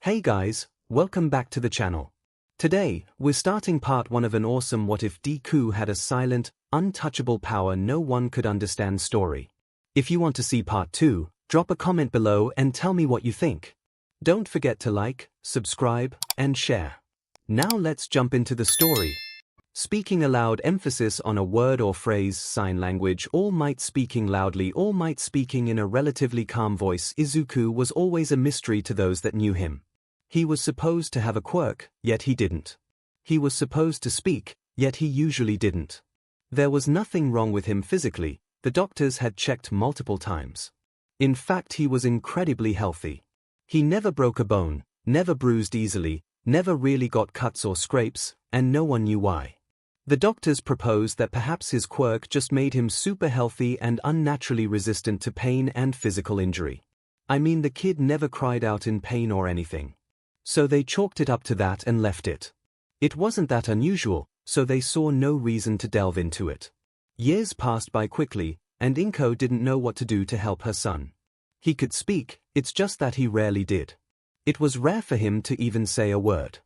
Hey guys, welcome back to the channel. Today, we're starting part 1 of an awesome What If Deku had a silent, untouchable power no one could understand story. If you want to see part 2, drop a comment below and tell me what you think. Don't forget to like, subscribe, and share. Now let's jump into the story. Speaking aloud, emphasis on a word or phrase, sign language, All Might speaking loudly, All Might speaking in a relatively calm voice. Izuku was always a mystery to those that knew him. He was supposed to have a quirk, yet he didn't. He was supposed to speak, yet he usually didn't. There was nothing wrong with him physically, the doctors had checked multiple times. In fact, he was incredibly healthy. He never broke a bone, never bruised easily, never really got cuts or scrapes, and no one knew why. The doctors proposed that perhaps his quirk just made him super healthy and unnaturally resistant to pain and physical injury. I mean, the kid never cried out in pain or anything. So they chalked it up to that and left it. It wasn't that unusual, so they saw no reason to delve into it. Years passed by quickly, and 𝐭𝐽 didn't know what to do to help her son. He could speak, it's just that he rarely did. It was rare for him to even say a word.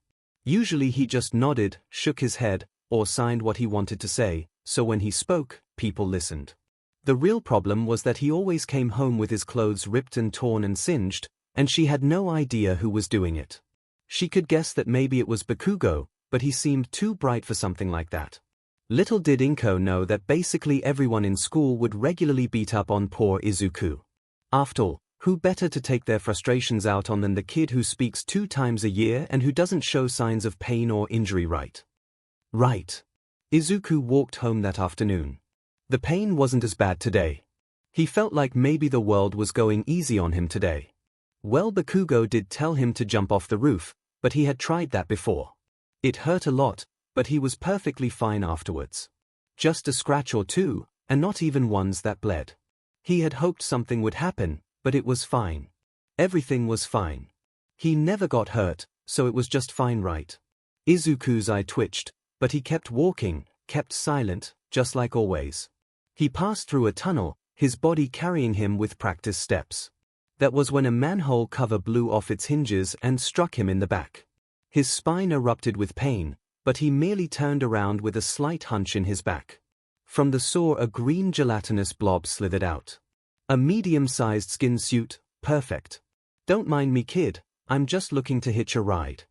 Usually he just nodded, shook his head, or signed what he wanted to say, so when he spoke, people listened. The real problem was that he always came home with his clothes ripped and torn and singed, and she had no idea who was doing it. She could guess that maybe it was Bakugo, but he seemed too bright for something like that. Little did 𝐭𝐽 know that basically everyone in school would regularly beat up on poor Izuku. After all, who better to take their frustrations out on than the kid who speaks 2 times a year and who doesn't show signs of pain or injury, right? Right. Izuku walked home that afternoon. The pain wasn't as bad today. He felt like maybe the world was going easy on him today. Well, Bakugo did tell him to jump off the roof, but he had tried that before. It hurt a lot, but he was perfectly fine afterwards. Just a scratch or two, and not even ones that bled. He had hoped something would happen, but it was fine. Everything was fine. He never got hurt, so it was just fine, right? Izuku's eye twitched, but he kept walking, kept silent, just like always. He passed through a tunnel, his body carrying him with practice steps. That was when a manhole cover blew off its hinges and struck him in the back. His spine erupted with pain, but he merely turned around with a slight hunch in his back. From the sore a green gelatinous blob slithered out. A medium-sized skin suit, perfect. Don't mind me, kid, I'm just looking to hitch a ride.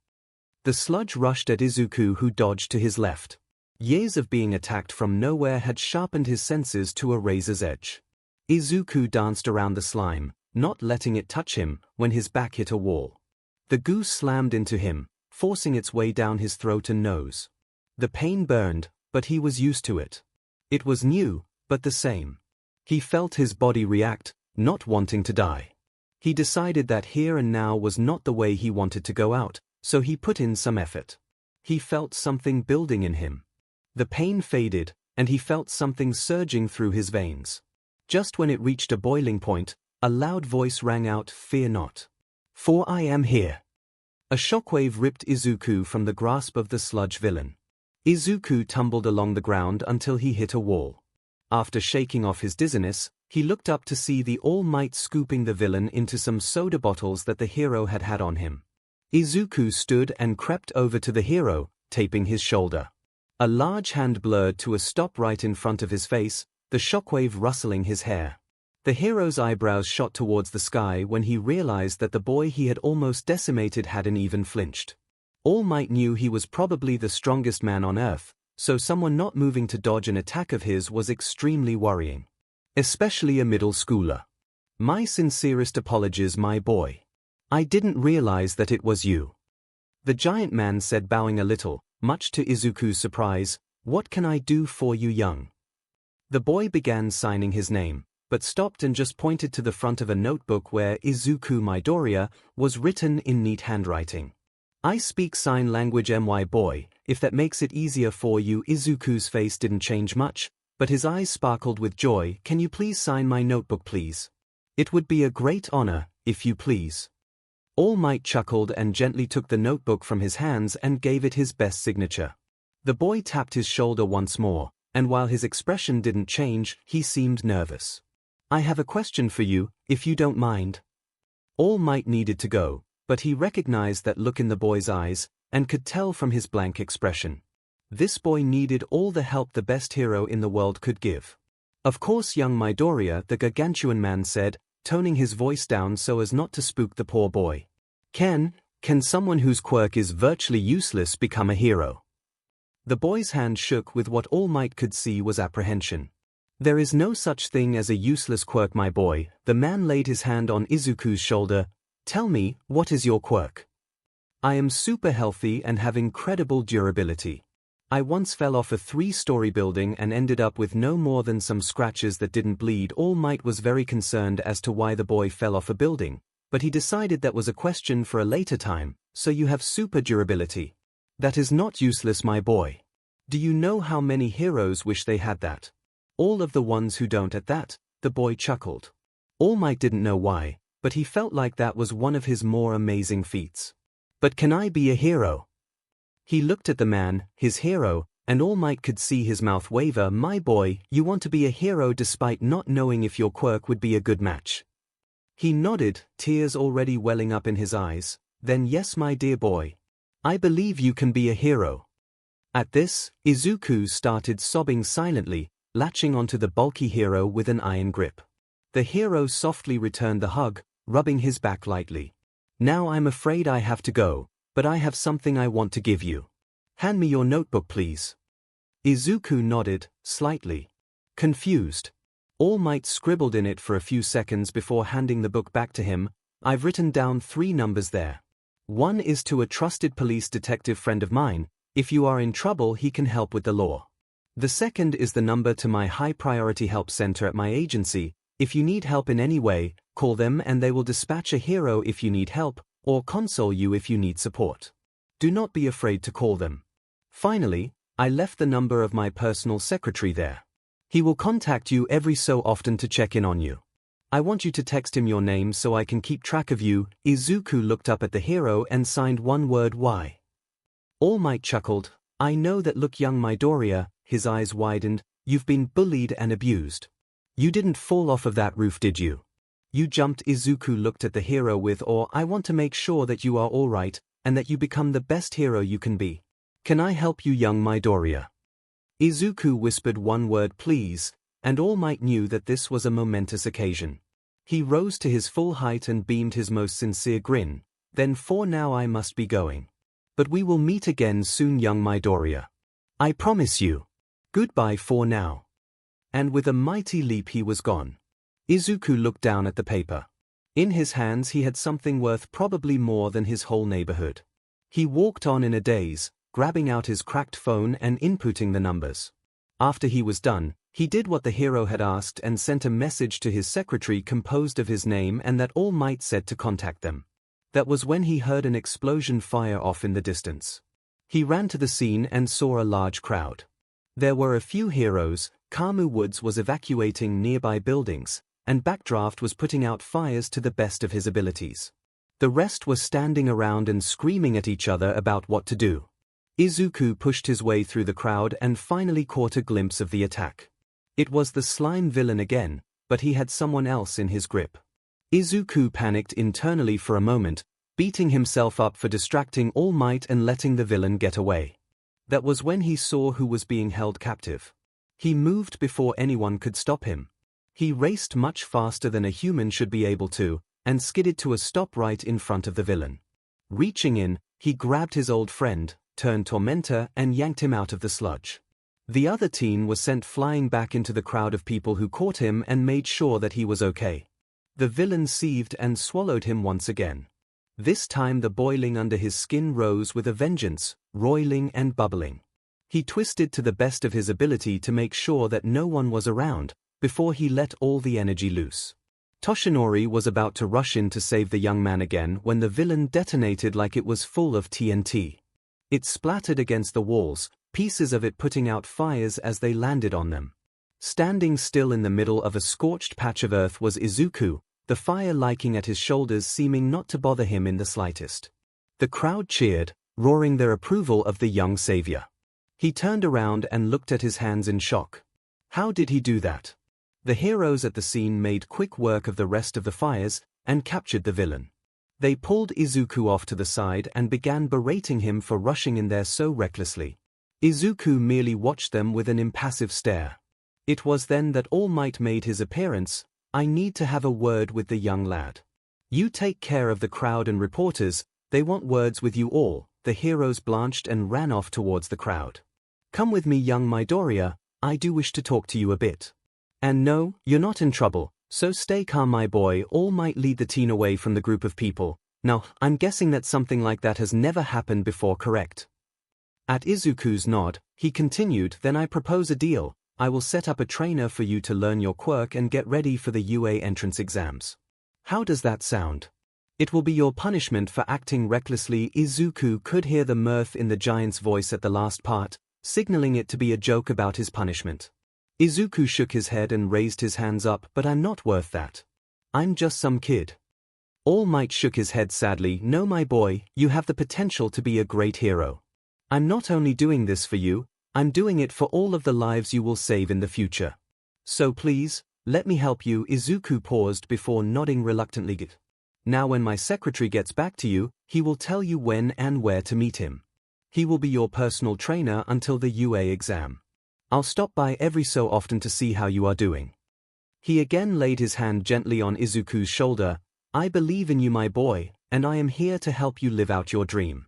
The sludge rushed at Izuku, who dodged to his left. Years of being attacked from nowhere had sharpened his senses to a razor's edge. Izuku danced around the slime, not letting it touch him, when his back hit a wall. The goo slammed into him, forcing its way down his throat and nose. The pain burned, but he was used to it. It was new, but the same. He felt his body react, not wanting to die. He decided that here and now was not the way he wanted to go out, so he put in some effort. He felt something building in him. The pain faded, and he felt something surging through his veins. Just when it reached a boiling point, a loud voice rang out, "Fear not. For I am here." A shockwave ripped Izuku from the grasp of the sludge villain. Izuku tumbled along the ground until he hit a wall. After shaking off his dizziness, he looked up to see the All Might scooping the villain into some soda bottles that the hero had had on him. Izuku stood and crept over to the hero, taping his shoulder. A large hand blurred to a stop right in front of his face, the shockwave rustling his hair. The hero's eyebrows shot towards the sky when he realized that the boy he had almost decimated hadn't even flinched. All Might knew he was probably the strongest man on Earth, so someone not moving to dodge an attack of his was extremely worrying. Especially a middle schooler. My sincerest apologies, my boy. I didn't realize that it was you. The giant man said, bowing a little, much to Izuku's surprise. What can I do for you, young? The boy began signing his name, but stopped and just pointed to the front of a notebook where Izuku Midoriya was written in neat handwriting. I speak sign language, my boy, if that makes it easier for you. Izuku's face didn't change much, but his eyes sparkled with joy. Can you please sign my notebook, please? It would be a great honor, if you please. All Might chuckled and gently took the notebook from his hands and gave it his best signature. The boy tapped his shoulder once more, and while his expression didn't change, he seemed nervous. I have a question for you, if you don't mind. All Might needed to go, But he recognized that look in the boy's eyes, and could tell from his blank expression. This boy needed all the help the best hero in the world could give. Of course, young Midoriya, the gargantuan man, said, toning his voice down so as not to spook the poor boy. Can someone whose quirk is virtually useless become a hero? The boy's hand shook with what All Might could see was apprehension. There is no such thing as a useless quirk, my boy. The man laid his hand on Izuku's shoulder. Tell me, what is your quirk? I am super healthy and have incredible durability. I once fell off a 3-story building and ended up with no more than some scratches that didn't bleed. All Might was very concerned as to why the boy fell off a building, but he decided that was a question for a later time. So you have super durability. That is not useless, my boy. Do you know how many heroes wish they had that? All of the ones who don't at that, the boy chuckled. All Might didn't know why, but he felt like that was one of his more amazing feats. But can I be a hero? He looked at the man, his hero, and All Might could see his mouth waver. My boy, you want to be a hero despite not knowing if your quirk would be a good match. He nodded, tears already welling up in his eyes. Then yes, my dear boy. I believe you can be a hero. At this, Izuku started sobbing silently, latching onto the bulky hero with an iron grip. The hero softly returned the hug, rubbing his back lightly. Now I'm afraid I have to go, but I have something I want to give you. Hand me your notebook, please. Izuku nodded, slightly confused. All Might scribbled in it for a few seconds before handing the book back to him. I've written down 3 numbers there. One is to a trusted police detective friend of mine. If you are in trouble, he can help with the law. The second is the number to my high-priority help center at my agency. If you need help in any way, call them and they will dispatch a hero if you need help, or console you if you need support. Do not be afraid to call them. Finally, I left the number of my personal secretary there. He will contact you every so often to check in on you. I want you to text him your name so I can keep track of you. Izuku looked up at the hero and signed one word, Y. All Might chuckled. I know that look, young Midoriya. His eyes widened. You've been bullied and abused. You didn't fall off of that roof, did you? You jumped. Izuku looked at the hero with awe. I want to make sure that you are all right, and that you become the best hero you can be. Can I help you, young Midoriya? Izuku whispered one word, please, and All Might knew that this was a momentous occasion. He rose to his full height and beamed his most sincere grin. Then for now I must be going. But we will meet again soon, young Midoriya. I promise you. Goodbye for now. And with a mighty leap he was gone. Izuku looked down at the paper. In his hands he had something worth probably more than his whole neighborhood. He walked on in a daze, grabbing out his cracked phone and inputting the numbers. After he was done, he did what the hero had asked and sent a message to his secretary composed of his name and that All Might said to contact them. That was when he heard an explosion fire off in the distance. He ran to the scene and saw a large crowd. There were a few heroes. Kamu Woods was evacuating nearby buildings, and Backdraft was putting out fires to the best of his abilities. The rest were standing around and screaming at each other about what to do. Izuku pushed his way through the crowd and finally caught a glimpse of the attack. It was the slime villain again, but he had someone else in his grip. Izuku panicked internally for a moment, beating himself up for distracting All Might and letting the villain get away. That was when he saw who was being held captive. He moved before anyone could stop him. He raced much faster than a human should be able to, and skidded to a stop right in front of the villain. Reaching in, he grabbed his old friend, turned tormentor, and yanked him out of the sludge. The other teen was sent flying back into the crowd of people who caught him and made sure that he was okay. The villain seethed and swallowed him once again. This time the boiling under his skin rose with a vengeance, roiling and bubbling. He twisted to the best of his ability to make sure that no one was around, before he let all the energy loose. Toshinori was about to rush in to save the young man again when the villain detonated like it was full of TNT. It splattered against the walls, pieces of it putting out fires as they landed on them. Standing still in the middle of a scorched patch of earth was Izuku, the fire licking at his shoulders seeming not to bother him in the slightest. The crowd cheered, roaring their approval of the young savior. He turned around and looked at his hands in shock. How did he do that? The heroes at the scene made quick work of the rest of the fires and captured the villain. They pulled Izuku off to the side and began berating him for rushing in there so recklessly. Izuku merely watched them with an impassive stare. It was then that All Might made his appearance. "I need to have a word with the young lad. You take care of the crowd and reporters, they want words with you all." The heroes blanched and ran off towards the crowd. "Come with me, young Midoriya, I do wish to talk to you a bit. And no, you're not in trouble, so stay calm my boy." All Might lead the teen away from the group of people. "Now, I'm guessing that something like that has never happened before, correct?" At Izuku's nod, he continued, "Then I propose a deal. I will set up a trainer for you to learn your quirk and get ready for the UA entrance exams. How does that sound? It will be your punishment for acting recklessly." Izuku could hear the mirth in the giant's voice at the last part, signaling it to be a joke about his punishment. Izuku shook his head and raised his hands up. "But I'm not worth that. I'm just some kid." All Might shook his head sadly. "No my boy, you have the potential to be a great hero. I'm not only doing this for you, I'm doing it for all of the lives you will save in the future. So please, let me help you." Izuku paused before nodding reluctantly. "Now when my secretary gets back to you, he will tell you when and where to meet him. He will be your personal trainer until the UA exam. I'll stop by every so often to see how you are doing." He again laid his hand gently on Izuku's shoulder. "I believe in you my boy, and I am here to help you live out your dream."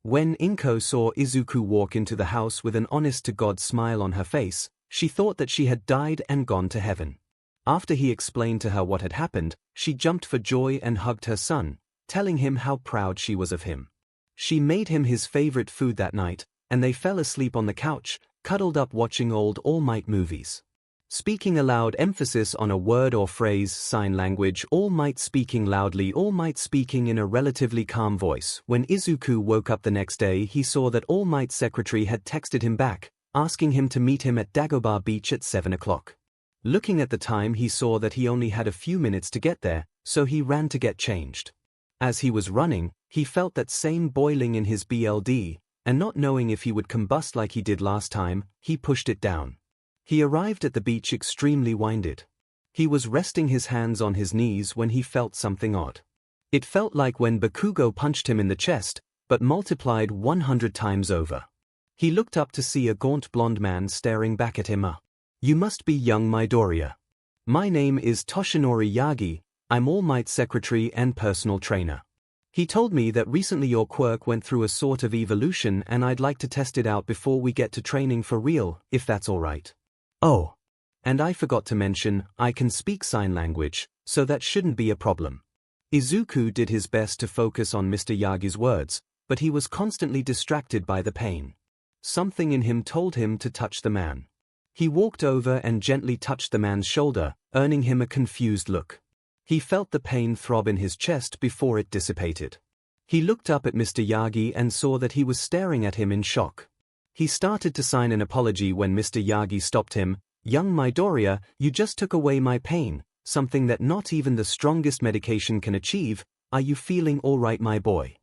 When Inko saw Izuku walk into the house with an honest-to-God smile on her face, she thought that she had died and gone to heaven. After he explained to her what had happened, she jumped for joy and hugged her son, telling him how proud she was of him. She made him his favorite food that night, and they fell asleep on the couch, cuddled up watching old All Might movies. Speaking aloud, emphasis on a word or phrase, sign language, All Might speaking loudly, All Might speaking in a relatively calm voice. When Izuku woke up the next day, he saw that All Might's secretary had texted him back, asking him to meet him at Dagobah Beach at 7 o'clock. Looking at the time, he saw that he only had a few minutes to get there, so he ran to get changed. As he was running, he felt that same boiling in his BLD, and not knowing if he would combust like he did last time, he pushed it down. He arrived at the beach extremely winded. He was resting his hands on his knees when he felt something odd. It felt like when Bakugo punched him in the chest, but multiplied 100 times over. He looked up to see a gaunt blonde man staring back at him. "You must be young Midoriya. My name is Toshinori Yagi, I'm All Might's secretary and personal trainer. He told me that recently your quirk went through a sort of evolution and I'd like to test it out before we get to training for real, if that's alright. Oh, and I forgot to mention, I can speak sign language, so that shouldn't be a problem." Izuku did his best to focus on Mr. Yagi's words, but he was constantly distracted by the pain. Something in him told him to touch the man. He walked over and gently touched the man's shoulder, earning him a confused look. He felt the pain throb in his chest before it dissipated. He looked up at Mr. Yagi and saw that he was staring at him in shock. He started to sign an apology when Mr. Yagi stopped him. "Young Midoriya, you just took away my pain, something that not even the strongest medication can achieve. Are you feeling all right my boy?"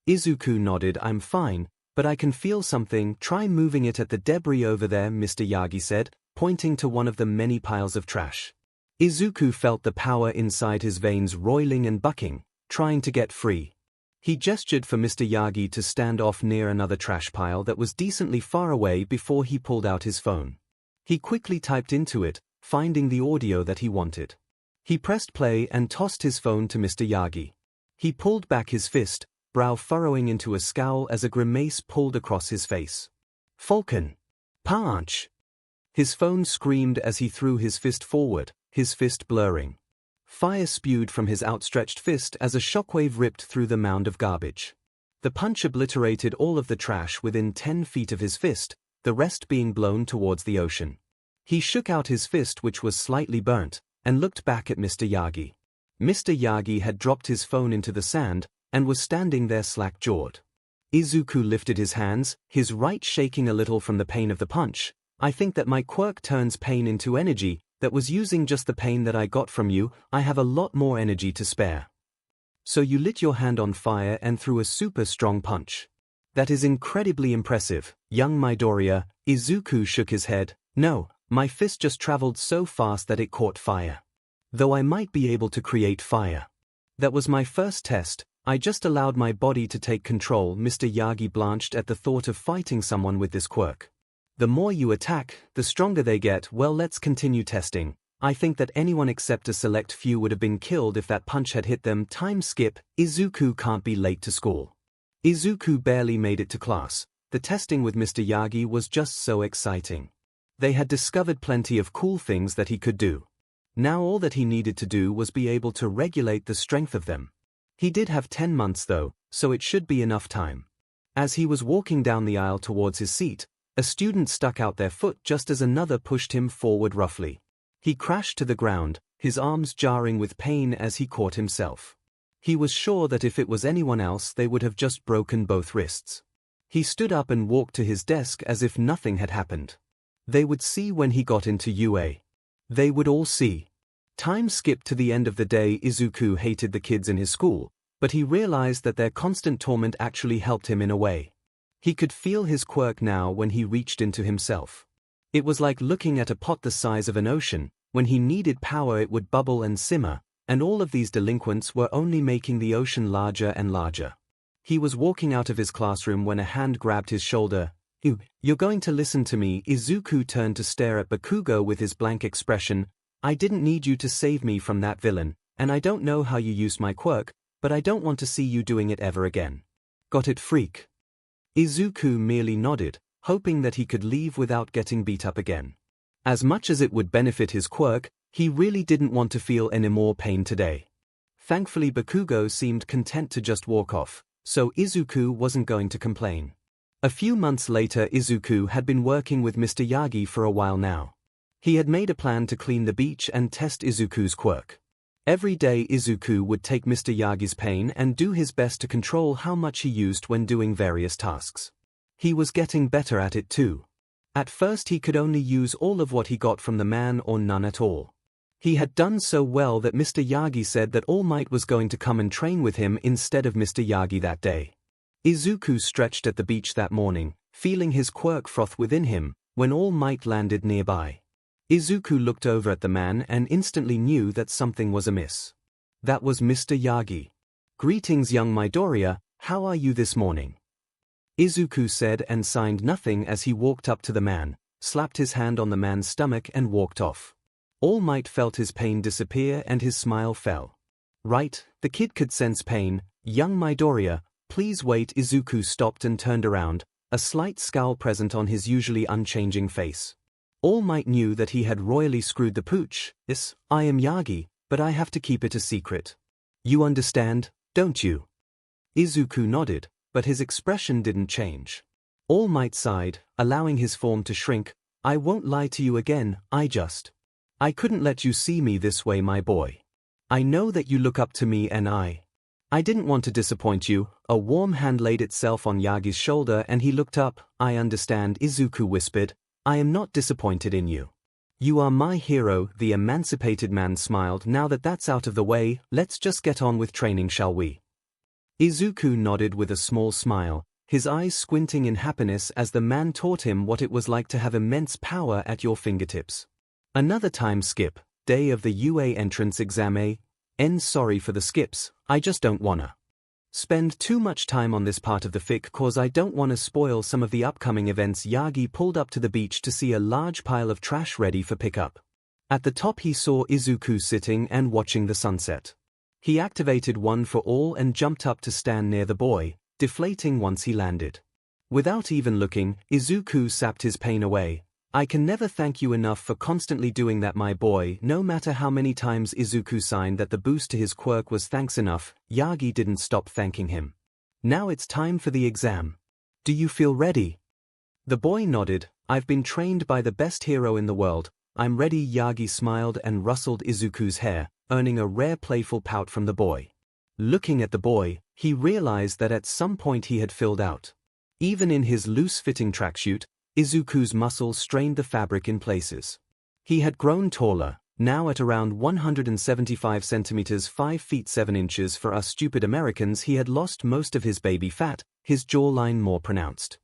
Izuku nodded. "I'm fine, but I can feel something. Try moving it at the debris over there," Mr. Yagi said, pointing to one of the many piles of trash. Izuku felt the power inside his veins roiling and bucking, trying to get free. He gestured for Mr. Yagi to stand off near another trash pile that was decently far away before he pulled out his phone. He quickly typed into it, finding the audio that he wanted. He pressed play and tossed his phone to Mr. Yagi. He pulled back his fist, brow furrowing into a scowl as a grimace pulled across his face. "Falcon! Punch!" His phone screamed as he threw his fist forward, his fist blurring. Fire spewed from his outstretched fist as a shockwave ripped through the mound of garbage. The punch obliterated all of the trash within 10 feet of his fist, the rest being blown towards the ocean. He shook out his fist, which was slightly burnt, and looked back at Mr. Yagi. Mr. Yagi had dropped his phone into the sand, and was standing there slack-jawed. Izuku lifted his hands, his right shaking a little from the pain of the punch. "I think that my quirk turns pain into energy. That was using just the pain that I got from you. I have a lot more energy to spare." "So you lit your hand on fire and threw a super strong punch. That is incredibly impressive, young Midoriya." Izuku shook his head. "No, my fist just traveled so fast that it caught fire. Though I might be able to create fire." That was my first test. I just allowed my body to take control. Mr. Yagi blanched at the thought of fighting someone with this quirk. The more you attack, the stronger they get. Well, let's continue testing. I think that anyone except a select few would have been killed if that punch had hit them. Time skip. Izuku can't be late to school. Izuku barely made it to class. The testing with Mr. Yagi was just so exciting. They had discovered plenty of cool things that he could do. Now all that he needed to do was be able to regulate the strength of them. He did have 10 months though, so it should be enough time. As he was walking down the aisle towards his seat, a student stuck out their foot just as another pushed him forward roughly. He crashed to the ground, his arms jarring with pain as he caught himself. He was sure that if it was anyone else they would have just broken both wrists. He stood up and walked to his desk as if nothing had happened. They would see when he got into UA. They would all see. Time skipped to the end of the day. Izuku hated the kids in his school, but he realized that their constant torment actually helped him in a way. He could feel his quirk now when he reached into himself. It was like looking at a pot the size of an ocean. When he needed power it would bubble and simmer, and all of these delinquents were only making the ocean larger and larger. He was walking out of his classroom when a hand grabbed his shoulder. You're going to listen to me." Izuku turned to stare at Bakugo with his blank expression. "I didn't need you to save me from that villain, and I don't know how you used my quirk, but I don't want to see you doing it ever again. Got it, freak?" Izuku merely nodded, hoping that he could leave without getting beat up again. As much as it would benefit his quirk, he really didn't want to feel any more pain today. Thankfully Bakugo seemed content to just walk off, so Izuku wasn't going to complain. A few months later Izuku had been working with Mr. Yagi for a while now. He had made a plan to clean the beach and test Izuku's quirk. Every day Izuku would take Mr. Yagi's pain and do his best to control how much he used when doing various tasks. He was getting better at it too. At first he could only use all of what he got from the man or none at all. He had done so well that Mr. Yagi said that All Might was going to come and train with him instead of Mr. Yagi that day. Izuku stretched at the beach that morning, feeling his quirk froth within him, when All Might landed nearby. Izuku looked over at the man and instantly knew that something was amiss. That was Mr. Yagi. "Greetings, young Midoriya, how are you this morning?" Izuku said and signed nothing as he walked up to the man, slapped his hand on the man's stomach and walked off. All Might felt his pain disappear and his smile fell. Right, the kid could sense pain. "Young Midoriya, please wait." Izuku stopped and turned around, a slight scowl present on his usually unchanging face. All Might knew that he had royally screwed the pooch. "Yes, I am Yagi, but I have to keep it a secret. You understand, don't you?" Izuku nodded, but his expression didn't change. All Might sighed, allowing his form to shrink. "I won't lie to you again, I couldn't let you see me this way, my boy. I know that you look up to me and I didn't want to disappoint you." A warm hand laid itself on Yagi's shoulder and he looked up. "I understand," Izuku whispered. "I am not disappointed in you. You are my hero." The emancipated man smiled. "Now that that's out of the way, let's just get on with training, shall we?" Izuku nodded with a small smile, his eyes squinting in happiness as the man taught him what it was like to have immense power at your fingertips. Another time skip, day of the UA entrance exam. Sorry for the skips, I just don't wanna spend too much time on this part of the fic cause I don't wanna spoil some of the upcoming events. Yagi pulled up to the beach to see a large pile of trash ready for pickup. At the top he saw Izuku sitting and watching the sunset. He activated One for All and jumped up to stand near the boy, deflating once he landed. Without even looking, Izuku sapped his pain away. "I can never thank you enough for constantly doing that, my boy." No matter how many times Izuku signed that the boost to his quirk was thanks enough, Yagi didn't stop thanking him. "Now it's time for the exam. Do you feel ready?" The boy nodded. "I've been trained by the best hero in the world. I'm ready." Yagi smiled and rustled Izuku's hair, earning a rare playful pout from the boy. Looking at the boy, he realized that at some point he had filled out. Even in his loose-fitting tracksuit, Izuku's muscles strained the fabric in places. He had grown taller, now at around 175 centimeters 5 feet 7 inches. For us stupid Americans, he had lost most of his baby fat, his jawline more pronounced.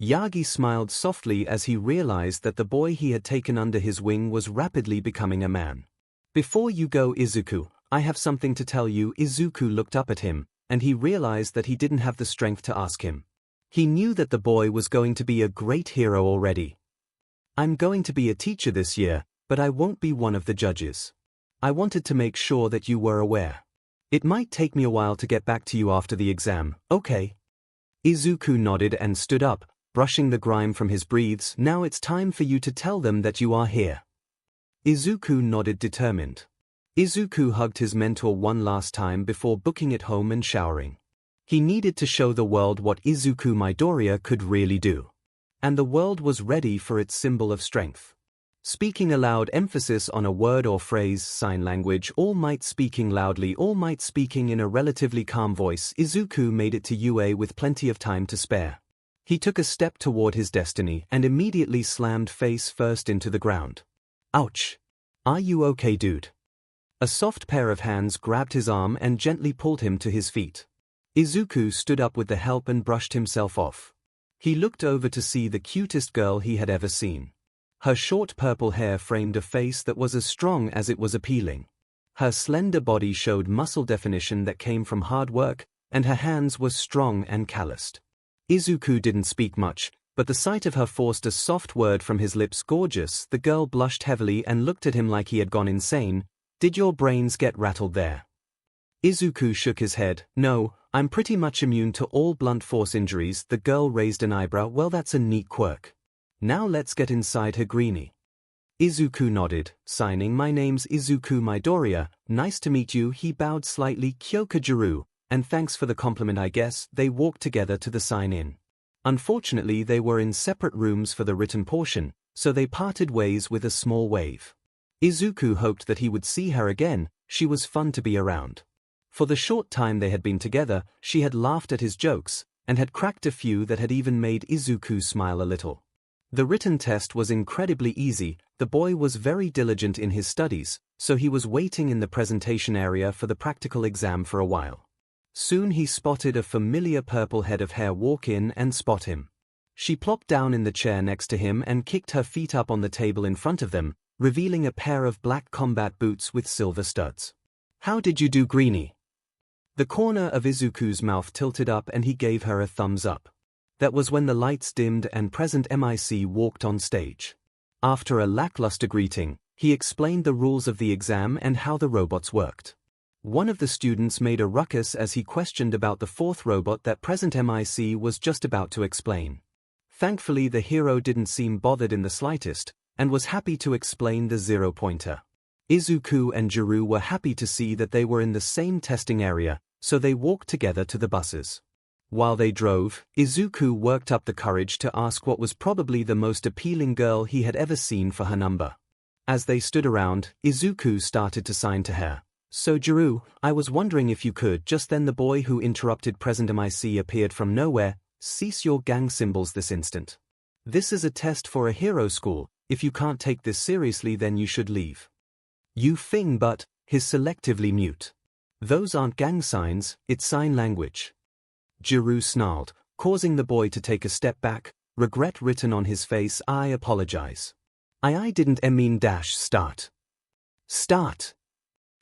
Yagi smiled softly as he realized that the boy he had taken under his wing was rapidly becoming a man. "Before you go, Izuku, I have something to tell you. Izuku looked up at him, and he realized that he didn't have the strength to ask him. He knew that the boy was going to be a great hero already. I'm going to be a teacher this year, but I won't be one of the judges. I wanted to make sure that you were aware. It might take me a while to get back to you after the exam, okay? Izuku nodded and stood up, brushing the grime from his breathes. Now it's time for you to tell them that you are here. Izuku nodded determined. Izuku hugged his mentor one last time before booking it home and showering. He needed to show the world what Izuku Midoriya could really do. And the world was ready for its symbol of strength. Speaking aloud, emphasis on a word or phrase, sign language, All Might speaking loudly, All Might speaking in a relatively calm voice. Izuku made it to UA with plenty of time to spare. He took a step toward his destiny and immediately slammed face first into the ground. Ouch! Are you okay, dude? A soft pair of hands grabbed his arm and gently pulled him to his feet. Izuku stood up with the help and brushed himself off. He looked over to see the cutest girl he had ever seen. Her short purple hair framed a face that was as strong as it was appealing. Her slender body showed muscle definition that came from hard work, and her hands were strong and calloused. Izuku didn't speak much, but the sight of her forced a soft word from his lips. Gorgeous. The girl blushed heavily and looked at him like he had gone insane. Did your brains get rattled there? Izuku shook his head. No, I'm pretty much immune to all blunt force injuries. The girl raised an eyebrow. Well, that's a neat quirk. Now let's get inside her greenie. Izuku nodded, signing. My name's Izuku Midoriya, nice to meet you. He bowed slightly. Kyokajiru, and thanks for the compliment I guess. They walked together to the sign-in. Unfortunately they were in separate rooms for the written portion, so they parted ways with a small wave. Izuku hoped that he would see her again. She was fun to be around. For the short time they had been together, she had laughed at his jokes, and had cracked a few that had even made Izuku smile a little. The written test was incredibly easy. The boy was very diligent in his studies, so he was waiting in the presentation area for the practical exam for a while. Soon he spotted a familiar purple head of hair walk in and spot him. She plopped down in the chair next to him and kicked her feet up on the table in front of them, revealing a pair of black combat boots with silver studs. How did you do, Greenie? The corner of Izuku's mouth tilted up and he gave her a thumbs up. That was when the lights dimmed and Present MIC walked on stage. After a lackluster greeting, he explained the rules of the exam and how the robots worked. One of the students made a ruckus as he questioned about the fourth robot that Present MIC was just about to explain. Thankfully the hero didn't seem bothered in the slightest, and was happy to explain the zero-pointer. Izuku and Jiru were happy to see that they were in the same testing area, so they walked together to the buses. While they drove, Izuku worked up the courage to ask what was probably the most appealing girl he had ever seen for her number. As they stood around, Izuku started to sign to her. So Jiru, I was wondering if you could. Just then the boy who interrupted Present MIC appeared from nowhere. Cease your gang symbols this instant. This is a test for a hero school. If you can't take this seriously then you should leave. You thing but, his selectively mute. Those aren't gang signs, it's sign language. Jiru snarled, causing the boy to take a step back, regret written on his face. I apologize. I didn't mean dash start. Start.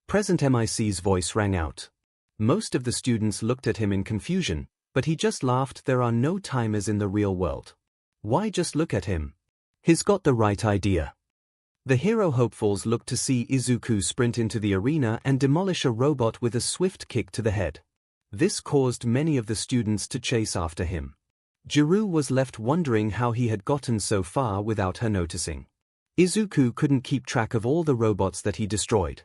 Present MIC's voice rang out. Most of the students looked at him in confusion, but he just laughed. There are no timers in the real world. Why just look at him? He's got the right idea. The hero hopefuls looked to see Izuku sprint into the arena and demolish a robot with a swift kick to the head. This caused many of the students to chase after him. Jiru was left wondering how he had gotten so far without her noticing. Izuku couldn't keep track of all the robots that he destroyed.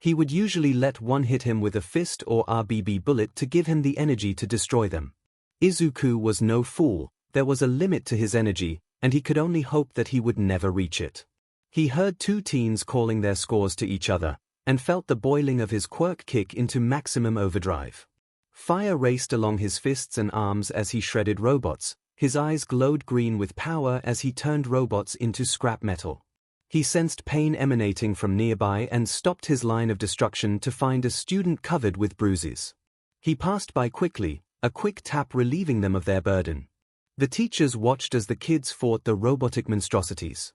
He would usually let one hit him with a fist or RBB bullet to give him the energy to destroy them. Izuku was no fool. There was a limit to his energy, and he could only hope that he would never reach it. He heard two teens calling their scores to each other, and felt the boiling of his quirk kick into maximum overdrive. Fire raced along his fists and arms as he shredded robots. His eyes glowed green with power as he turned robots into scrap metal. He sensed pain emanating from nearby and stopped his line of destruction to find a student covered with bruises. He passed by quickly, a quick tap relieving them of their burden. The teachers watched as the kids fought the robotic monstrosities.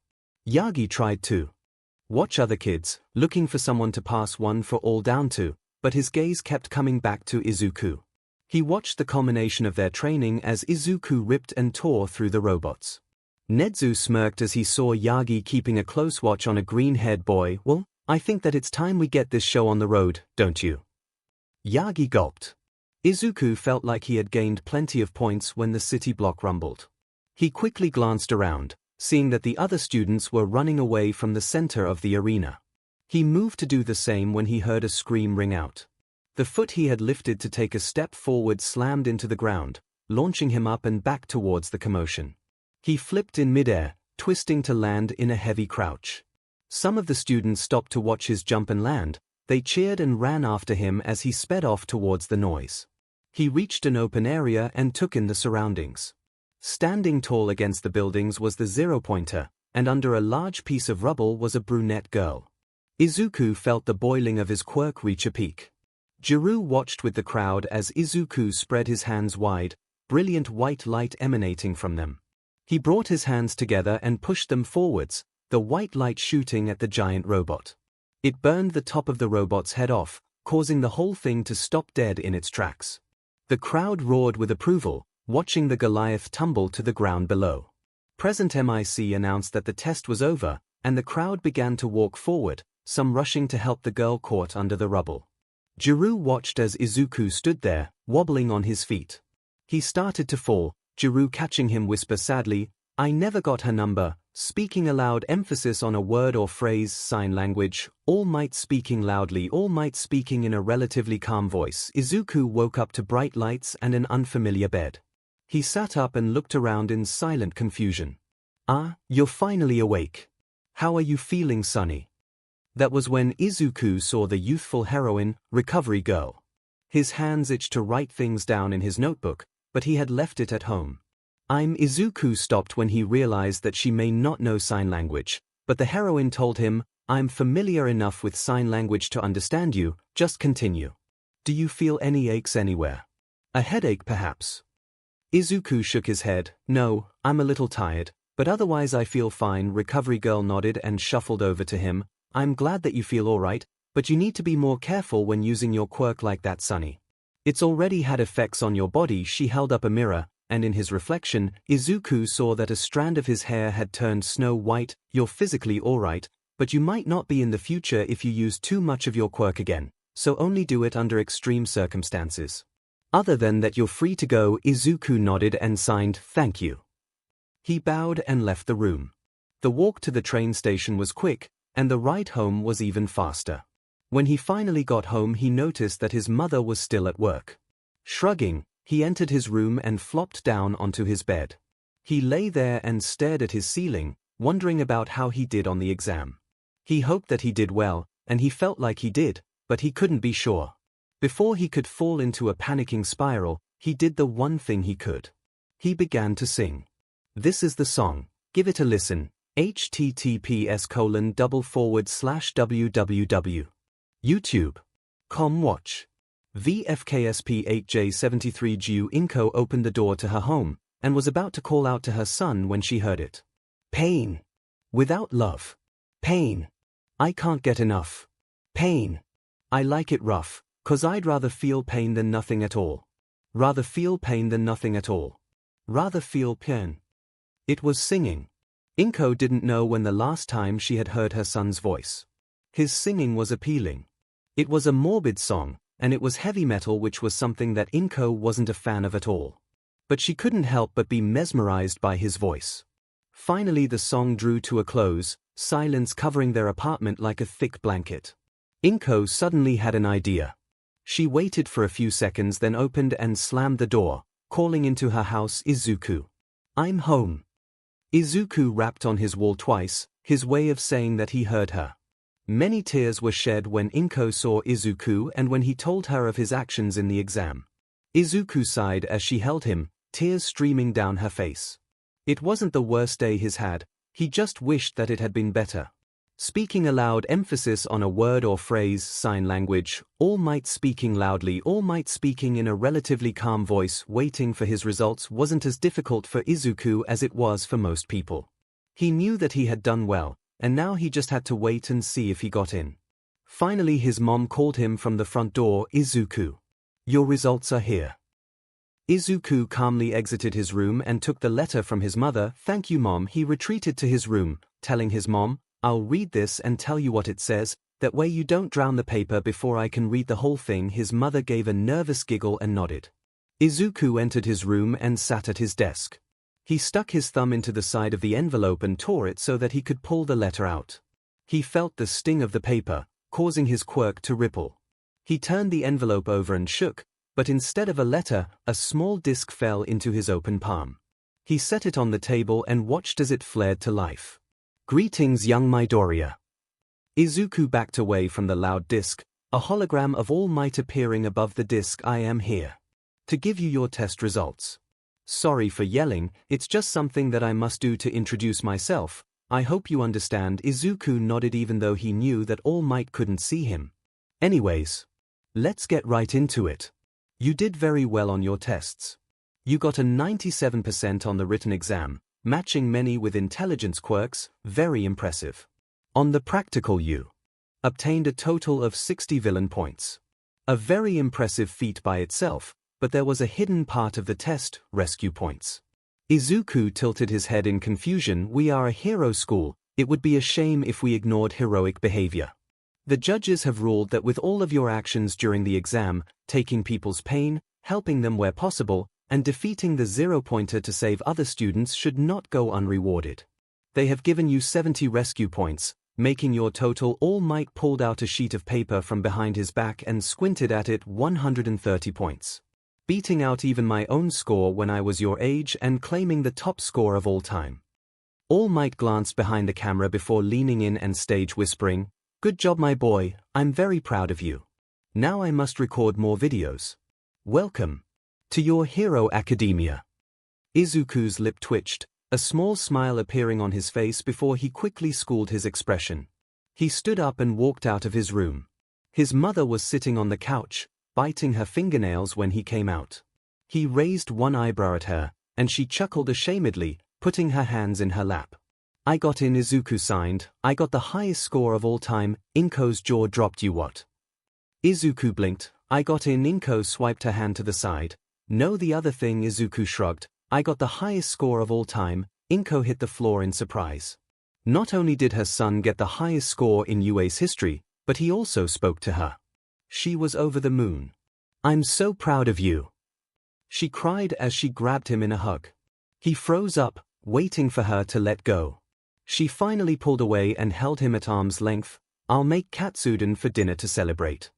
Yagi tried too. watch other kids, looking for someone to pass one for all down to, but his gaze kept coming back to Izuku. He watched the culmination of their training as Izuku ripped and tore through the robots. Nezu smirked as he saw Yagi keeping a close watch on a green-haired boy. Well, I think that it's time we get this show on the road, don't you? Yagi gulped. Izuku felt like he had gained plenty of points when the city block rumbled. He quickly glanced around, seeing that the other students were running away from the center of the arena. He moved to do the same when he heard a scream ring out. The foot he had lifted to take a step forward slammed into the ground, launching him up and back towards the commotion. He flipped in midair, twisting to land in a heavy crouch. Some of the students stopped to watch his jump and land. They cheered and ran after him as he sped off towards the noise. He reached an open area and took in the surroundings. Standing tall against the buildings was the 0-pointer, and under a large piece of rubble was a brunette girl. Izuku felt the boiling of his quirk reach a peak. Jiru watched with the crowd as Izuku spread his hands wide, brilliant white light emanating from them. He brought his hands together and pushed them forwards, the white light shooting at the giant robot. It burned the top of the robot's head off, causing the whole thing to stop dead in its tracks. The crowd roared with approval, watching the Goliath tumble to the ground below. Present MIC announced that the test was over, and the crowd began to walk forward, some rushing to help the girl caught under the rubble. Jiru watched as Izuku stood there, wobbling on his feet. He started to fall, Jiru catching him whisper sadly, "I never got her number," speaking aloud, emphasis on a word or phrase, sign language, All Might speaking loudly, All Might speaking in a relatively calm voice. Izuku woke up to bright lights and an unfamiliar bed. He sat up and looked around in silent confusion. "Ah, you're finally awake. How are you feeling, Sonny?" That was when Izuku saw the youthful heroine, Recovery Girl. His hands itched to write things down in his notebook, but he had left it at home. Izuku stopped when he realized that she may not know sign language, but the heroine told him, "I'm familiar enough with sign language to understand you, just continue. Do you feel any aches anywhere? A headache perhaps?" Izuku shook his head. "No, I'm a little tired, but otherwise I feel fine." Recovery Girl nodded and shuffled over to him. "I'm glad that you feel alright, but you need to be more careful when using your quirk like that, Sonny. It's already had effects on your body." She held up a mirror, and in his reflection, Izuku saw that a strand of his hair had turned snow white. "You're physically alright, but you might not be in the future if you use too much of your quirk again, so only do it under extreme circumstances. Other than that, you're free to go." Izuku nodded and signed, "Thank you." He bowed and left the room. The walk to the train station was quick, and the ride home was even faster. When he finally got home, he noticed that his mother was still at work. Shrugging, he entered his room and flopped down onto his bed. He lay there and stared at his ceiling, wondering about how he did on the exam. He hoped that he did well, and he felt like he did, but he couldn't be sure. Before he could fall into a panicking spiral, he did the one thing he could. He began to sing. This is the song. Give it a listen. https://www. YouTube.com watch. VFKSP8J73 𝐒𝐭𝐚𝐲 opened the door to her home, and was about to call out to her son when she heard it. Pain. Without love. Pain. I can't get enough. Pain. I like it rough, 'cause I'd rather feel pain than nothing at all. Rather feel pain than nothing at all. Rather feel pain. It was singing. 𝐒𝐭𝐚 didn't know when the last time she had heard her son's voice. His singing was appealing. It was a morbid song, and it was heavy metal, which was something that 𝐒𝐭𝐚 wasn't a fan of at all. But she couldn't help but be mesmerized by his voice. Finally the song drew to a close, silence covering their apartment like a thick blanket. 𝐒𝐿𝐴 suddenly had an idea. She waited for a few seconds, then opened and slammed the door, calling into her house, "Izuku. I'm home." Izuku rapped on his wall twice, his way of saying that he heard her. Many tears were shed when 𝐒𝐭𝐚 saw Izuku and when he told her of his actions in the exam. Izuku sighed as she held him, tears streaming down her face. It wasn't the worst day he's had, he just wished that it had been better. Speaking aloud, emphasis on a word or phrase, sign language, All Might speaking loudly, All Might speaking in a relatively calm voice. Waiting for his results wasn't as difficult for Izuku as it was for most people. He knew that he had done well, and now he just had to wait and see if he got in. Finally his mom called him from the front door. "Izuku, your results are here." Izuku calmly exited his room and took the letter from his mother. "Thank you, Mom." He retreated to his room, telling his mom, "I'll read this and tell you what it says, that way you don't drown the paper before I can read the whole thing." His mother gave a nervous giggle and nodded. Izuku entered his room and sat at his desk. He stuck his thumb into the side of the envelope and tore it so that he could pull the letter out. He felt the sting of the paper, causing his quirk to ripple. He turned the envelope over and shook, but instead of a letter, a small disc fell into his open palm. He set it on the table and watched as it flared to life. "Greetings, young Midoriya." Izuku backed away from the loud disc, a hologram of All Might appearing above the disc. "I am here to give you your test results. Sorry for yelling, it's just something that I must do to introduce myself. I hope you understand." Izuku nodded even though he knew that All Might couldn't see him. "Anyways, let's get right into it. You did very well on your tests. You got a 97% on the written exam, matching many with intelligence quirks. Very impressive. On the practical you obtained a total of 60 villain points. A very impressive feat by itself, but there was a hidden part of the test, rescue points." Izuku tilted his head in confusion. "We are a hero school, it would be a shame if we ignored heroic behavior. The judges have ruled that with all of your actions during the exam, taking people's pain, helping them where possible, and defeating the zero-pointer to save other students should not go unrewarded. They have given you 70 rescue points, making your total." All Might pulled out a sheet of paper from behind his back and squinted at it. 130 points. Beating out even my own score when I was your age and claiming the top score of all time." All Might glanced behind the camera before leaning in and stage whispering, "Good job, my boy, I'm very proud of you. Now I must record more videos. Welcome to your hero academia." Izuku's lip twitched, a small smile appearing on his face before he quickly schooled his expression. He stood up and walked out of his room. His mother was sitting on the couch, biting her fingernails when he came out. He raised one eyebrow at her, and she chuckled ashamedly, putting her hands in her lap. "I got in." Izuku signed. "I got the highest score of all time." Inko's jaw dropped. "You what?" Izuku blinked. "I got in." Inko swiped her hand to the side. "No, the other thing." Izuku shrugged. "I got the highest score of all time." Inko hit the floor in surprise. Not only did her son get the highest score in UA's history, but he also spoke to her. She was over the moon. "I'm so proud of you," she cried as she grabbed him in a hug. He froze up, waiting for her to let go. She finally pulled away and held him at arm's length. "I'll make katsudon for dinner to celebrate."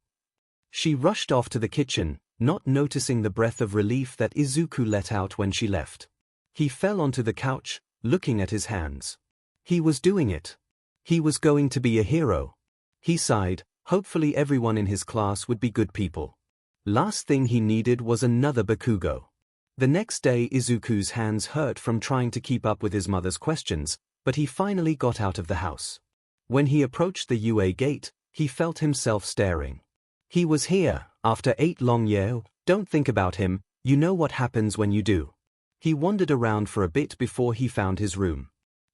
She rushed off to the kitchen, not noticing the breath of relief that Izuku let out when she left. He fell onto the couch, looking at his hands. He was doing it. He was going to be a hero. He sighed. Hopefully everyone in his class would be good people. Last thing he needed was another Bakugo. The next day Izuku's hands hurt from trying to keep up with his mother's questions, but he finally got out of the house. When he approached the UA gate, he felt himself staring. He was here, after 8 long years. Don't think about him, you know what happens when you do. He wandered around for a bit before he found his room.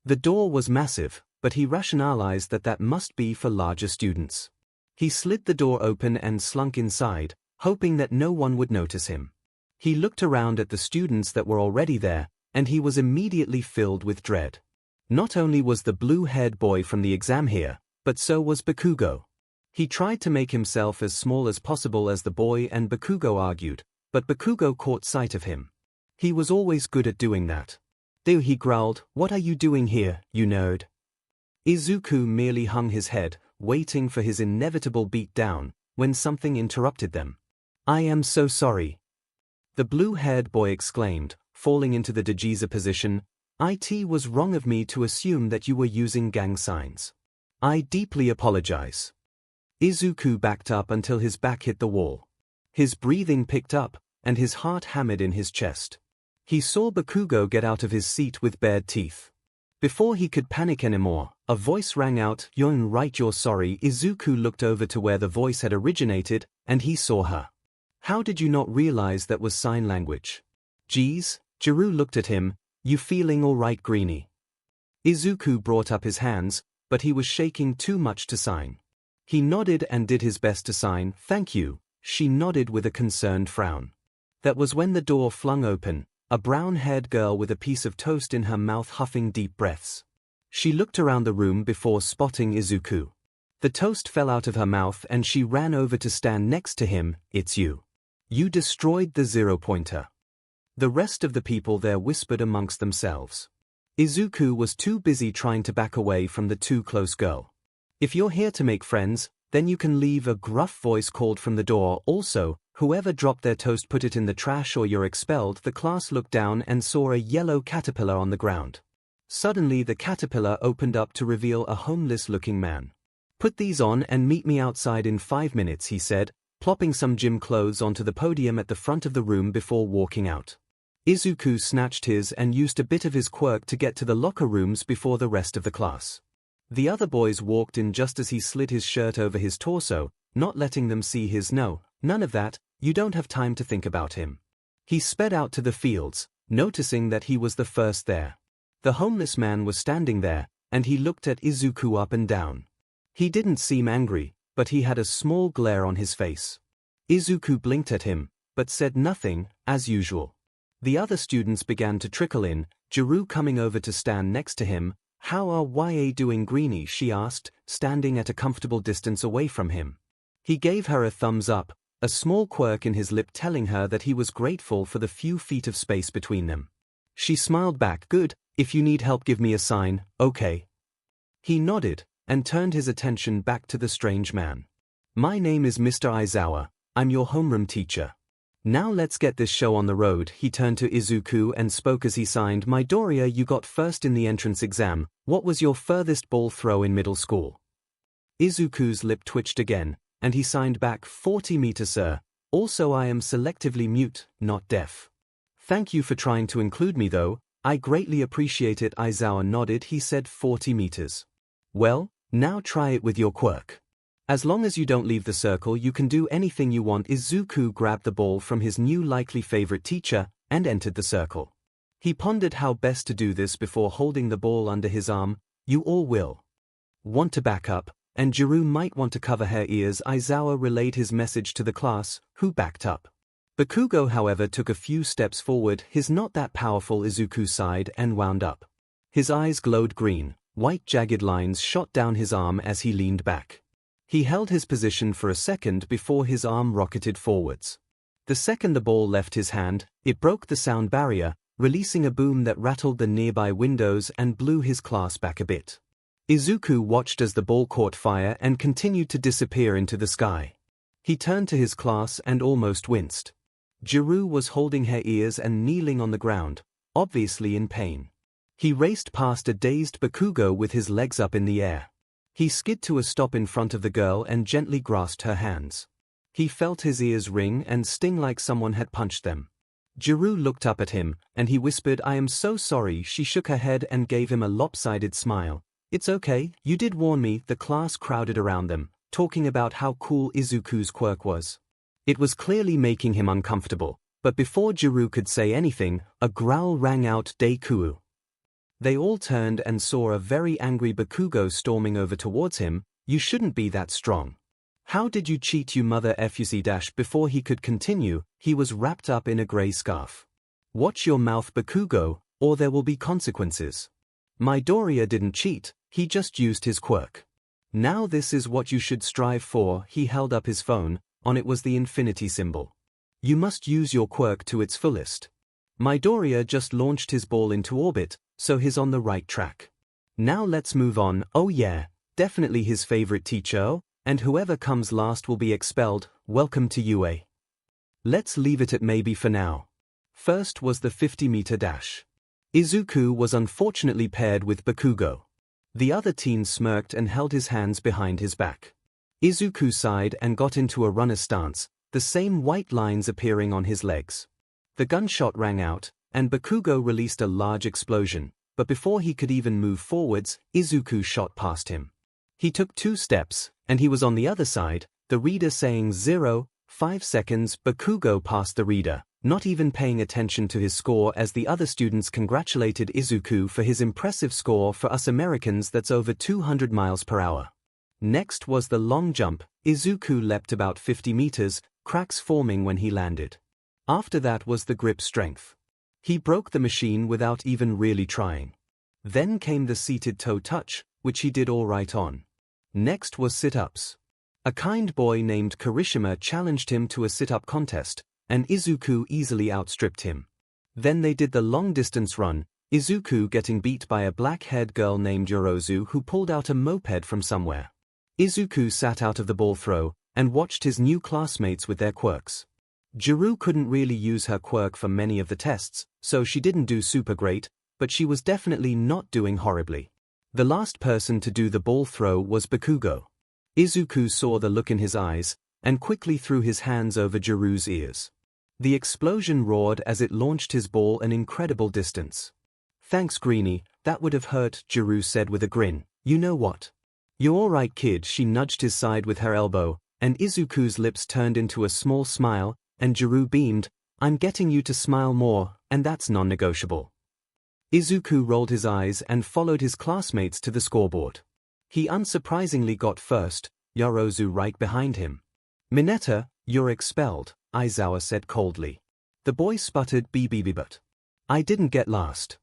The door was massive, but he rationalized that that must be for larger students. He slid the door open and slunk inside, hoping that no one would notice him. He looked around at the students that were already there, and he was immediately filled with dread. Not only was the blue-haired boy from the exam here, but so was Bakugo. He tried to make himself as small as possible as the boy and Bakugo argued, but Bakugo caught sight of him. He was always good at doing that. "Dude," he growled, "what are you doing here, you nerd?" Izuku merely hung his head, waiting for his inevitable beat-down, when something interrupted them. "I am so sorry," the blue-haired boy exclaimed, falling into the Dejiza position. "It was wrong of me to assume that you were using gang signs. I deeply apologize." Izuku backed up until his back hit the wall. His breathing picked up, and his heart hammered in his chest. He saw Bakugo get out of his seat with bared teeth. Before he could panic anymore, a voice rang out, "You're right, you're sorry." Izuku looked over to where the voice had originated, and he saw her. "How did you not realize that was sign language?" "Geez." Jiru looked at him. "You feeling all right, Greenie?" Izuku brought up his hands, but he was shaking too much to sign. He nodded and did his best to sign, "Thank you." She nodded with a concerned frown. That was when the door flung open, a brown-haired girl with a piece of toast in her mouth huffing deep breaths. She looked around the room before spotting Izuku. The toast fell out of her mouth and she ran over to stand next to him. "It's you. You destroyed the 0-pointer." The rest of the people there whispered amongst themselves. Izuku was too busy trying to back away from the too close girl. "If you're here to make friends, then you can leave," a gruff voice called from the door. "Also, whoever dropped their toast, put it in the trash or you're expelled." The class looked down and saw a yellow caterpillar on the ground. Suddenly the caterpillar opened up to reveal a homeless-looking man. "Put these on and meet me outside in 5 minutes," he said, plopping some gym clothes onto the podium at the front of the room before walking out. Izuku snatched his and used a bit of his quirk to get to the locker rooms before the rest of the class. The other boys walked in just as he slid his shirt over his torso, not letting them see his "No, none of that, you don't have time to think about him." He sped out to the fields, noticing that he was the first there. The homeless man was standing there, and he looked at Izuku up and down. He didn't seem angry, but he had a small glare on his face. Izuku blinked at him, but said nothing, as usual. The other students began to trickle in, Jiru coming over to stand next to him. "How are YA doing, Greenie?" she asked, standing at a comfortable distance away from him. He gave her a thumbs up, a small quirk in his lip telling her that he was grateful for the few feet of space between them. She smiled back. "Good, if you need help give me a sign, okay?" He nodded, and turned his attention back to the strange man. "My name is Mr. Aizawa, I'm your homeroom teacher. Now let's get this show on the road." He turned to Izuku and spoke as he signed. "Midoriya, you got first in the entrance exam. What was your furthest ball throw in middle school?" Izuku's lip twitched again, and he signed back, 40 meters, sir. Also, I am selectively mute, not deaf. Thank you for trying to include me though, I greatly appreciate it." Aizawa nodded. He said 40 meters. "Well, now try it with your quirk. As long as you don't leave the circle, you can do anything you want." Izuku grabbed the ball from his new likely favorite teacher, and entered the circle. He pondered how best to do this before holding the ball under his arm. "You all will want to back up, and Jiru might want to cover her ears." Aizawa relayed his message to the class, who backed up. Bakugo, however, took a few steps forward. His not that powerful Izuku sighed and wound up. His eyes glowed green, white jagged lines shot down his arm as he leaned back. He held his position for a second before his arm rocketed forwards. The second the ball left his hand, it broke the sound barrier, releasing a boom that rattled the nearby windows and blew his class back a bit. Izuku watched as the ball caught fire and continued to disappear into the sky. He turned to his class and almost winced. Jiru was holding her ears and kneeling on the ground, obviously in pain. He raced past a dazed Bakugo with his legs up in the air. He skid to a stop in front of the girl and gently grasped her hands. He felt his ears ring and sting like someone had punched them. Jiru looked up at him, and he whispered, "I am so sorry." She shook her head and gave him a lopsided smile. "It's okay, you did warn me." The class crowded around them, talking about how cool Izuku's quirk was. It was clearly making him uncomfortable, but before Jiru could say anything, a growl rang out, "Deku." They all turned and saw a very angry Bakugo storming over towards him. "You shouldn't be that strong. How did you cheat, you mother fuc?" Before he could continue, he was wrapped up in a grey scarf. "Watch your mouth, Bakugo, or there will be consequences. Midoriya didn't cheat, he just used his quirk. Now this is what you should strive for." He held up his phone, on it was the infinity symbol. "You must use your quirk to its fullest. Midoriya just launched his ball into orbit, so he's on the right track. Now let's move on." "Oh yeah, definitely his favorite teacher, and whoever comes last will be expelled. Welcome to UA. Let's leave it at maybe for now." First was the 50-meter dash. Izuku was unfortunately paired with Bakugo. The other teen smirked and held his hands behind his back. Izuku sighed and got into a runner stance, the same white lines appearing on his legs. The gunshot rang out, and Bakugo released a large explosion, but before he could even move forwards, Izuku shot past him. He took 2 steps, and he was on the other side, the reader saying 0, 5 seconds. Bakugo passed the reader, not even paying attention to his score as the other students congratulated Izuku for his impressive score. For us Americans, that's over 200 miles per hour. Next was the long jump. Izuku leapt about 50 meters, cracks forming when he landed. After that was the grip strength. He broke the machine without even really trying. Then came the seated toe touch, which he did all right on. Next was sit-ups. A kind boy named Kirishima challenged him to a sit-up contest, and Izuku easily outstripped him. Then they did the long-distance run, Izuku getting beat by a black-haired girl named Yorozu who pulled out a moped from somewhere. Izuku sat out of the ball throw and watched his new classmates with their quirks. Juru couldn't really use her quirk for many of the tests, so she didn't do super great, but she was definitely not doing horribly. The last person to do the ball throw was Bakugo. Izuku saw the look in his eyes and quickly threw his hands over Juru's ears. The explosion roared as it launched his ball an incredible distance. "Thanks, Greenie, that would have hurt," Juru said with a grin. "You know what? You're all right, kid." She nudged his side with her elbow, and Izuku's lips turned into a small smile, and Juru beamed, "I'm getting you to smile more, and that's non-negotiable." Izuku rolled his eyes and followed his classmates to the scoreboard. He unsurprisingly got first, Yorozu right behind him. "Mineta, you're expelled," Aizawa said coldly. The boy sputtered, but I didn't get last."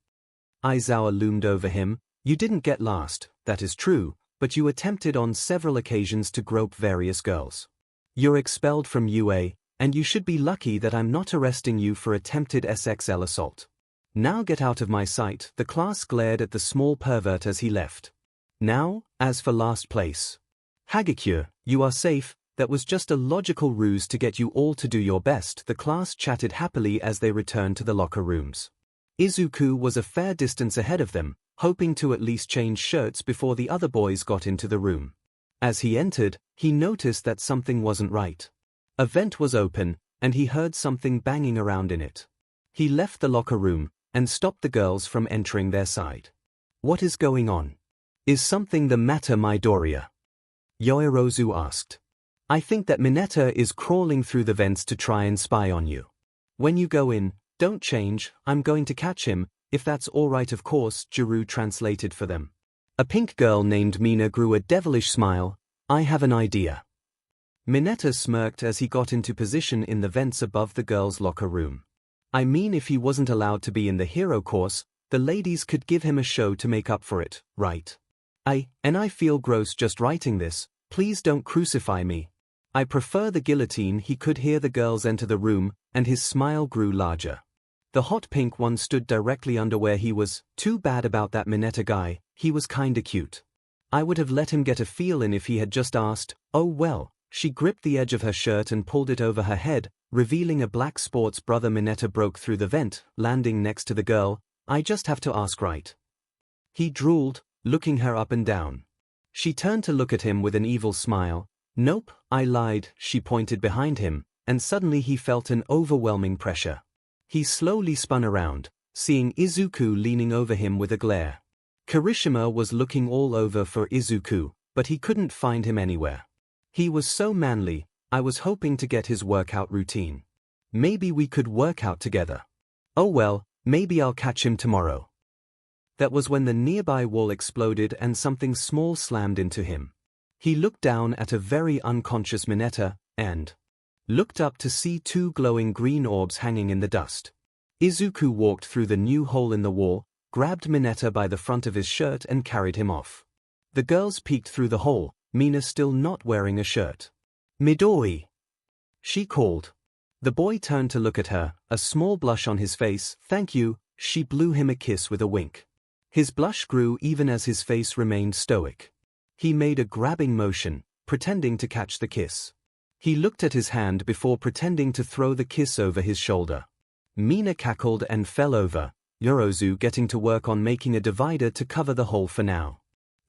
Aizawa loomed over him. "You didn't get last, that is true, but you attempted on several occasions to grope various girls. You're expelled from UA, and you should be lucky that I'm not arresting you for attempted SXL assault. Now get out of my sight." The class glared at the small pervert as he left. "Now, as for last place. 𝐔𝐸𝐽, you are safe. That was just a logical ruse to get you all to do your best." The class chatted happily as they returned to the locker rooms. Izuku was a fair distance ahead of them, hoping to at least change shirts before the other boys got into the room. As he entered, he noticed that something wasn't right. A vent was open, and he heard something banging around in it. He left the locker room and stopped the girls from entering their side. "What is going on? Is something the matter, Midoriya?" Yorozu asked. "I think that Mineta is crawling through the vents to try and spy on you. When you go in, don't change. I'm going to catch him, if that's all right." "Of course," Juru translated for them. A pink girl named Mina grew a devilish smile. "I have an idea." Mineta smirked as he got into position in the vents above the girls' locker room. "I mean, if he wasn't allowed to be in the hero course, the ladies could give him a show to make up for it, right? I feel gross just writing this. Please don't crucify me. I prefer the guillotine." He could hear the girls enter the room, and his smile grew larger. The hot pink one stood directly under where he was. "Too bad about that Mineta guy, he was kinda cute. I would have let him get a feel in if he had just asked." "Oh well." She gripped the edge of her shirt and pulled it over her head, revealing a black sports bra. Mineta broke through the vent, landing next to the girl. "I just have to ask, right?" He drooled, looking her up and down. She turned to look at him with an evil smile. "Nope, I lied." She pointed behind him, and suddenly he felt an overwhelming pressure. He slowly spun around, seeing Izuku leaning over him with a glare. Kirishima was looking all over for Izuku, but he couldn't find him anywhere. He was so manly. "I was hoping to get his workout routine. Maybe we could work out together." "Oh well, maybe I'll catch him tomorrow." That was when the nearby wall exploded and something small slammed into him. He looked down at a very unconscious Mineta, and looked up to see two glowing green orbs hanging in the dust. Izuku walked through the new hole in the wall, grabbed Mineta by the front of his shirt and carried him off. The girls peeked through the hole, Mina still not wearing a shirt. "Midori!" she called. The boy turned to look at her, a small blush on his face. "Thank you." She blew him a kiss with a wink. His blush grew even as his face remained stoic. He made a grabbing motion, pretending to catch the kiss. He looked at his hand before pretending to throw the kiss over his shoulder. Mina cackled and fell over, Yorozu getting to work on making a divider to cover the hole for now.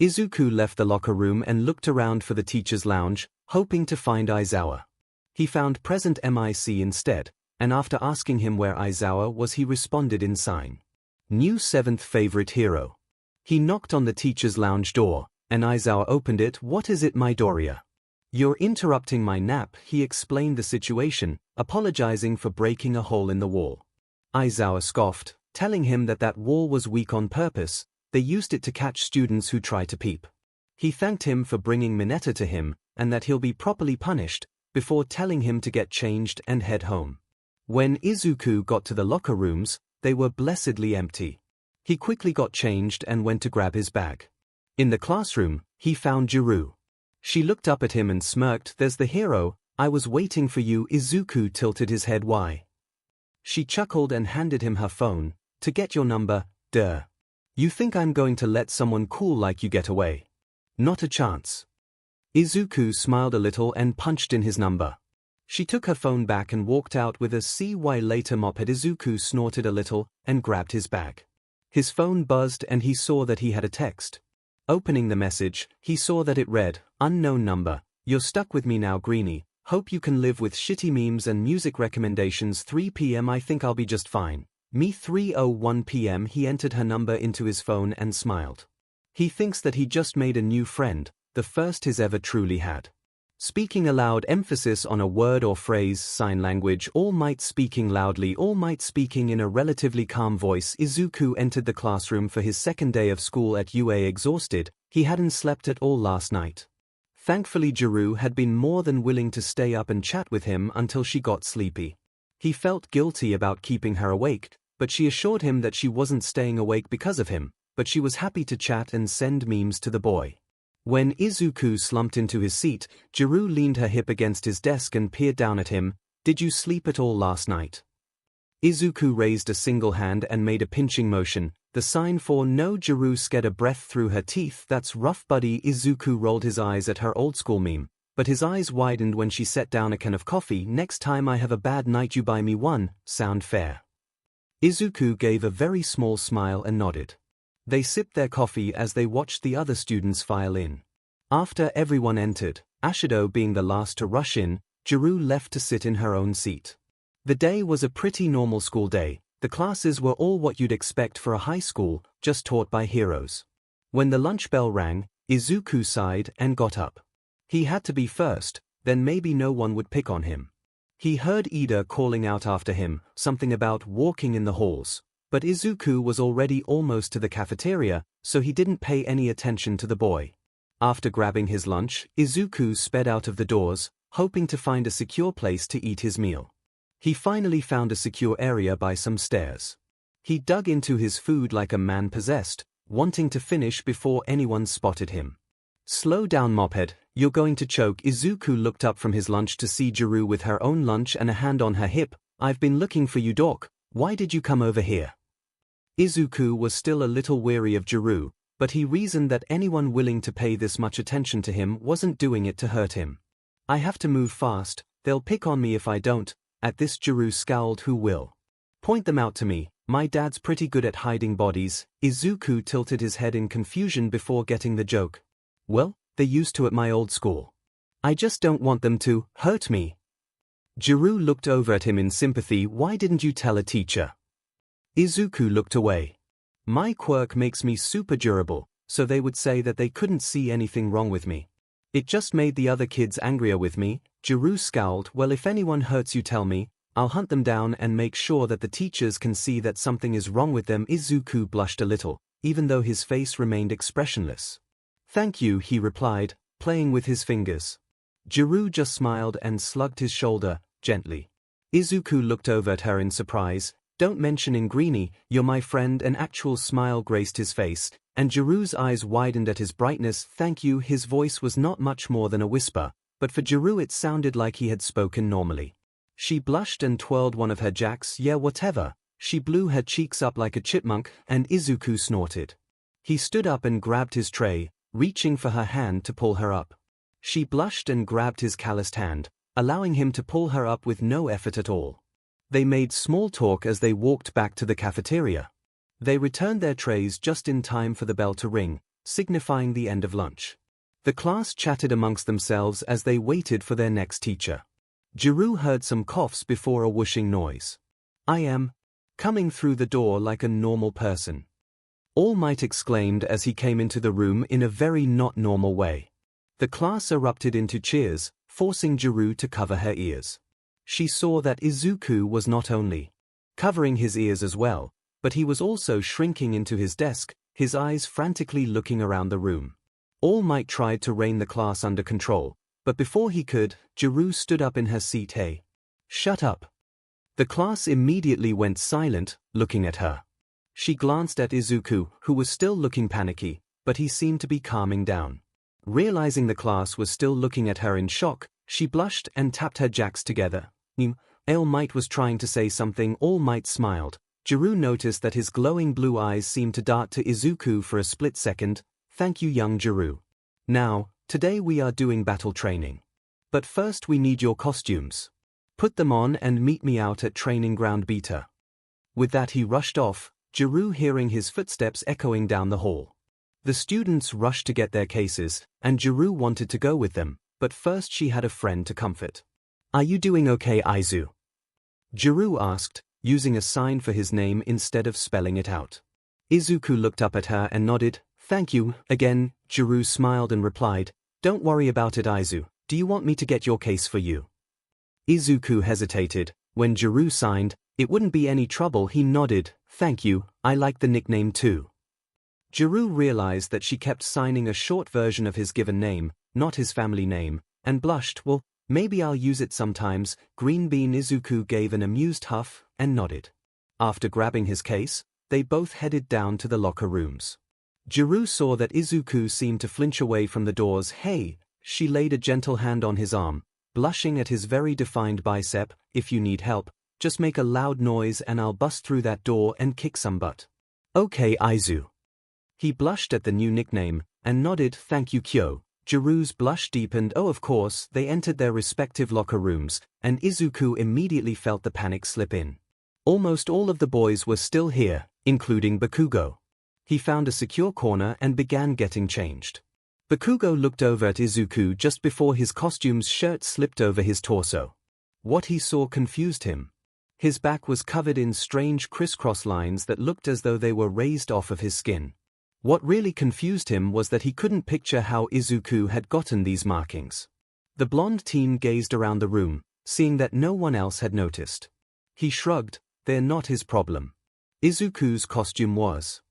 Izuku left the locker room and looked around for the teacher's lounge, hoping to find Aizawa. He found present MIC instead, and after asking him where Aizawa was, he responded in sign. New 7th favorite hero. He knocked on the teacher's lounge door, and Aizawa opened it. "What is it, Midoriya?" "You're interrupting my nap," he explained the situation, apologizing for breaking a hole in the wall. Aizawa scoffed, telling him that that wall was weak on purpose. They used it to catch students who try to peep. He thanked him for bringing Mineta to him, and that he'll be properly punished, before telling him to get changed and head home. When Izuku got to the locker rooms, they were blessedly empty. He quickly got changed and went to grab his bag. In the classroom, he found Juru. She looked up at him and smirked. "There's the hero, I was waiting for you." Izuku tilted his head. "Why?" She chuckled and handed him her phone. "To get your number, duh. You think I'm going to let someone cool like you get away? Not a chance." Izuku smiled a little and punched in his number. She took her phone back and walked out with a "see you later" moped. Izuku snorted a little and grabbed his bag. His phone buzzed and he saw that he had a text. Opening the message, he saw that it read, "Unknown number, you're stuck with me now, Greenie. Hope you can live with shitty memes and music recommendations. 3 p.m. I think I'll be just fine. Me 3:01 p.m. He entered her number into his phone and smiled. He thinks that he just made a new friend, the first he's ever truly had. Speaking aloud, emphasis on a word or phrase. Sign language. All Might speaking loudly. All Might speaking in a relatively calm voice. Izuku entered the classroom for his second day of school at UA exhausted. He hadn't slept at all last night. Thankfully Juru had been more than willing to stay up and chat with him until she got sleepy. He felt guilty about keeping her awake, but she assured him that she wasn't staying awake because of him, but she was happy to chat and send memes to the boy. When Izuku slumped into his seat, Juru leaned her hip against his desk and peered down at him. "Did you sleep at all last night?" Izuku raised a single hand and made a pinching motion, the sign for no. Juru scared a breath through her teeth. "That's rough, buddy." Izuku rolled his eyes at her old school meme, but his eyes widened when she set down a can of coffee. "Next time I have a bad night you buy me one. Sound fair?" Izuku gave a very small smile and nodded. They sipped their coffee as they watched the other students file in. After everyone entered, Ashido being the last to rush in, Juru left to sit in her own seat. The day was a pretty normal school day. The classes were all what you'd expect for a high school, just taught by heroes. When the lunch bell rang, Izuku sighed and got up. He had to be first, then maybe no one would pick on him. He heard Ida calling out after him, something about walking in the halls. But Izuku was already almost to the cafeteria, so he didn't pay any attention to the boy. After grabbing his lunch, Izuku sped out of the doors, hoping to find a secure place to eat his meal. He finally found a secure area by some stairs. He dug into his food like a man possessed, wanting to finish before anyone spotted him. "Slow down, mophead, you're going to choke." Izuku looked up from his lunch to see Juru with her own lunch and a hand on her hip. "I've been looking for you, dork. Why did you come over here?" Izuku was still a little weary of Juru, but he reasoned that anyone willing to pay this much attention to him wasn't doing it to hurt him. "I have to move fast, they'll pick on me if I don't." At this Juru scowled. "Who will? Point them out to me. My dad's pretty good at hiding bodies." Izuku tilted his head in confusion before getting the joke. "Well, they used to at my old school. I just don't want them to hurt me." Juru looked over at him in sympathy. "Why didn't you tell a teacher?" Izuku looked away. "My quirk makes me super durable, so they would say that they couldn't see anything wrong with me. It just made the other kids angrier with me." Juru scowled. "Well, if anyone hurts you, tell me. I'll hunt them down and make sure that the teachers can see that something is wrong with them." Izuku blushed a little, even though his face remained expressionless. "Thank you," he replied, playing with his fingers. Juru just smiled and slugged his shoulder, gently. Izuku looked over at her in surprise. "Don't mention in Greenie, you're my friend." An actual smile graced his face, and Juru's eyes widened at his brightness. "Thank you." His voice was not much more than a whisper, but for Juru it sounded like he had spoken normally. She blushed and twirled one of her jacks. "Yeah, whatever." She blew her cheeks up like a chipmunk, and Izuku snorted. He stood up and grabbed his tray, reaching for her hand to pull her up. She blushed and grabbed his calloused hand, allowing him to pull her up with no effort at all. They made small talk as they walked back to the cafeteria. They returned their trays just in time for the bell to ring, signifying the end of lunch. The class chatted amongst themselves as they waited for their next teacher. Juru heard some coughs before a whooshing noise. "I am coming through the door like a normal person," All Might exclaimed as he came into the room in a very not normal way. The class erupted into cheers, forcing 𝐤𝐸 to cover her ears. She saw that Izuku was not only covering his ears as well, but he was also shrinking into his desk, his eyes frantically looking around the room. All Might tried to rein the class under control, but before he could, 𝐤𝐸 stood up in her seat. "Hey, shut up." The class immediately went silent, looking at her. She glanced at Izuku, who was still looking panicky, but he seemed to be calming down. Realizing the class was still looking at her in shock, she blushed and tapped her jacks together. All Might was trying to say something. All Might smiled. 𝐤𝐸 noticed that his glowing blue eyes seemed to dart to Izuku for a split second. "Thank you, young 𝐤𝐸. Now, today we are doing battle training. But first we need your costumes. Put them on and meet me out at training ground beta." With that he rushed off, 𝐤𝐸 hearing his footsteps echoing down the hall. The students rushed to get their cases, and 𝐤𝐸 wanted to go with them, but first she had a friend to comfort. "Are you doing okay, Aizu?" 𝐤𝐸 asked, using a sign for his name instead of spelling it out. Izuku looked up at her and nodded. "Thank you." Again, 𝐤𝐸 smiled and replied, "Don't worry about it, Aizu. Do you want me to get your case for you?" Izuku hesitated. When 𝐤𝐸 signed, "It wouldn't be any trouble," he nodded. "Thank you, I like the nickname too." 𝐤𝐸 realized that she kept signing a short version of his given name, not his family name, and blushed. "Well, maybe I'll use it sometimes." Green Bean Izuku gave an amused huff and nodded. After grabbing his case, they both headed down to the locker rooms. 𝐤𝐸 saw that Izuku seemed to flinch away from the doors. "Hey," she laid a gentle hand on his arm, blushing at his very defined bicep. "If you need help, just make a loud noise and I'll bust through that door and kick some butt." "Okay, Aizu." He blushed at the new nickname, and nodded. "Thank you, Kyo." 𝐤𝐸's blush deepened. Of course, they entered their respective locker rooms, and Izuku immediately felt the panic slip in. Almost all of the boys were still here, including Bakugo. He found a secure corner and began getting changed. Bakugo looked over at Izuku just before his costume's shirt slipped over his torso. What he saw confused him. His back was covered in strange crisscross lines that looked as though they were raised off of his skin. What really confused him was that he couldn't picture how Izuku had gotten these markings. The blonde teen gazed around the room, seeing that no one else had noticed. He shrugged. "They're not his problem." Izuku's costume was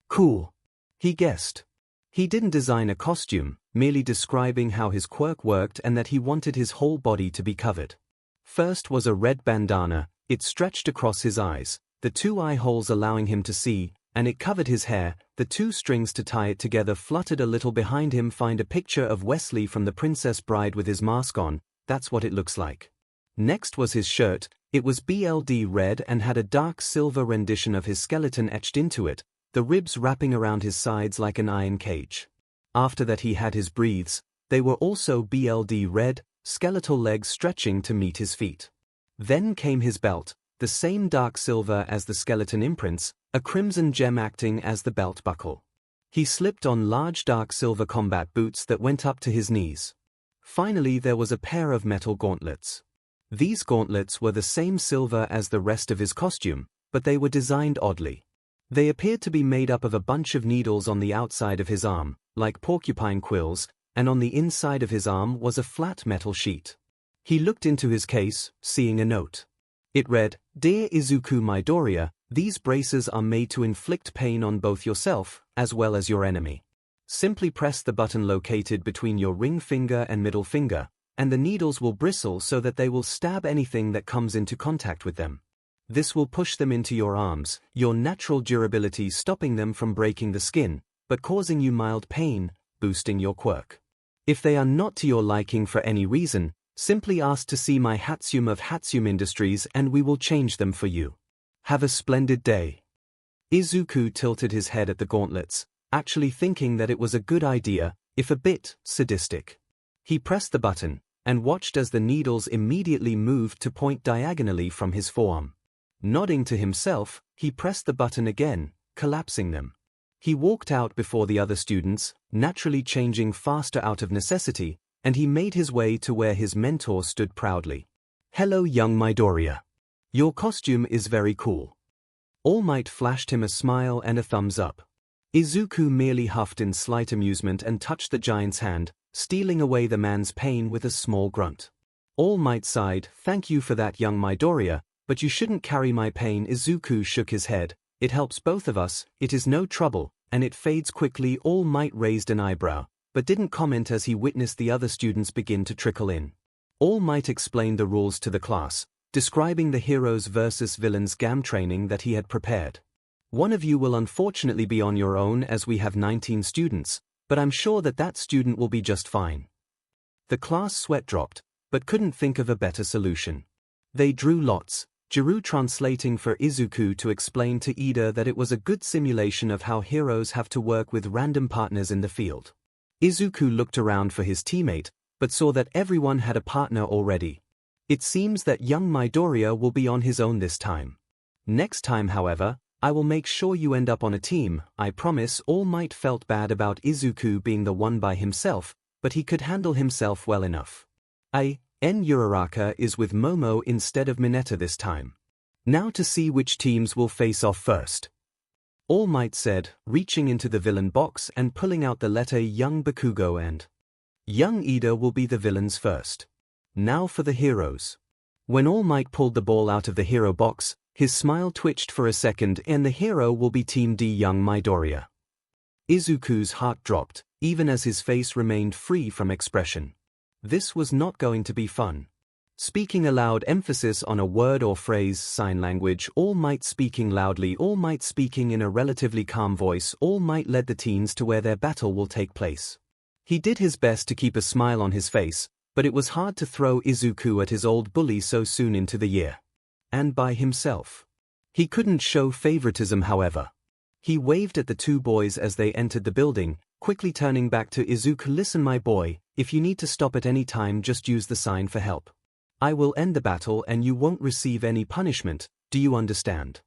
cool, he guessed. He didn't design a costume, merely describing how his quirk worked and that he wanted his whole body to be covered. First was a red bandana. It stretched across his eyes, the two eye holes allowing him to see, and it covered his hair. The two strings to tie it together fluttered a little behind him. Find a picture of Wesley from The Princess Bride with his mask on. That's what it looks like. Next was his shirt. It was BLD red and had a dark silver rendition of his skeleton etched into it, the ribs wrapping around his sides like an iron cage. After that he had his breathes. They were also BLD red, skeletal legs stretching to meet his feet. Then came his belt, the same dark silver as the skeleton imprints, a crimson gem acting as the belt buckle. He slipped on large dark silver combat boots that went up to his knees. Finally there was a pair of metal gauntlets. These gauntlets were the same silver as the rest of his costume, but they were designed oddly. They appeared to be made up of a bunch of needles on the outside of his arm, like porcupine quills, and on the inside of his arm was a flat metal sheet. He looked into his case, seeing a note. It read, "Dear Izuku Midoriya, these braces are made to inflict pain on both yourself, as well as your enemy. Simply press the button located between your ring finger and middle finger, and the needles will bristle so that they will stab anything that comes into contact with them. This will push them into your arms, your natural durability stopping them from breaking the skin, but causing you mild pain, boosting your quirk. If they are not to your liking for any reason, simply ask to see my Hatsum of Hatsum Industries and we will change them for you. Have a splendid day." Izuku tilted his head at the gauntlets, actually thinking that it was a good idea, if a bit sadistic. He pressed the button, and watched as the needles immediately moved to point diagonally from his forearm. Nodding to himself, he pressed the button again, collapsing them. He walked out before the other students, naturally changing faster out of necessity, and he made his way to where his mentor stood proudly. "Hello, young Midoriya. Your costume is very cool." All Might flashed him a smile and a thumbs up. Izuku merely huffed in slight amusement and touched the giant's hand. stealing away the man's pain with a small grunt. All Might sighed, "Thank you for that, young Midoriya, but you shouldn't carry my pain." Izuku shook his head. "It helps both of us, it is no trouble, and it fades quickly." All Might raised an eyebrow, but didn't comment as he witnessed the other students begin to trickle in. All Might explained the rules to the class, describing the heroes versus villains game training that he had prepared. "One of you will unfortunately be on your own as we have 19 students, but I'm sure that student will be just fine." The class sweat dropped, but couldn't think of a better solution. They drew lots, Jiru translating for Izuku to explain to Ida that it was a good simulation of how heroes have to work with random partners in the field. Izuku looked around for his teammate, but saw that everyone had a partner already. It seems that young Midoriya will be on his own this time. "Next time, however, I will make sure you end up on a team, I promise." All Might felt bad about Izuku being the one by himself, but he could handle himself well enough. Uraraka is with Momo instead of Mineta this time. "Now to see which teams will face off first," All Might said, reaching into the villain box and pulling out the letter young Bakugo and young Ida will be the villains first. Now for the heroes. When All Might pulled the ball out of the hero box, his smile twitched for a second, and the hero will be Team D, young Midoriya. Izuku's heart dropped, even as his face remained free from expression. This was not going to be fun. Speaking aloud, emphasis on a word or phrase, sign language. All Might speaking loudly, All Might speaking in a relatively calm voice. All Might led the teens to where their battle will take place. He did his best to keep a smile on his face, but it was hard to throw Izuku at his old bully so soon into the year. And by himself. He couldn't show favoritism, however. He waved at the two boys as they entered the building, quickly turning back to Izuku. "Listen, my boy, if you need to stop at any time, just use the sign for help. I will end the battle and you won't receive any punishment, do you understand?"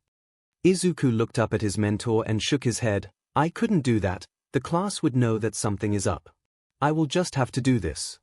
Izuku looked up at his mentor and shook his head. "I couldn't do that, the class would know that something is up. I will just have to do this."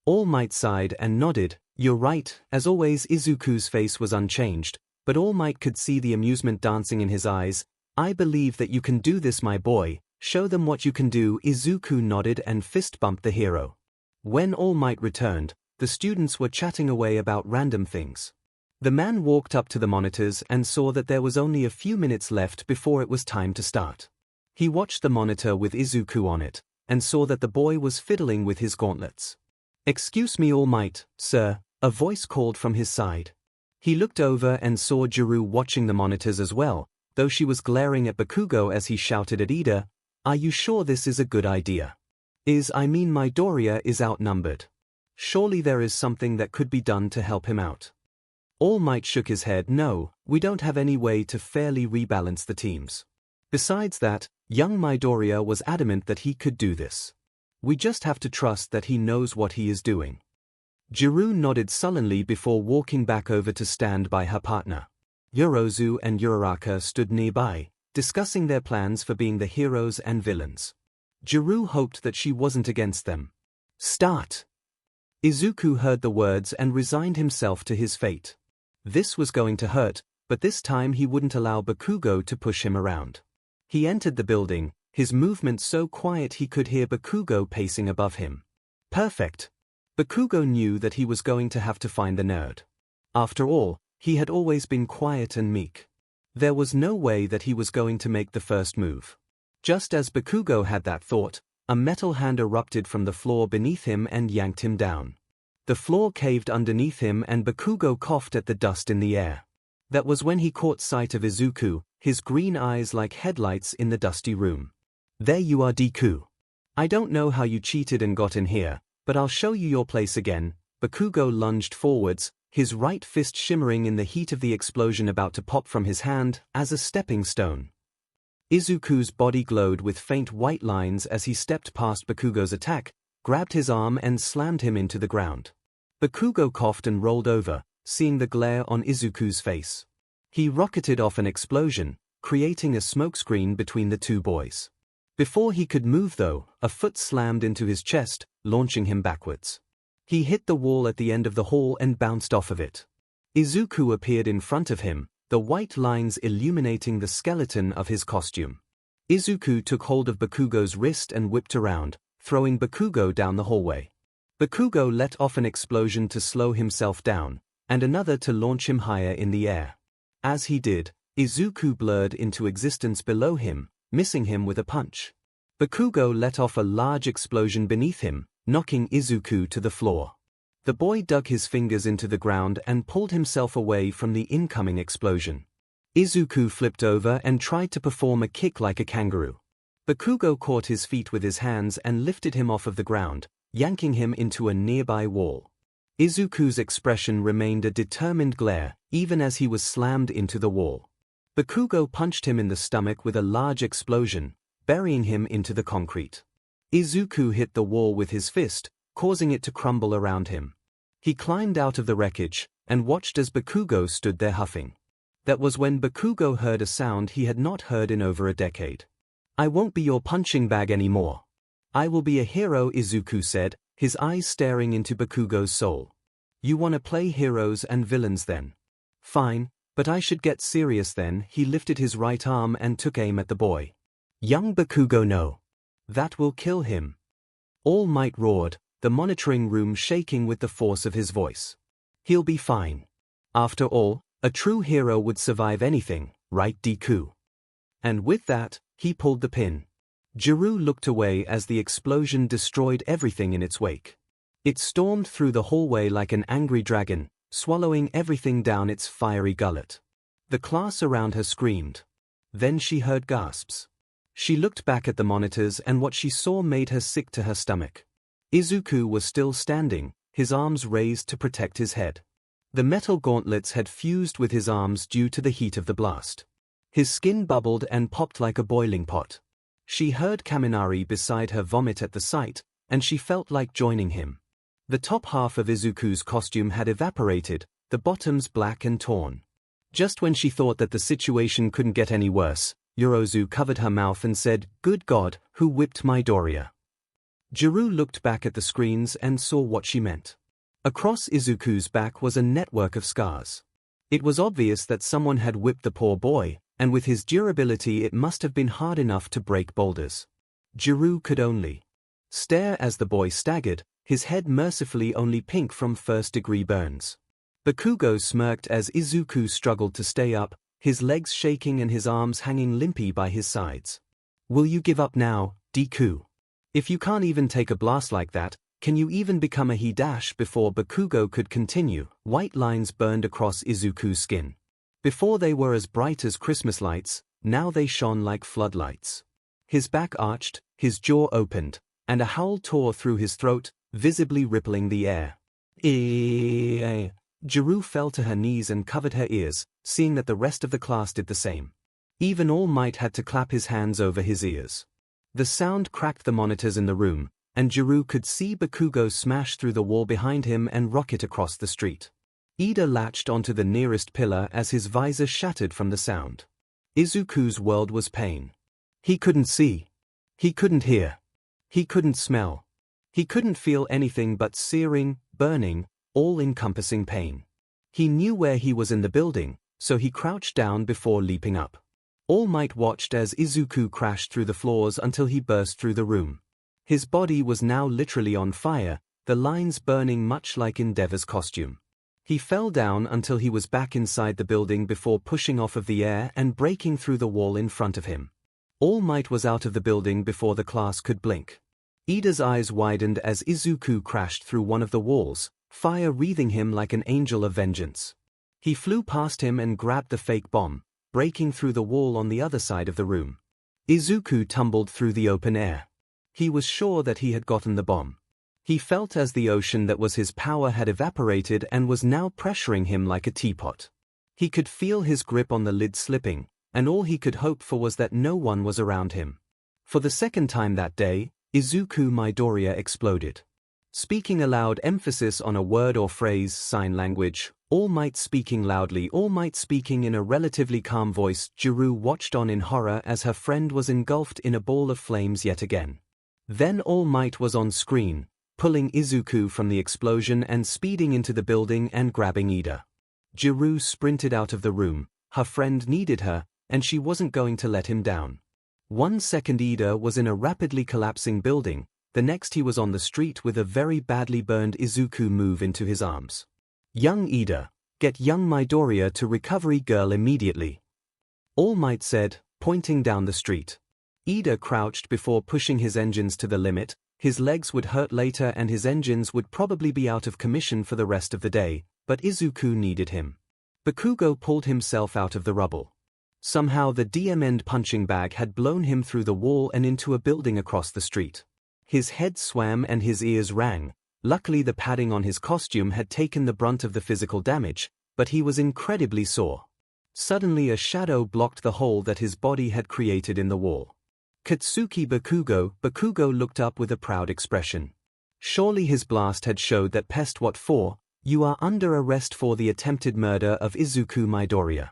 All Might sighed and nodded. "You're right." As always, Izuku's face was unchanged, but All Might could see the amusement dancing in his eyes. "I believe that you can do this, my boy. Show them what you can do." Izuku nodded and fist-bumped the hero. When All Might returned, the students were chatting away about random things. The man walked up to the monitors and saw that there was only a few minutes left before it was time to start. He watched the monitor with Izuku on it, and saw that the boy was fiddling with his gauntlets. "Excuse me, All Might, sir," a voice called from his side. He looked over and saw Jiru watching the monitors as well, though she was glaring at Bakugo as he shouted at Ida, "Are you sure this is a good idea? Midoriya is outnumbered. Surely there is something that could be done to help him out." All Might shook his head. "No, we don't have any way to fairly rebalance the teams. Besides that, young Midoriya was adamant that he could do this. We just have to trust that he knows what he is doing." Jiru nodded sullenly before walking back over to stand by her partner. Yorozu and Uraraka stood nearby, discussing their plans for being the heroes and villains. Jiru hoped that she wasn't against them. "Start!" Izuku heard the words and resigned himself to his fate. This was going to hurt, but this time he wouldn't allow Bakugo to push him around. He entered the building, his movement so quiet he could hear Bakugo pacing above him. Perfect! Bakugo knew that he was going to have to find the nerd. After all, he had always been quiet and meek. There was no way that he was going to make the first move. Just as Bakugo had that thought, a metal hand erupted from the floor beneath him and yanked him down. The floor caved underneath him and Bakugo coughed at the dust in the air. That was when he caught sight of Izuku, his green eyes like headlights in the dusty room. "There you are, Deku. I don't know how you cheated and got in here, but I'll show you your place again." Bakugo lunged forwards, his right fist shimmering in the heat of the explosion about to pop from his hand, as a stepping stone. Izuku's body glowed with faint white lines as he stepped past Bakugo's attack, grabbed his arm and slammed him into the ground. Bakugo coughed and rolled over, seeing the glare on Izuku's face. He rocketed off an explosion, creating a smokescreen between the two boys. Before he could move though, a foot slammed into his chest, launching him backwards. He hit the wall at the end of the hall and bounced off of it. Izuku appeared in front of him, the white lines illuminating the skeleton of his costume. Izuku took hold of Bakugo's wrist and whipped around, throwing Bakugo down the hallway. Bakugo let off an explosion to slow himself down, and another to launch him higher in the air. As he did, Izuku blurred into existence below him, missing him with a punch. Bakugo let off a large explosion beneath him, knocking Izuku to the floor. The boy dug his fingers into the ground and pulled himself away from the incoming explosion. Izuku flipped over and tried to perform a kick like a kangaroo. Bakugo caught his feet with his hands and lifted him off of the ground, yanking him into a nearby wall. Izuku's expression remained a determined glare, even as he was slammed into the wall. Bakugo punched him in the stomach with a large explosion, burying him into the concrete. Izuku hit the wall with his fist, causing it to crumble around him. He climbed out of the wreckage, and watched as Bakugo stood there huffing. That was when Bakugo heard a sound he had not heard in over a decade. "I won't be your punching bag anymore. I will be a hero," Izuku said, his eyes staring into Bakugo's soul. "You wanna play heroes and villains then? Fine, but I should get serious then." He lifted his right arm and took aim at the boy. "Young Bakugo, no. That will kill him." All Might roared, the monitoring room shaking with the force of his voice. "He'll be fine. After all, a true hero would survive anything, right, Deku?" And with that, he pulled the pin. Jiru looked away as the explosion destroyed everything in its wake. It stormed through the hallway like an angry dragon, swallowing everything down its fiery gullet. The class around her screamed. Then she heard gasps. She looked back at the monitors and what she saw made her sick to her stomach. Izuku was still standing, his arms raised to protect his head. The metal gauntlets had fused with his arms due to the heat of the blast. His skin bubbled and popped like a boiling pot. She heard Kaminari beside her vomit at the sight, and she felt like joining him. The top half of Izuku's costume had evaporated, the bottoms black and torn. Just when she thought that the situation couldn't get any worse, Yorozu covered her mouth and said, "Good God, who whipped my Doria?" Jiru looked back at the screens and saw what she meant. Across Izuku's back was a network of scars. It was obvious that someone had whipped the poor boy, and with his durability it must have been hard enough to break boulders. Jiru could only stare as the boy staggered, his head mercifully only pink from first-degree burns. Bakugo smirked as Izuku struggled to stay up, his legs shaking and his arms hanging limply by his sides. "Will you give up now, Deku? If you can't even take a blast like that, can you even become a he-?" Before Bakugo could continue, white lines burned across Izuku's skin. Before they were as bright as Christmas lights, now they shone like floodlights. His back arched, his jaw opened, and a howl tore through his throat, visibly rippling the air. Jiru fell to her knees and covered her ears, seeing that the rest of the class did the same. Even All Might had to clap his hands over his ears. The sound cracked the monitors in the room, and Jiru could see Bakugo smash through the wall behind him and rocket across the street. Ida latched onto the nearest pillar as his visor shattered from the sound. Izuku's world was pain. He couldn't see. He couldn't hear. He couldn't smell. He couldn't feel anything but searing, burning, all-encompassing pain. He knew where he was in the building, so he crouched down before leaping up. All Might watched as Izuku crashed through the floors until he burst through the room. His body was now literally on fire, the lines burning much like Endeavor's costume. He fell down until he was back inside the building before pushing off of the air and breaking through the wall in front of him. All Might was out of the building before the class could blink. Ida's eyes widened as Izuku crashed through one of the walls, fire wreathing him like an angel of vengeance. He flew past him and grabbed the fake bomb, breaking through the wall on the other side of the room. Izuku tumbled through the open air. He was sure that he had gotten the bomb. He felt as the ocean that was his power had evaporated and was now pressuring him like a teapot. He could feel his grip on the lid slipping, and all he could hope for was that no one was around him. For the second time that day, Izuku Midoriya exploded. Speaking a loud emphasis on a word or phrase, sign language, All Might speaking loudly, All Might speaking in a relatively calm voice, Jiru watched on in horror as her friend was engulfed in a ball of flames yet again. Then All Might was on screen, pulling Izuku from the explosion and speeding into the building and grabbing Ida. Jiru sprinted out of the room, her friend needed her, and she wasn't going to let him down. 1 second Ida was in a rapidly collapsing building, The next he was on the street with a very badly burned Izuku move into his arms. Young Ida, get young Midoriya to Recovery Girl immediately. All Might said, pointing down the street. Ida crouched before pushing his engines to the limit. His legs would hurt later and his engines would probably be out of commission for the rest of the day, but Izuku needed him. Bakugo pulled himself out of the rubble. Somehow the DM-end punching bag had blown him through the wall and into a building across the street. His head swam and his ears rang. Luckily the padding on his costume had taken the brunt of the physical damage, but he was incredibly sore. Suddenly a shadow blocked the hole that his body had created in the wall. Katsuki Bakugo looked up with a proud expression. Surely his blast had showed that pest what for, you are under arrest for the attempted murder of Izuku Midoriya.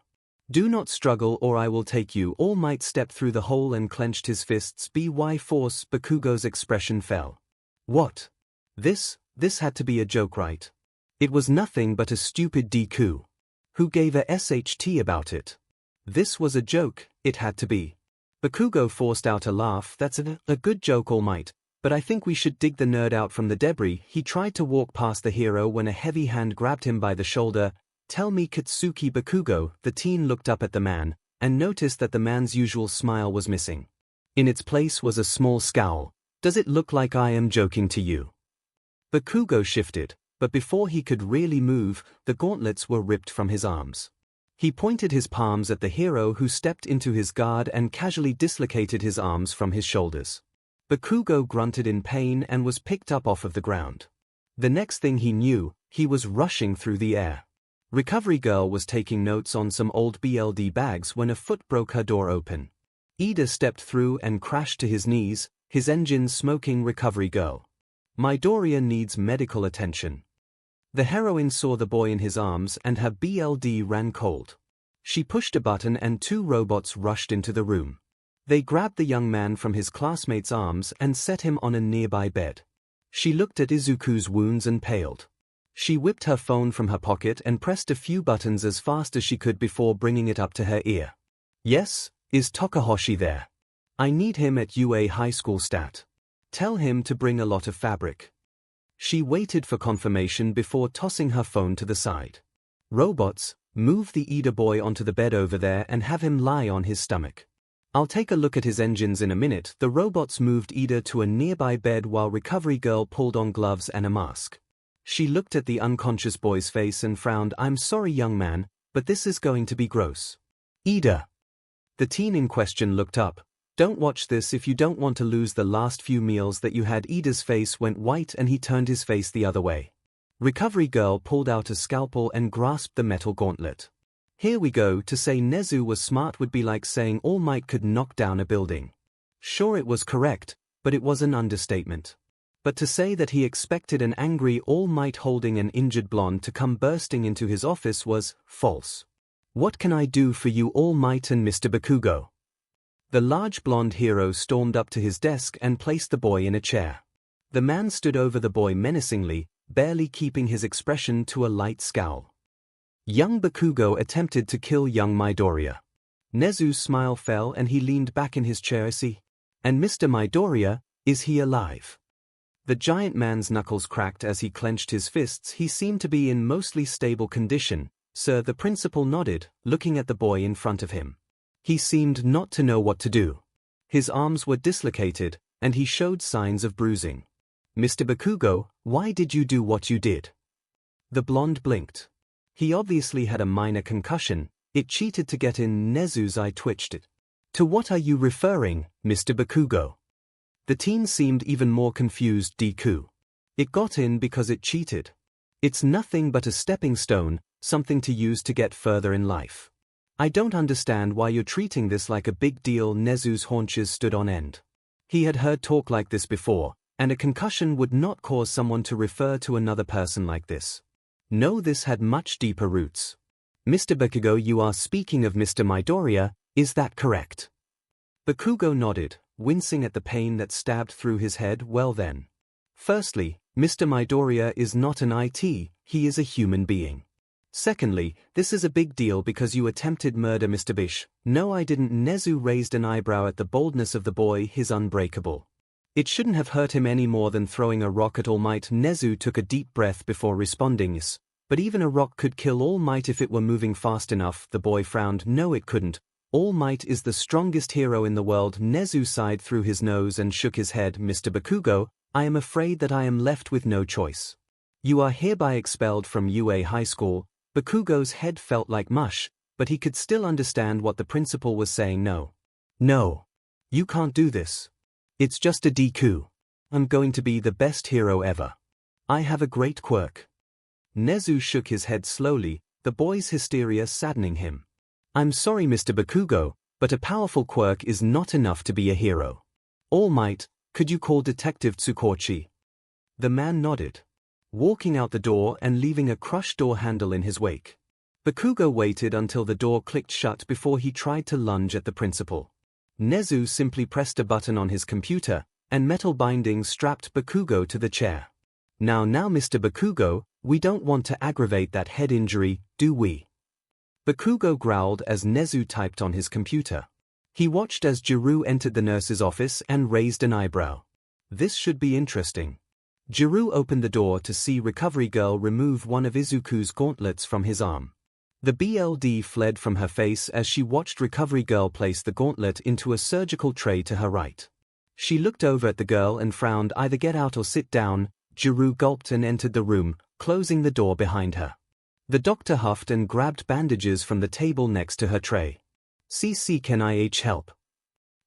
Do not struggle or I will take you. All Might stepped through the hole and clenched his fists. By force. Bakugo's expression fell. What? This had to be a joke, right? It was nothing but a stupid Deku. Who gave a SHT about it? This was a joke, it had to be. Bakugo forced out a laugh. That's a good joke, All Might, but I think we should dig the nerd out from the debris. He tried to walk past the hero when a heavy hand grabbed him by the shoulder. Tell me, Katsuki Bakugo. The teen looked up at the man, and noticed that the man's usual smile was missing. In its place was a small scowl. Does it look like I am joking to you? Bakugo shifted, but before he could really move, the gauntlets were ripped from his arms. He pointed his palms at the hero who stepped into his guard and casually dislocated his arms from his shoulders. Bakugo grunted in pain and was picked up off of the ground. The next thing he knew, he was rushing through the air. Recovery Girl was taking notes on some old BLD bags when a foot broke her door open. Ida stepped through and crashed to his knees, his engines smoking. Recovery Girl. Midoriya needs medical attention. The heroine saw the boy in his arms and her BLD ran cold. She pushed a button and two robots rushed into the room. They grabbed the young man from his classmate's arms and set him on a nearby bed. She looked at Izuku's wounds and paled. She whipped her phone from her pocket and pressed a few buttons as fast as she could before bringing it up to her ear. Yes, is Takahashi there? I need him at UA High School Stat. Tell him to bring a lot of fabric. She waited for confirmation before tossing her phone to the side. Robots, move the Ida boy onto the bed over there and have him lie on his stomach. I'll take a look at his engines in a minute. The robots moved Ida to a nearby bed while Recovery Girl pulled on gloves and a mask. She looked at the unconscious boy's face and frowned. I'm sorry, young man, but this is going to be gross. Ida. The teen in question looked up. Don't watch this if you don't want to lose the last few meals that you had. Ida's face went white and he turned his face the other way. Recovery Girl pulled out a scalpel and grasped the metal gauntlet. Here we go. To say Nezu was smart would be like saying All Might could knock down a building. Sure, it was correct, but it was an understatement. But to say that he expected an angry All Might holding an injured blonde to come bursting into his office was false. What can I do for you, All Might and Mr. Bakugo? The large blonde hero stormed up to his desk and placed the boy in a chair. The man stood over the boy menacingly, barely keeping his expression to a light scowl. Young Bakugo attempted to kill young Midoriya. Nezu's smile fell and he leaned back in his chair. See? And Mr. Midoriya, is he alive? The giant man's knuckles cracked as he clenched his fists. He seemed to be in mostly stable condition. Sir, the principal nodded, looking at the boy in front of him. He seemed not to know what to do. His arms were dislocated, and he showed signs of bruising. Mr. Bakugo, why did you do what you did? The blonde blinked. He obviously had a minor concussion. It cheated to get in. Nezu's eye twitched. To what are you referring, Mr. Bakugo? The teen seemed even more confused. Deku. It got in because it cheated. It's nothing but a stepping stone, something to use to get further in life. I don't understand why you're treating this like a big deal. Nezu's haunches stood on end. He had heard talk like this before, and a concussion would not cause someone to refer to another person like this. No, this had much deeper roots. Mr. Bakugo, you are speaking of Mr. Midoriya, is that correct? Bakugo nodded, wincing at the pain that stabbed through his head. Well then. Firstly, Mr. Midoriya is not an IT, he is a human being. Secondly, this is a big deal because you attempted murder, Mr. Bish. No, I didn't. Nezu raised an eyebrow at the boldness of the boy. His unbreakable It shouldn't have hurt him any more than throwing a rock at All Might. Nezu took a deep breath before responding. Yes, but even a rock could kill All Might if it were moving fast enough. The boy frowned. No, it couldn't. All Might is the strongest hero in the world. Nezu sighed through his nose and shook his head. Mr. Bakugo, I am afraid that I am left with no choice. You are hereby expelled from UA High School. Bakugo's head felt like mush, but he could still understand what the principal was saying. No. No. You can't do this. It's just a Deku. I'm going to be the best hero ever. I have a great quirk. Nezu shook his head slowly, the boy's hysteria saddening him. I'm sorry, Mr. Bakugo, but a powerful quirk is not enough to be a hero. All Might, could you call Detective Tsukochi? The man nodded, walking out the door and leaving a crushed door handle in his wake. Bakugo waited until the door clicked shut before he tried to lunge at the principal. Nezu simply pressed a button on his computer, and metal bindings strapped Bakugo to the chair. Now, Mr. Bakugo, we don't want to aggravate that head injury, do we? Bakugo growled as Nezu typed on his computer. He watched as Jiru entered the nurse's office and raised an eyebrow. This should be interesting. Jiru opened the door to see Recovery Girl remove one of Izuku's gauntlets from his arm. The BLD fled from her face as she watched Recovery Girl place the gauntlet into a surgical tray to her right. She looked over at the girl and frowned. Either get out or sit down. Jiru gulped and entered the room, closing the door behind her. The doctor huffed and grabbed bandages from the table next to her tray. Can I help?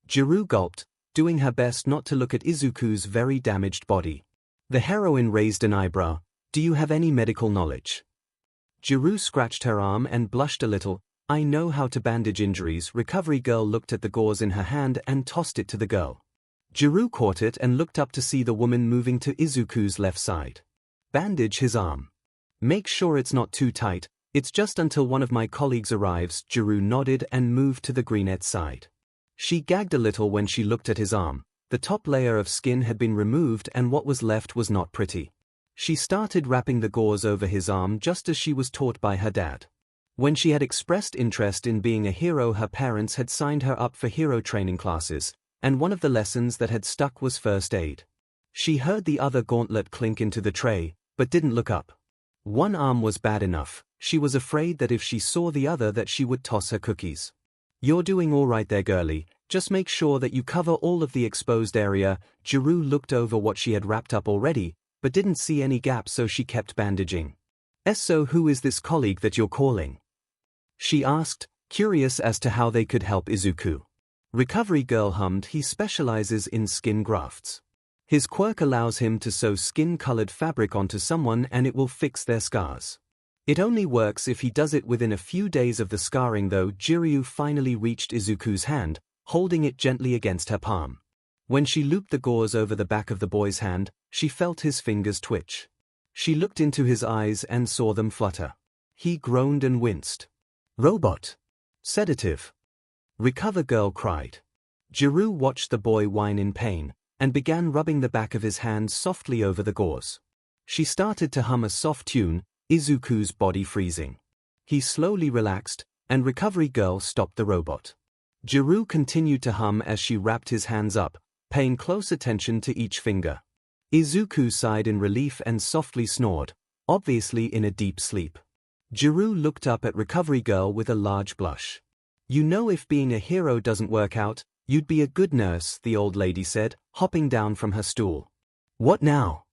Jiru gulped, doing her best not to look at Izuku's very damaged body. The heroine raised an eyebrow. Do you have any medical knowledge? Jiru scratched her arm and blushed a little. I know how to bandage injuries. Recovery Girl looked at the gauze in her hand and tossed it to the girl. Jiru caught it and looked up to see the woman moving to Izuku's left side. Bandage his arm. Make sure it's not too tight. It's just until one of my colleagues arrives. Jiru nodded and moved to the brunette's side. She gagged a little when she looked at his arm. The top layer of skin had been removed and what was left was not pretty. She started wrapping the gauze over his arm just as she was taught by her dad. When she had expressed interest in being a hero, her parents had signed her up for hero training classes, and one of the lessons that had stuck was first aid. She heard the other gauntlet clink into the tray, but didn't look up. One arm was bad enough. She was afraid that if she saw the other that she would toss her cookies. You're doing all right there, girlie. Just make sure that you cover all of the exposed area. Jiru looked over what she had wrapped up already, but didn't see any gaps, so she kept bandaging. So who is this colleague that you're calling? She asked, curious as to how they could help Izuku. Recovery Girl hummed. He specializes in skin grafts. His quirk allows him to sew skin-colored fabric onto someone and it will fix their scars. It only works if he does it within a few days of the scarring though. Jiryu finally reached Izuku's hand, holding it gently against her palm. When she looped the gauze over the back of the boy's hand, she felt his fingers twitch. She looked into his eyes and saw them flutter. He groaned and winced. Robot. Sedative. Recover Girl cried. Jiru watched the boy whine in pain, and began rubbing the back of his hand softly over the gauze. She started to hum a soft tune, Izuku's body freezing. He slowly relaxed, and Recovery Girl stopped the robot. Jiru continued to hum as she wrapped his hands up, paying close attention to each finger. Izuku sighed in relief and softly snored, obviously in a deep sleep. Jiru looked up at Recovery Girl with a large blush. You know, if being a hero doesn't work out, you'd be a good nurse, the old lady said, hopping down from her stool. What now?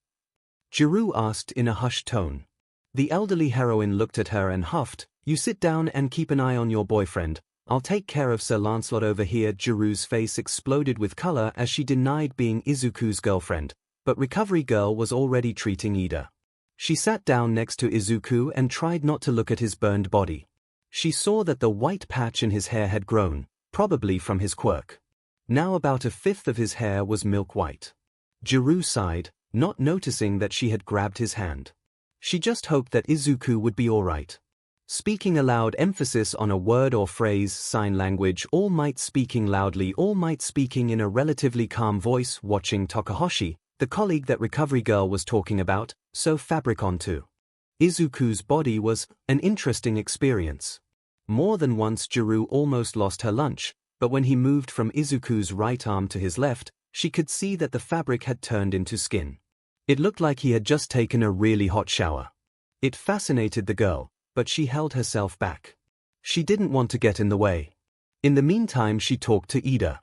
Jiru asked in a hushed tone. The elderly heroine looked at her and huffed, you sit down and keep an eye on your boyfriend. I'll take care of Sir Lancelot over here. Jiru's face exploded with color as she denied being Izuku's girlfriend, but Recovery Girl was already treating Ida. She sat down next to Izuku and tried not to look at his burned body. She saw that the white patch in his hair had grown, probably from his quirk. Now about a fifth of his hair was milk white. Jiru sighed, not noticing that she had grabbed his hand. She just hoped that Izuku would be alright. Speaking aloud, emphasis on a word or phrase, sign language, All Might speaking loudly, All Might speaking in a relatively calm voice, watching Takahashi, the colleague that Recovery Girl was talking about, sew fabric onto. Izuku's body was an interesting experience. More than once Jiru almost lost her lunch, but when he moved from Izuku's right arm to his left, She could see that the fabric had turned into skin. It looked like he had just taken a really hot shower. It fascinated the girl, but she held herself back. She didn't want to get in the way. In the meantime, she talked to Ida.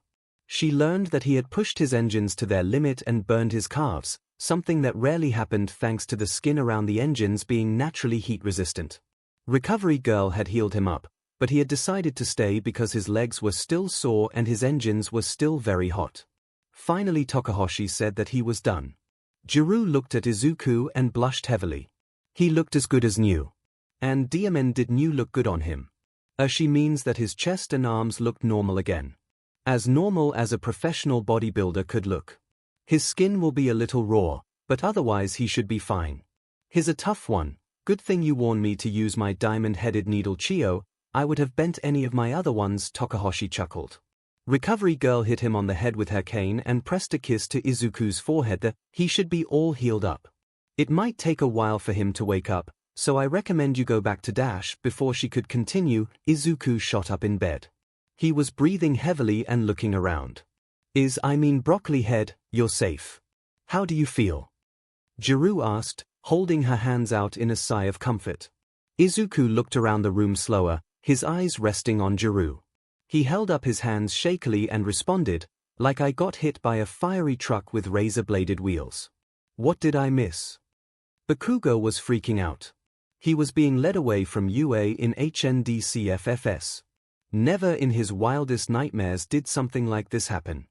She learned that he had pushed his engines to their limit and burned his calves, something that rarely happened thanks to the skin around the engines being naturally heat-resistant. Recovery Girl had healed him up, but he had decided to stay because his legs were still sore and his engines were still very hot. Finally, Takahashi said that he was done. Jiro looked at Izuku and blushed heavily. He looked as good as new. And Diamond did new look good on him. She means that his chest and arms looked normal again. As normal as a professional bodybuilder could look. His skin will be a little raw, but otherwise he should be fine. He's a tough one. Good thing you warned me to use my diamond-headed needle Chio, I would have bent any of my other ones, Takahashi chuckled. Recovery Girl hit him on the head with her cane and pressed a kiss to Izuku's forehead. He should be all healed up. It might take a while for him to wake up, so I recommend you go back to Dash. Before she could continue, Izuku shot up in bed. He was breathing heavily and looking around. Broccoli Head, you're safe. How do you feel? Jiro asked, holding her hands out in a sigh of comfort. Izuku looked around the room slower, his eyes resting on Jiro. He held up his hands shakily and responded, like I got hit by a fiery truck with razor-bladed wheels. What did I miss? Bakugo was freaking out. He was being led away from UA in HNDCFFS. Never in his wildest nightmares did something like this happen.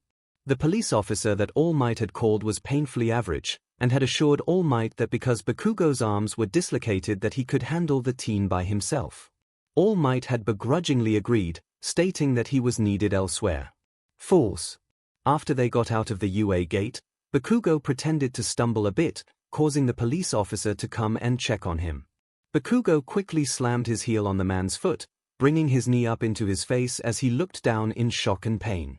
The police officer that All Might had called was painfully average, and had assured All Might that because Bakugo's arms were dislocated that he could handle the teen by himself. All Might had begrudgingly agreed, stating that he was needed elsewhere. Fools. After they got out of the UA gate, Bakugo pretended to stumble a bit, causing the police officer to come and check on him. Bakugo quickly slammed his heel on the man's foot, bringing his knee up into his face as he looked down in shock and pain.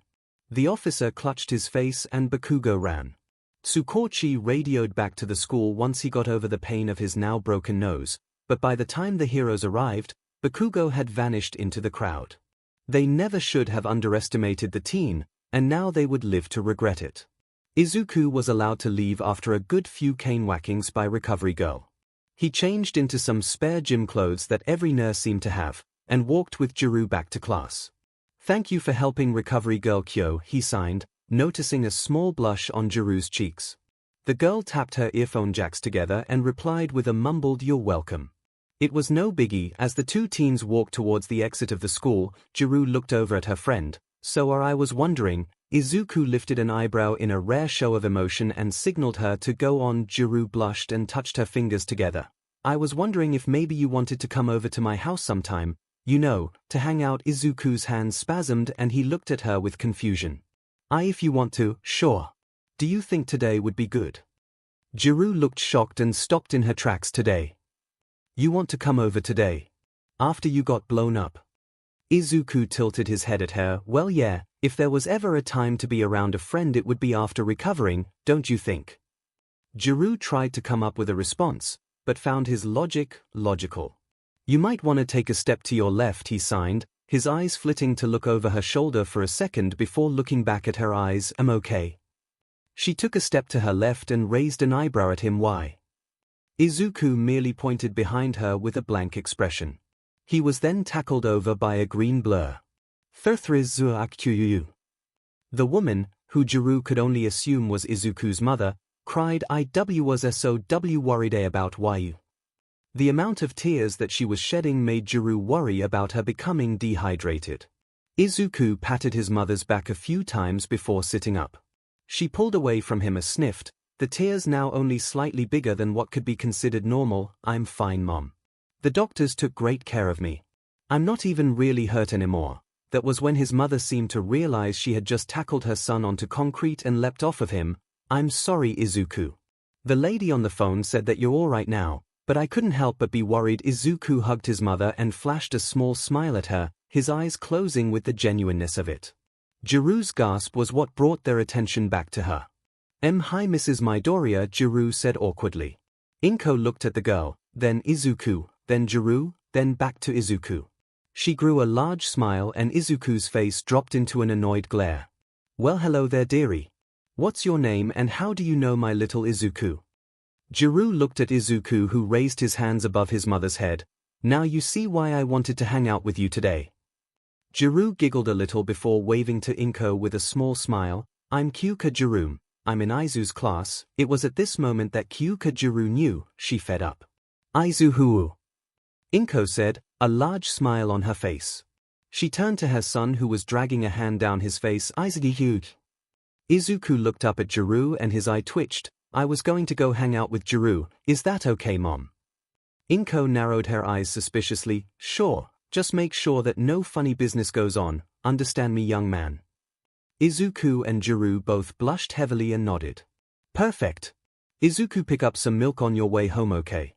The officer clutched his face and Bakugo ran. Tsukochi radioed back to the school once he got over the pain of his now broken nose, but by the time the heroes arrived, Bakugo had vanished into the crowd. They never should have underestimated the teen, and now they would live to regret it. Izuku was allowed to leave after a good few cane whackings by Recovery Girl. He changed into some spare gym clothes that every nurse seemed to have, and walked with Jiro back to class. Thank you for helping Recovery Girl Kyo, he signed, noticing a small blush on Jiro's cheeks. The girl tapped her earphone jacks together and replied with a mumbled "You're welcome." It was no biggie. As the two teens walked towards the exit of the school, Jiro looked over at her friend. So I was wondering. Izuku lifted an eyebrow in a rare show of emotion and signaled her to go on. Jiro blushed and touched her fingers together. I was wondering if maybe you wanted to come over to my house sometime, to hang out. Izuku's hands spasmed and he looked at her with confusion. If you want to, sure. Do you think today would be good? Jiro looked shocked and stopped in her tracks. Today? You want to come over today? After you got blown up? Izuku tilted his head at her. Well, yeah, if there was ever a time to be around a friend it would be after recovering, don't you think? Jiro tried to come up with a response, but found his logic logical. You might want to take a step to your left, he signed, his eyes flitting to look over her shoulder for a second before looking back at her eyes. I'm okay. She took a step to her left and raised an eyebrow at him. Why? Izuku merely pointed behind her with a blank expression. He was then tackled over by a green blur. The woman, who Jiro could only assume was Izuku's mother, cried. I was so worried about you. The amount of tears that she was shedding made Jiro worry about her becoming dehydrated. Izuku patted his mother's back a few times before sitting up. She pulled away from him and sniffed, the tears now only slightly bigger than what could be considered normal. I'm fine, Mom. The doctors took great care of me. I'm not even really hurt anymore. That was when his mother seemed to realize she had just tackled her son onto concrete and leapt off of him. I'm sorry, Izuku. The lady on the phone said that you're all right now, but I couldn't help but be worried. Izuku hugged his mother and flashed a small smile at her, his eyes closing with the genuineness of it. Jiro's gasp was what brought their attention back to her. Hi Mrs. Midoriya, Jiro said awkwardly. Inko looked at the girl, then Izuku, then Jiro, then back to Izuku. She grew a large smile and Izuku's face dropped into an annoyed glare. Well, hello there, dearie. What's your name and how do you know my little Izuku? 𝐤𝐸 looked at Izuku, who raised his hands above his mother's head. Now you see why I wanted to hang out with you today. 𝐤𝐸 giggled a little before waving to Inko with a small smile. I'm 𝐒𝐭𝐚𝐲. I'm in Aizu's class. It was at this moment that 𝐒𝐭𝐚𝐲 knew she fed up. Aizu. Inko said, a large smile on her face. She turned to her son, who was dragging a hand down his face. Aizu. Izuku looked up at 𝐤𝐸 and his eye twitched. I was going to go hang out with 𝐤𝐸. Is that okay, Mom? Inko narrowed her eyes suspiciously. Sure, just make sure that no funny business goes on, understand me, young man. Izuku and 𝐤𝐸 both blushed heavily and nodded. Perfect. Izuku, pick up some milk on your way home, okay?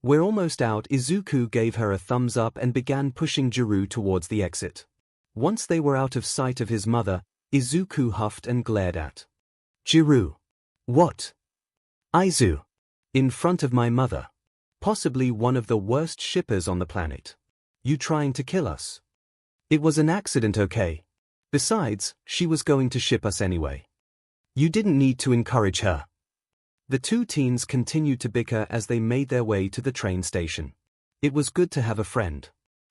We're almost out. Izuku gave her a thumbs up and began pushing 𝐤𝐸 towards the exit. Once they were out of sight of his mother, Izuku huffed and glared at 𝐤𝐸. What? Aizu. In front of my mother. Possibly one of the worst shippers on the planet. You trying to kill us? It was an accident, okay? Besides, she was going to ship us anyway. You didn't need to encourage her. The two teens continued to bicker as they made their way to the train station. It was good to have a friend.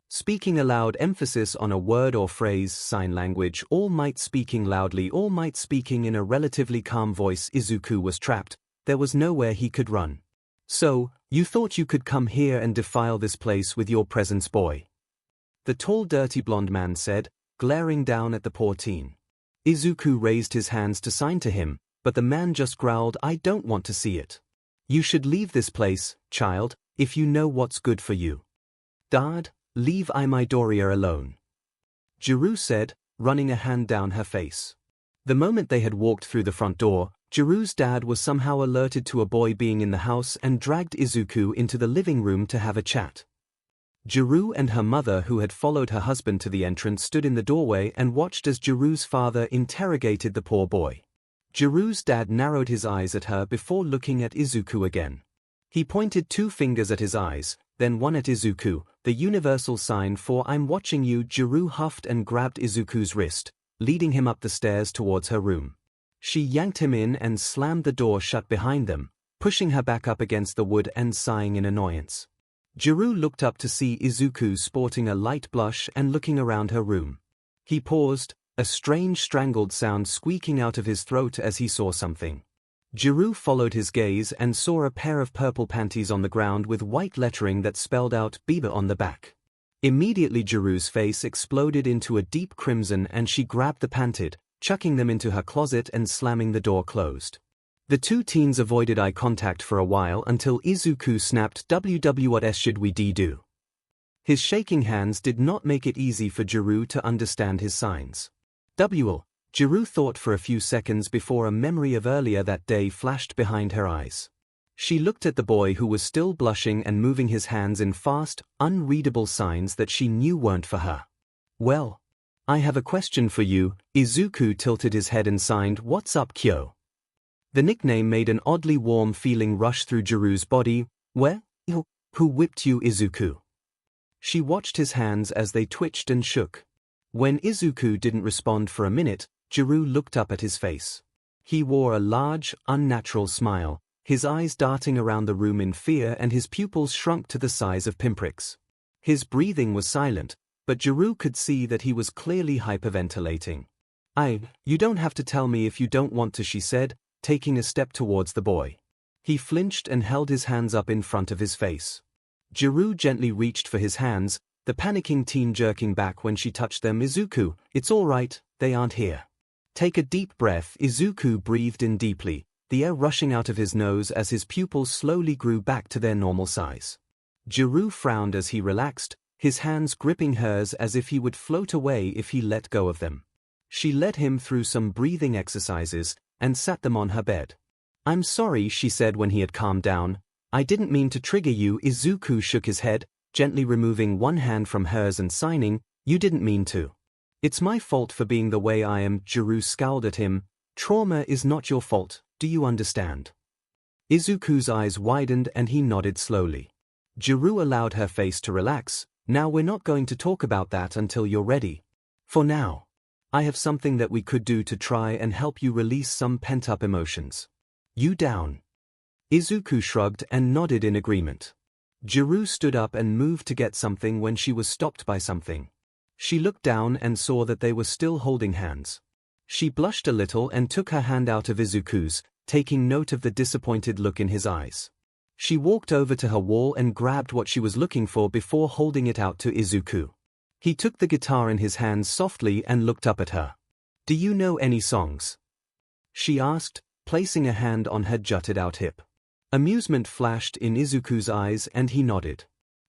Speaking aloud, emphasis on a word or phrase, sign language, All Might speaking loudly, All Might speaking in a relatively calm voice. Izuku was trapped. There was nowhere he could run. So, you thought you could come here and defile this place with your presence, boy? The tall, dirty blonde man said, glaring down at the poor teen. Izuku raised his hands to sign to him, but the man just growled, I don't want to see it. You should leave this place, child, if you know what's good for you. Dad, leave Midoriya alone. 𝐤𝐸 said, running a hand down her face. The moment they had walked through the front door, 𝐤𝐸's dad was somehow alerted to a boy being in the house and dragged Izuku into the living room to have a chat. 𝐤𝐸 and her mother, who had followed her husband to the entrance, stood in the doorway and watched as 𝐤𝐸's father interrogated the poor boy. 𝐤𝐸's dad narrowed his eyes at her before looking at Izuku again. He pointed two fingers at his eyes, then one at Izuku, the universal sign for I'm watching you. 𝐤𝐸 huffed and grabbed Izuku's wrist, leading him up the stairs towards her room. She yanked him in and slammed the door shut behind them, pushing her back up against the wood and sighing in annoyance. 𝐤𝐸 looked up to see Izuku sporting a light blush and looking around her room. He paused, a strange strangled sound squeaking out of his throat as he saw something. 𝐤𝐸 followed his gaze and saw a pair of purple panties on the ground with white lettering that spelled out Biba on the back. Immediately 𝐤𝐸's face exploded into a deep crimson and she grabbed the panted, chucking them into her closet and slamming the door closed. The two teens avoided eye contact for a while until Izuku snapped, What should we do? His shaking hands did not make it easy for 𝐤𝐸 to understand his signs. 𝐤𝐸 thought for a few seconds before a memory of earlier that day flashed behind her eyes. She looked at the boy, who was still blushing and moving his hands in fast, unreadable signs that she knew weren't for her. Well, I have a question for you. Izuku tilted his head and signed, What's up, 𝐿? The nickname made an oddly warm feeling rush through 𝐤𝐸's body. Where? Who whipped you, Izuku? She watched his hands as they twitched and shook. When Izuku didn't respond for a minute, 𝐤𝐸 looked up at his face. He wore a large, unnatural smile, his eyes darting around the room in fear and his pupils shrunk to the size of pinpricks. His breathing was silent, but 𝐤𝐸 could see that he was clearly hyperventilating. You don't have to tell me if you don't want to, she said, taking a step towards the boy. He flinched and held his hands up in front of his face. 𝐤𝐸 gently reached for his hands, the panicking teen jerking back when she touched them. Izuku, it's all right, they aren't here. Take a deep breath. Izuku breathed in deeply, the air rushing out of his nose as his pupils slowly grew back to their normal size. 𝐤𝐸 frowned as he relaxed, his hands gripping hers as if he would float away if he let go of them. She led him through some breathing exercises and sat them on her bed. I'm sorry, she said when he had calmed down. I didn't mean to trigger you. Izuku shook his head, gently removing one hand from hers and signing, You didn't mean to. It's my fault for being the way I am. 𝐤𝐸 scowled at him. Trauma is not your fault, do you understand? Izuku's eyes widened and he nodded slowly. 𝐤𝐸 allowed her face to relax. Now we're not going to talk about that until you're ready. For now. I have something that we could do to try and help you release some pent-up emotions. You down? Izuku shrugged and nodded in agreement. 𝐒𝐻𝐻 stood up and moved to get something when she was stopped by something. She looked down and saw that they were still holding hands. She blushed a little and took her hand out of Izuku's, taking note of the disappointed look in his eyes. She walked over to her wall and grabbed what she was looking for before holding it out to Izuku. He took the guitar in his hands softly and looked up at her. Do you know any songs? She asked, placing a hand on her jutted-out hip. Amusement flashed in Izuku's eyes and he nodded.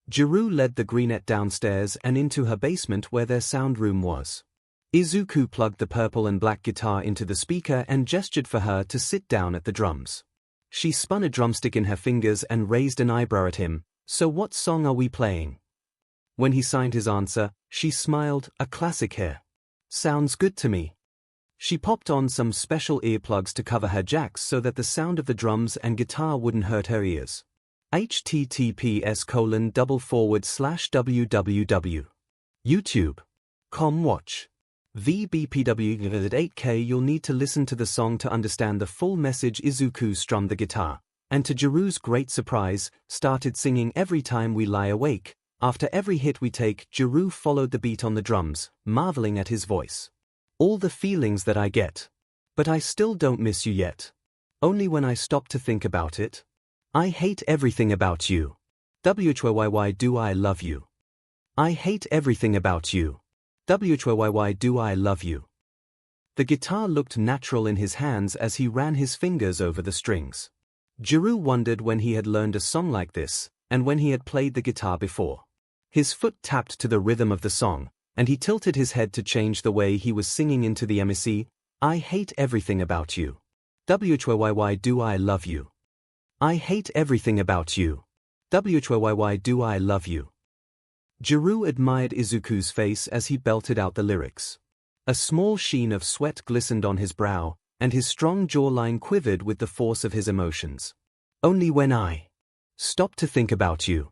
𝐒𝐻𝐻 led the greenette downstairs and into her basement where their sound room was. Izuku plugged the purple and black guitar into the speaker and gestured for her to sit down at the drums. She spun a drumstick in her fingers and raised an eyebrow at him. So what song are we playing? When he signed his answer, she smiled, a classic here. Sounds good to me. She popped on some special earplugs to cover her jacks so that the sound of the drums and guitar wouldn't hurt her ears. https://www. YouTube.com watch. VBPW8K. You'll need to listen to the song to understand the full message. Izuku strummed the guitar, and to 𝐒𝐻𝐻's great surprise, started singing every time we lie awake. After every hit we take, 𝐒𝐻𝐻 followed the beat on the drums, marveling at his voice. All the feelings that I get. But I still don't miss you yet. Only when I stop to think about it. I hate everything about you. Why do I love you? I hate everything about you. Why do I love you? The guitar looked natural in his hands as he ran his fingers over the strings. 𝐒𝐻𝐻 wondered when he had learned a song like this, and when he had played the guitar before. His foot tapped to the rhythm of the song, and he tilted his head to change the way he was singing into the MEC. I hate everything about you. Why do I love you? I hate everything about you. Why do I love you? 𝐒𝐻𝐻 admired Izuku's face as he belted out the lyrics. A small sheen of sweat glistened on his brow, and his strong jawline quivered with the force of his emotions. Only when I stop to think about you.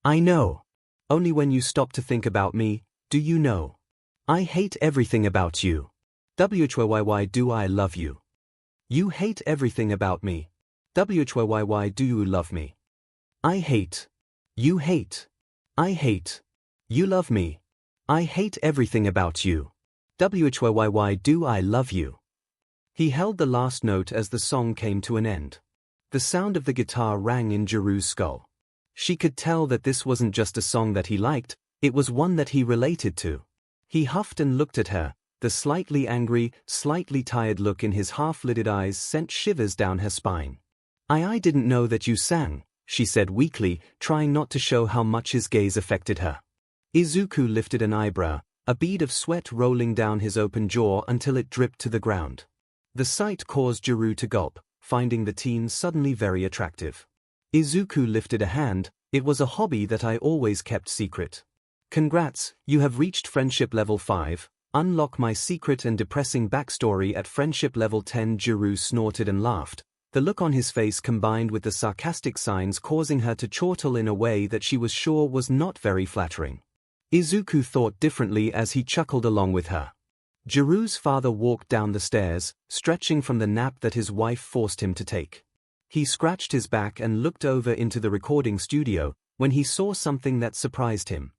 I know. Only when you stop to think about me, do you know? I hate everything about you. Why do I love you? You hate everything about me. Why do you love me? I hate. You hate. I hate. You love me. I hate everything about you. Why do I love you? He held the last note as the song came to an end. The sound of the guitar rang in 𝐒𝐻𝐻's skull. She could tell that this wasn't just a song that he liked, it was one that he related to. He huffed and looked at her. The slightly angry, slightly tired look in his half-lidded eyes sent shivers down her spine. I didn't know that you sang, she said weakly, trying not to show how much his gaze affected her. Izuku lifted an eyebrow, a bead of sweat rolling down his open jaw until it dripped to the ground. The sight caused 𝐒𝐻𝐻 to gulp, finding the teen suddenly very attractive. Izuku lifted a hand. It was a hobby that I always kept secret. Congrats, you have reached friendship level 5. Unlock my secret and depressing backstory at friendship level 10. 𝐒𝐻𝐻 snorted and laughed, the look on his face combined with the sarcastic signs causing her to chortle in a way that she was sure was not very flattering. Izuku thought differently as he chuckled along with her. 𝐒𝐻𝐻's father walked down the stairs, stretching from the nap that his wife forced him to take. He scratched his back and looked over into the recording studio, when he saw something that surprised him.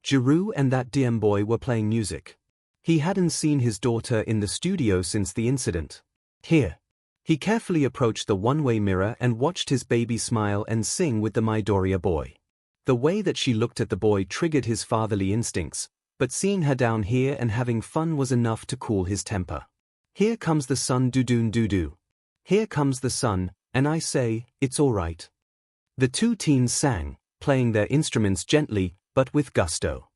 𝐒𝐻𝐻 and that DM boy were playing music. He hadn't seen his daughter in the studio since the incident. Here. He carefully approached the one-way mirror and watched his baby smile and sing with the Midoriya boy. The way that she looked at the boy triggered his fatherly instincts, but seeing her down here and having fun was enough to cool his temper. Here comes the sun, doo-doo doo-doo. Here comes the sun, and I say, it's all right. The two teens sang, playing their instruments gently, but with gusto.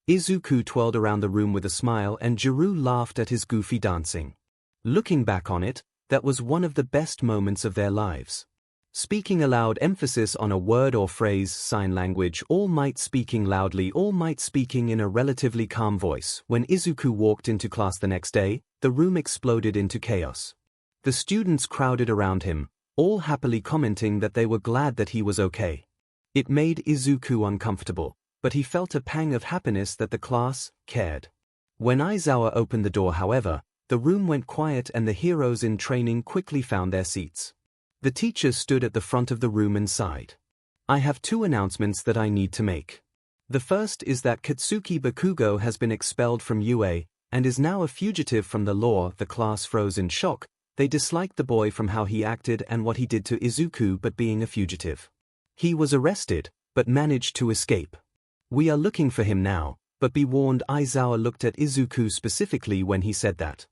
Izuku twirled around the room with a smile and 𝐒𝐻𝐻 laughed at his goofy dancing. Looking back on it, that was one of the best moments of their lives. Speaking aloud, emphasis on a word or phrase, sign language, All Might speaking loudly, All Might speaking in a relatively calm voice. When Izuku walked into class the next day, the room exploded into chaos. The students crowded around him, all happily commenting that they were glad that he was okay. It made Izuku uncomfortable, but he felt a pang of happiness that the class cared. When Aizawa opened the door, however, the room went quiet and the heroes in training quickly found their seats. The teacher stood at the front of the room and sighed. I have two announcements that I need to make. The first is that Katsuki Bakugo has been expelled from UA, and is now a fugitive from the law. The class froze in shock. They disliked the boy from how he acted and what he did to Izuku, but being a fugitive. He was arrested, but managed to escape. We are looking for him now, but be warned. Aizawa looked at Izuku specifically when he said that.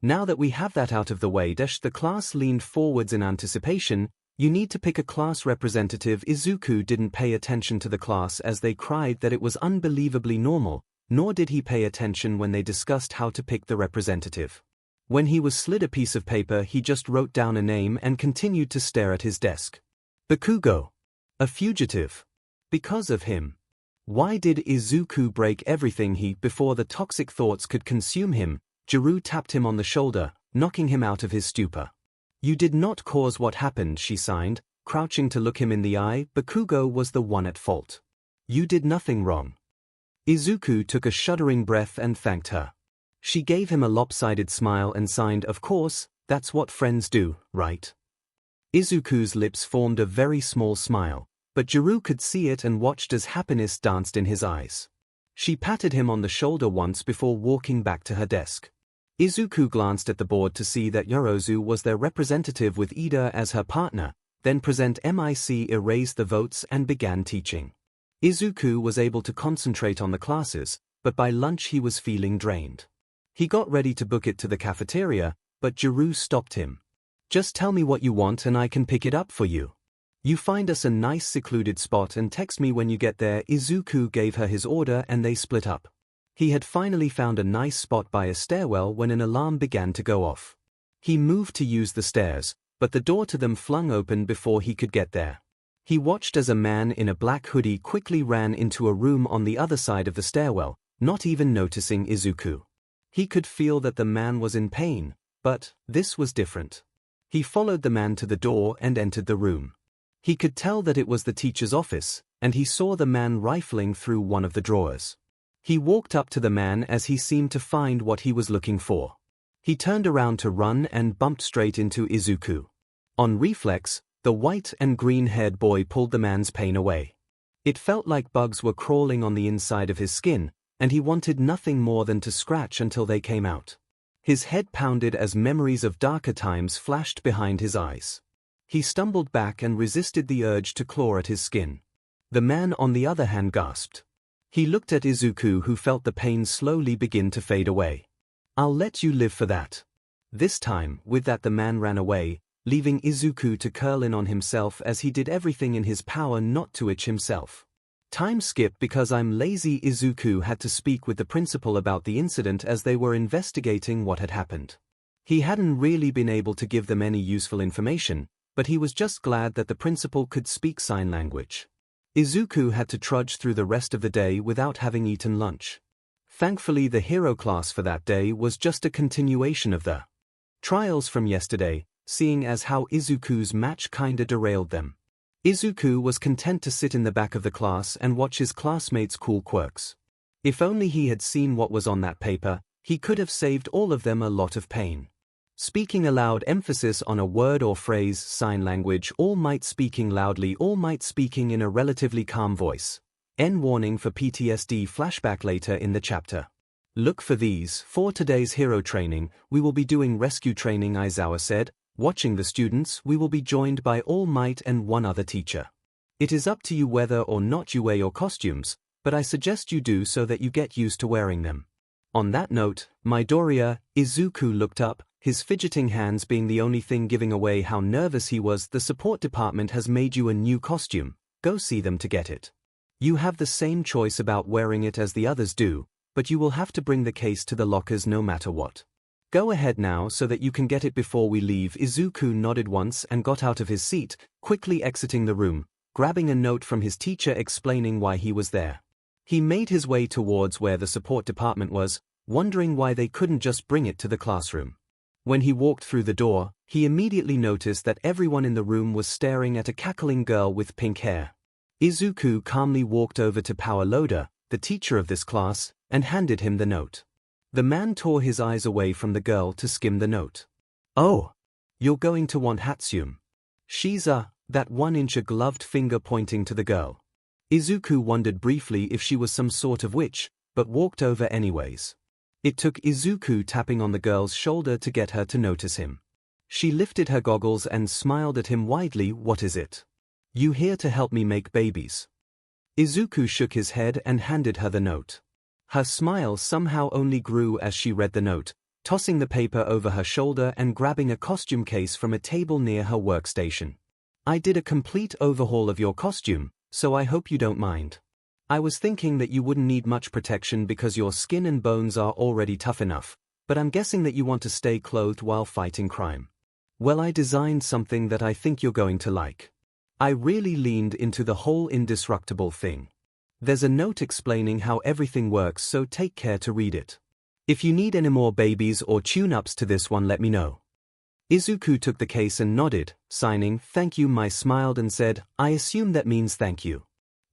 Now that we have that out of the way, the class leaned forwards in anticipation. You need to pick a class representative. Izuku didn't pay attention to the class as they cried that it was unbelievably normal, nor did he pay attention when they discussed how to pick the representative. When he was slid a piece of paper, he just wrote down a name and continued to stare at his desk. Bakugo. A fugitive. Because of him. Why did Izuku break everything? Before the toxic thoughts could consume him, Juru tapped him on the shoulder, knocking him out of his stupor. You did not cause what happened, she signed, crouching to look him in the eye. Bakugo was the one at fault. You did nothing wrong. Izuku took a shuddering breath and thanked her. She gave him a lopsided smile and signed, of course, that's what friends do, right? Izuku's lips formed a very small smile, but Juru could see it and watched as happiness danced in his eyes. She patted him on the shoulder once before walking back to her desk. Izuku glanced at the board to see that Yorozu was their representative with Ida as her partner, then Present Mic erased the votes and began teaching. Izuku was able to concentrate on the classes, but by lunch he was feeling drained. He got ready to book it to the cafeteria, but Juru stopped him. Just tell me what you want and I can pick it up for you. You find us a nice secluded spot and text me when you get there. Izuku gave her his order and they split up. He had finally found a nice spot by a stairwell when an alarm began to go off. He moved to use the stairs, but the door to them flung open before he could get there. He watched as a man in a black hoodie quickly ran into a room on the other side of the stairwell, not even noticing Izuku. He could feel that the man was in pain, but this was different. He followed the man to the door and entered the room. He could tell that it was the teacher's office, and he saw the man rifling through one of the drawers. He walked up to the man as he seemed to find what he was looking for. He turned around to run and bumped straight into Izuku. On reflex, the white and green-haired boy pulled the man's pain away. It felt like bugs were crawling on the inside of his skin, and he wanted nothing more than to scratch until they came out. His head pounded as memories of darker times flashed behind his eyes. He stumbled back and resisted the urge to claw at his skin. The man on the other hand gasped. He looked at Izuku, who felt the pain slowly begin to fade away. I'll let you live for that. This time, with that the man ran away, leaving Izuku to curl in on himself as he did everything in his power not to itch himself. Time skip because I'm lazy. Izuku had to speak with the principal about the incident as they were investigating what had happened. He hadn't really been able to give them any useful information, but he was just glad that the principal could speak sign language. Izuku had to trudge through the rest of the day without having eaten lunch. Thankfully, the hero class for that day was just a continuation of the trials from yesterday, seeing as how Izuku's match kinda derailed them. Izuku was content to sit in the back of the class and watch his classmates' cool quirks. If only he had seen what was on that paper, he could have saved all of them a lot of pain. Speaking aloud, emphasis on a word or phrase, sign language, All Might speaking loudly, All Might speaking in a relatively calm voice. N warning for PTSD flashback later in the chapter. Look for these. For today's hero training, we will be doing rescue training, Aizawa said. Watching the students, we will be joined by All Might and one other teacher. It is up to you whether or not you wear your costumes, but I suggest you do so that you get used to wearing them. On that note, Midoriya, Izuku looked up, his fidgeting hands being the only thing giving away how nervous he was. The support department has made you a new costume, go see them to get it. You have the same choice about wearing it as the others do, but you will have to bring the case to the lockers no matter what. Go ahead now so that you can get it before we leave. Izuku nodded once and got out of his seat, quickly exiting the room, grabbing a note from his teacher explaining why he was there. He made his way towards where the support department was, wondering why they couldn't just bring it to the classroom. When he walked through the door, he immediately noticed that everyone in the room was staring at a cackling girl with pink hair. Izuku calmly walked over to 𝐴𝐿𝐿, the teacher of this class, and handed him the note. The man tore his eyes away from the girl to skim the note. "Oh, you're going to want Hatsune. She's that 1-inch gloved finger pointing to the girl." Izuku wondered briefly if she was some sort of witch, but walked over anyways. It took Izuku tapping on the girl's shoulder to get her to notice him. She lifted her goggles and smiled at him widely. "What is it? You here to help me make babies?" Izuku shook his head and handed her the note. Her smile somehow only grew as she read the note, tossing the paper over her shoulder and grabbing a costume case from a table near her workstation. "I did a complete overhaul of your costume, so I hope you don't mind. I was thinking that you wouldn't need much protection because your skin and bones are already tough enough, but I'm guessing that you want to stay clothed while fighting crime. Well, I designed something that I think you're going to like. I really leaned into the whole indestructible thing. There's a note explaining how everything works, so take care to read it. If you need any more babies or tune-ups to this one, let me know." Izuku took the case and nodded, signing, "Thank you." I smiled and said, "I assume that means thank you.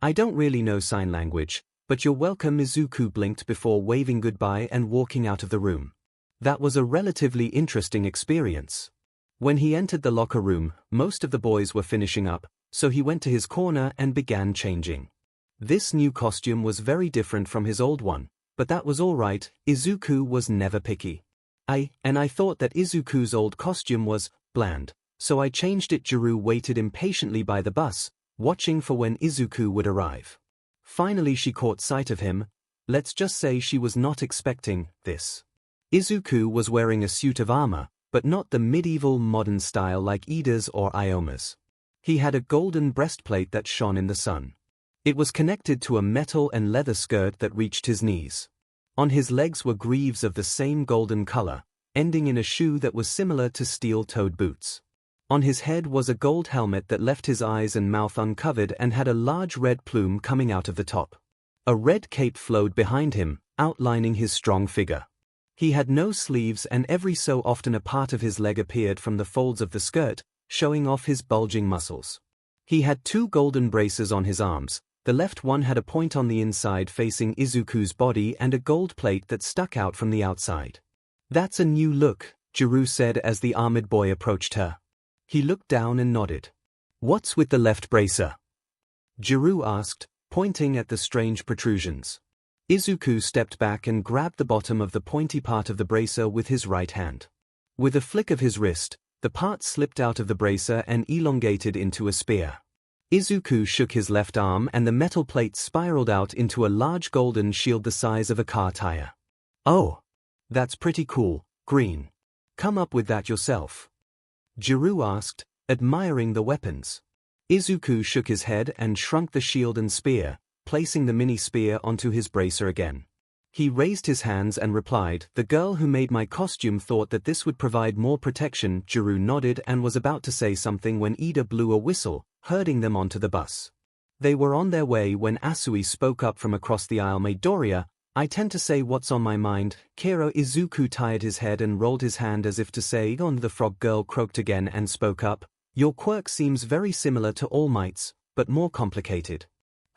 I don't really know sign language, but you're welcome." Izuku blinked before waving goodbye and walking out of the room. That was a relatively interesting experience. When he entered the locker room, most of the boys were finishing up, so he went to his corner and began changing. This new costume was very different from his old one, but that was all right. Izuku was never picky. I thought that Izuku's old costume was bland, so I changed it. Jiru waited impatiently by the bus, watching for when Izuku would arrive. Finally she caught sight of him. Let's just say she was not expecting this. Izuku was wearing a suit of armor, but not the medieval modern style like Ida's or Ioma's. He had a golden breastplate that shone in the sun. It was connected to a metal and leather skirt that reached his knees. On his legs were greaves of the same golden color, ending in a shoe that was similar to steel-toed boots. On his head was a gold helmet that left his eyes and mouth uncovered and had a large red plume coming out of the top. A red cape flowed behind him, outlining his strong figure. He had no sleeves, and every so often a part of his leg appeared from the folds of the skirt, showing off his bulging muscles. He had 2 golden braces on his arms. The left one had a point on the inside facing Izuku's body and a gold plate that stuck out from the outside. "That's a new look," Jiru said as the armored boy approached her. He looked down and nodded. "What's with the left bracer?" Jiru asked, pointing at the strange protrusions. Izuku stepped back and grabbed the bottom of the pointy part of the bracer with his right hand. With a flick of his wrist, the part slipped out of the bracer and elongated into a spear. Izuku shook his left arm and the metal plate spiraled out into a large golden shield the size of a car tire. "Oh, that's pretty cool, Green. Come up with that yourself?" Jiru asked, admiring the weapons. Izuku shook his head and shrunk the shield and spear, placing the mini spear onto his bracer again. He raised his hands and replied, "The girl who made my costume thought that this would provide more protection." Jiru nodded and was about to say something when Ida blew a whistle, herding them onto the bus. They were on their way when Asui spoke up from across the aisle. "Midoriya, I tend to say what's on my mind." Izuku tied his head and rolled his hand as if to say, "On." The frog girl croaked again and spoke up, "Your quirk seems very similar to All Might's, but more complicated.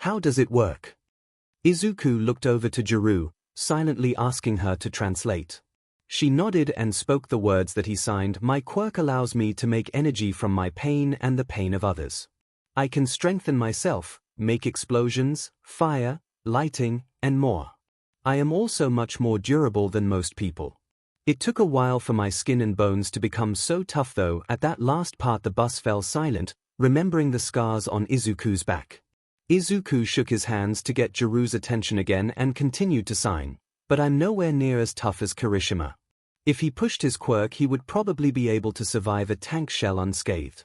How does it work?" Izuku looked over to Jiru, silently asking her to translate. She nodded and spoke the words that he signed. "My quirk allows me to make energy from my pain and the pain of others. I can strengthen myself, make explosions, fire, lighting, and more. I am also much more durable than most people. It took a while for my skin and bones to become so tough though." At that last part the bus fell silent, remembering the scars on Izuku's back. Izuku shook his hands to get Jiru's attention again and continued to sign, "But I'm nowhere near as tough as Kirishima. If he pushed his quirk he would probably be able to survive a tank shell unscathed.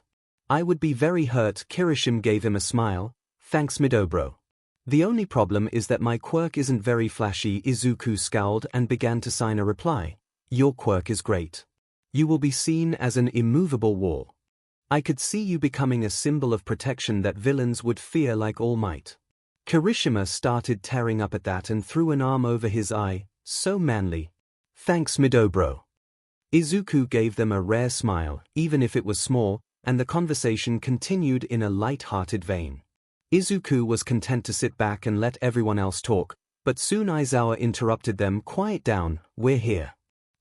I would be very hurt." Kirishima gave him a smile. "Thanks Midobro. The only problem is that my quirk isn't very flashy." Izuku scowled and began to sign a reply. "Your quirk is great. You will be seen as an immovable wall. I could see you becoming a symbol of protection that villains would fear like All Might." Kirishima started tearing up at that and threw an arm over his eye, so manly. "Thanks Midobro." Izuku gave them a rare smile, even if it was small, and the conversation continued in a light-hearted vein. Izuku was content to sit back and let everyone else talk, But soon Aizawa interrupted them. "Quiet down, we're here."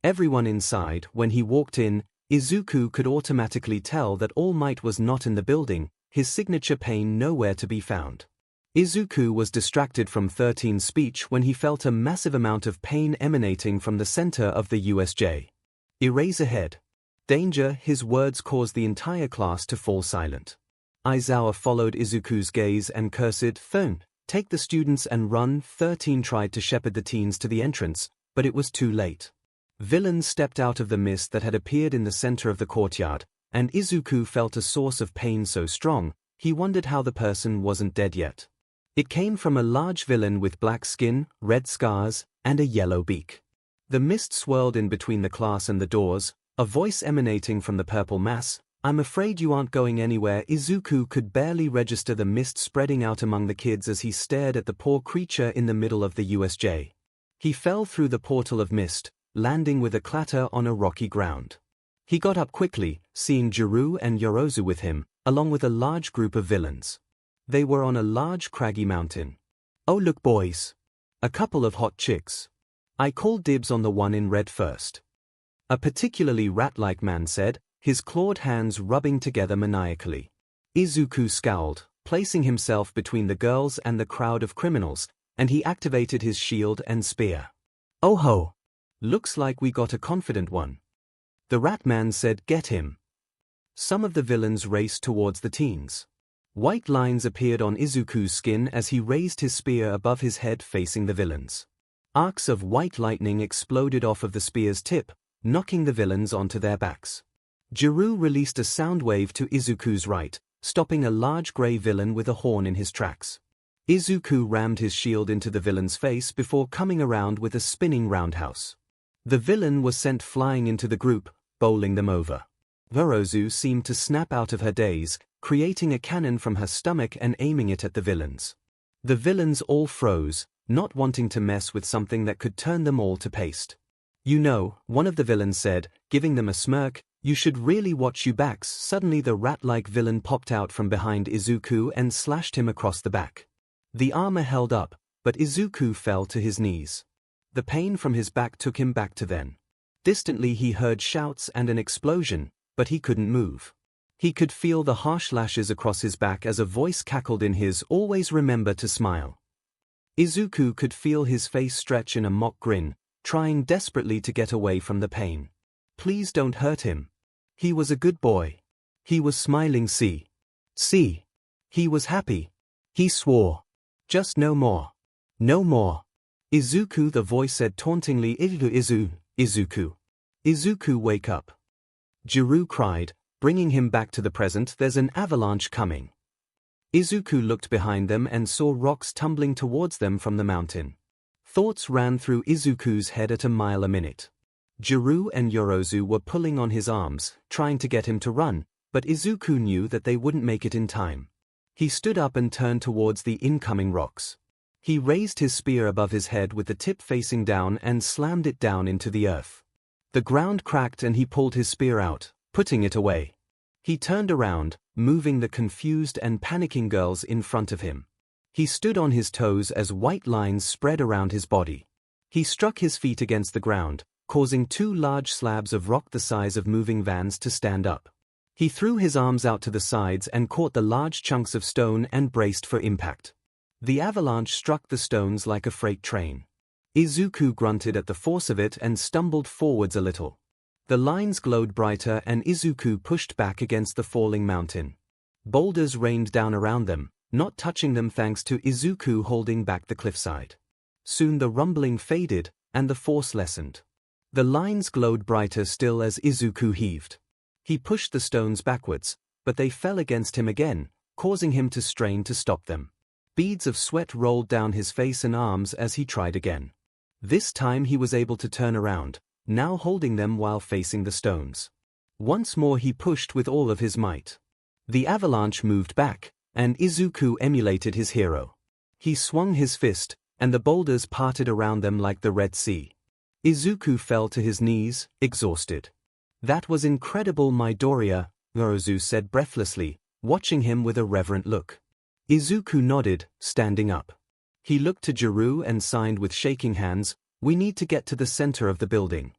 Everyone inside. When he walked in, Izuku could automatically tell that All Might was not in the building, his signature pain nowhere to be found. Izuku was distracted from 13's speech when he felt a massive amount of pain emanating from the center of the USJ. "Erase ahead. Danger." His words caused the entire class to fall silent. Aizawa followed Izuku's gaze and cursed, "Thun, take the students and run." 13 tried to shepherd the teens to the entrance, but it was too late. Villains stepped out of the mist that had appeared in the center of the courtyard, and Izuku felt a source of pain so strong, he wondered how the person wasn't dead yet. It came from a large villain with black skin, red scars, and a yellow beak. The mist swirled in between the class and the doors, a voice emanating from the purple mass. "I'm afraid you aren't going anywhere." Izuku could barely register the mist spreading out among the kids as he stared at the poor creature in the middle of the USJ. He fell through the portal of mist, landing with a clatter on a rocky ground. He got up quickly, seeing Jiro and Yorozu with him, along with a large group of villains. They were on a large craggy mountain. "Oh look boys. A couple of hot chicks. I call dibs on the one in red first," a particularly rat-like man said, his clawed hands rubbing together maniacally. Izuku scowled, placing himself between the girls and the crowd of criminals, and he activated his shield and spear. "Oh ho! Looks like we got a confident one," the rat man said. "Get him." Some of the villains raced towards the teens. White lines appeared on Izuku's skin as he raised his spear above his head facing the villains. Arcs of white lightning exploded off of the spear's tip, knocking the villains onto their backs. Jiro released a sound wave to Izuku's right, stopping a large grey villain with a horn in his tracks. Izuku rammed his shield into the villain's face before coming around with a spinning roundhouse. The villain was sent flying into the group, bowling them over. Yorozu seemed to snap out of her daze, creating a cannon from her stomach and aiming it at the villains. The villains all froze, not wanting to mess with something that could turn them all to paste. "You know," one of the villains said, giving them a smirk, "you should really watch your backs." Suddenly the rat-like villain popped out from behind Izuku and slashed him across the back. The armor held up, but Izuku fell to his knees. The pain from his back took him back to then. Distantly he heard shouts and an explosion, but he couldn't move. He could feel the harsh lashes across his back as a voice cackled in his "Always remember to smile." Izuku could feel his face stretch in a mock grin, trying desperately to get away from the pain. Please don't hurt him. He was a good boy. He was smiling. See. He was happy. He swore. Just no more. No more. Izuku, the voice said tauntingly. Izuku. Izuku, wake up. Jiro cried, bringing him back to the present. There's an avalanche coming. Izuku looked behind them and saw rocks tumbling towards them from the mountain. Thoughts ran through Izuku's head at a mile a minute. Jiro and Yorozu were pulling on his arms, trying to get him to run, but Izuku knew that they wouldn't make it in time. He stood up and turned towards the incoming rocks. He raised his spear above his head with the tip facing down and slammed it down into the earth. The ground cracked and he pulled his spear out, putting it away. He turned around, moving the confused and panicking girls in front of him. He stood on his toes as white lines spread around his body. He struck his feet against the ground, causing two large slabs of rock the size of moving vans to stand up. He threw his arms out to the sides and caught the large chunks of stone and braced for impact. The avalanche struck the stones like a freight train. Izuku grunted at the force of it and stumbled forwards a little. The lines glowed brighter and Izuku pushed back against the falling mountain. Boulders rained down around them, not touching them thanks to Izuku holding back the cliffside. Soon the rumbling faded, and the force lessened. The lines glowed brighter still as Izuku heaved. He pushed the stones backwards, but they fell against him again, causing him to strain to stop them. Beads of sweat rolled down his face and arms as he tried again. This time he was able to turn around, now holding them while facing the stones. Once more he pushed with all of his might. The avalanche moved back, and Izuku emulated his hero. He swung his fist, and the boulders parted around them like the Red Sea. Izuku fell to his knees, exhausted. That was incredible, Midoriya, Yorozu said breathlessly, watching him with a reverent look. Izuku nodded, standing up. He looked to Ģirū and signed with shaking hands, "We need to get to the center of the building."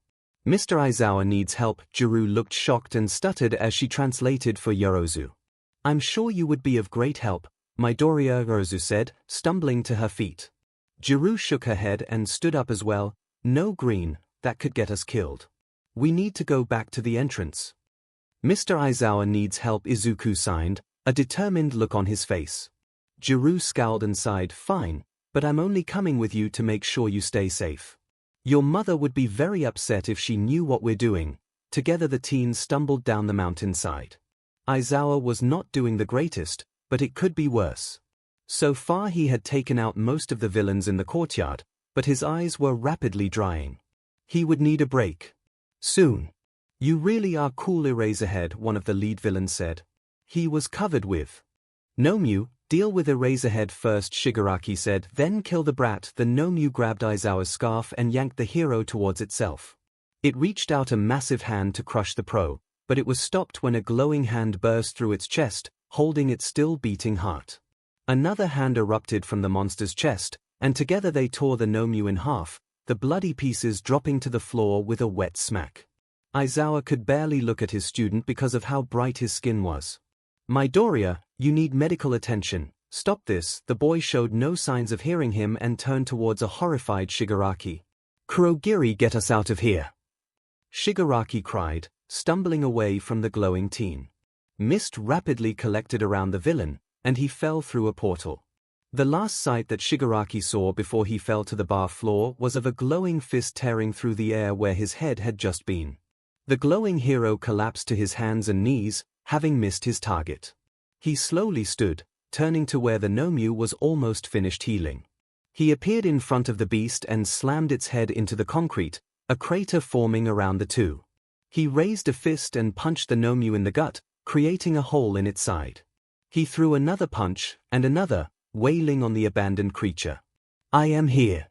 "Mr. Aizawa needs help." Ģirū looked shocked and stuttered as she translated for Yorozu. "I'm sure you would be of great help," Midoriya, Yorozu said, stumbling to her feet. Ģirū shook her head and stood up as well. "No, Green, that could get us killed. We need to go back to the entrance." "Mr. Aizawa needs help," Izuku signed, a determined look on his face. Ģirū scowled and sighed, "Fine, but I'm only coming with you to make sure you stay safe. Your mother would be very upset if she knew what we're doing." Together the teens stumbled down the mountainside. Aizawa was not doing the greatest, but it could be worse. So far he had taken out most of the villains in the courtyard, but his eyes were rapidly drying. He would need a break. Soon. "You really are cool, Eraserhead," one of the lead villains said. He was covered with Nomyu. "Deal with Eraserhead first," Shigaraki said, "then kill the brat." The Nomyu grabbed Aizawa's scarf and yanked the hero towards itself. It reached out a massive hand to crush the pro, but it was stopped when a glowing hand burst through its chest, holding its still beating heart. Another hand erupted from the monster's chest, and together they tore the Nomyu in half, the bloody pieces dropping to the floor with a wet smack. Aizawa could barely look at his student because of how bright his skin was. "Midoriya, you need medical attention. Stop this." The boy showed no signs of hearing him and turned towards a horrified Shigaraki. "Kurogiri, get us out of here!" Shigaraki cried, stumbling away from the glowing teen. Mist rapidly collected around the villain, and he fell through a portal. The last sight that Shigaraki saw before he fell to the bar floor was of a glowing fist tearing through the air where his head had just been. The glowing hero collapsed to his hands and knees, having missed his target. He slowly stood, turning to where the Nomyu was almost finished healing. He appeared in front of the beast and slammed its head into the concrete, a crater forming around the two. He raised a fist and punched the Nomyu in the gut, creating a hole in its side. He threw another punch, and another, wailing on the abandoned creature. "I am here."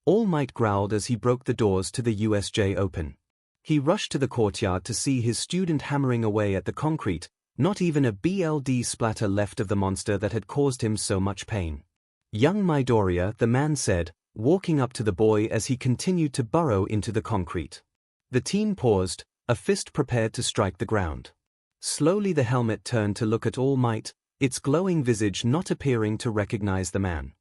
All Might growled as he broke the doors to the USJ open. He rushed to the courtyard to see his student hammering away at the concrete, not even a BLD splatter left of the monster that had caused him so much pain. "Young Midoriya," the man said, walking up to the boy as he continued to burrow into the concrete. The teen paused, a fist prepared to strike the ground. Slowly the helmet turned to look at All Might, its glowing visage not appearing to recognize the man.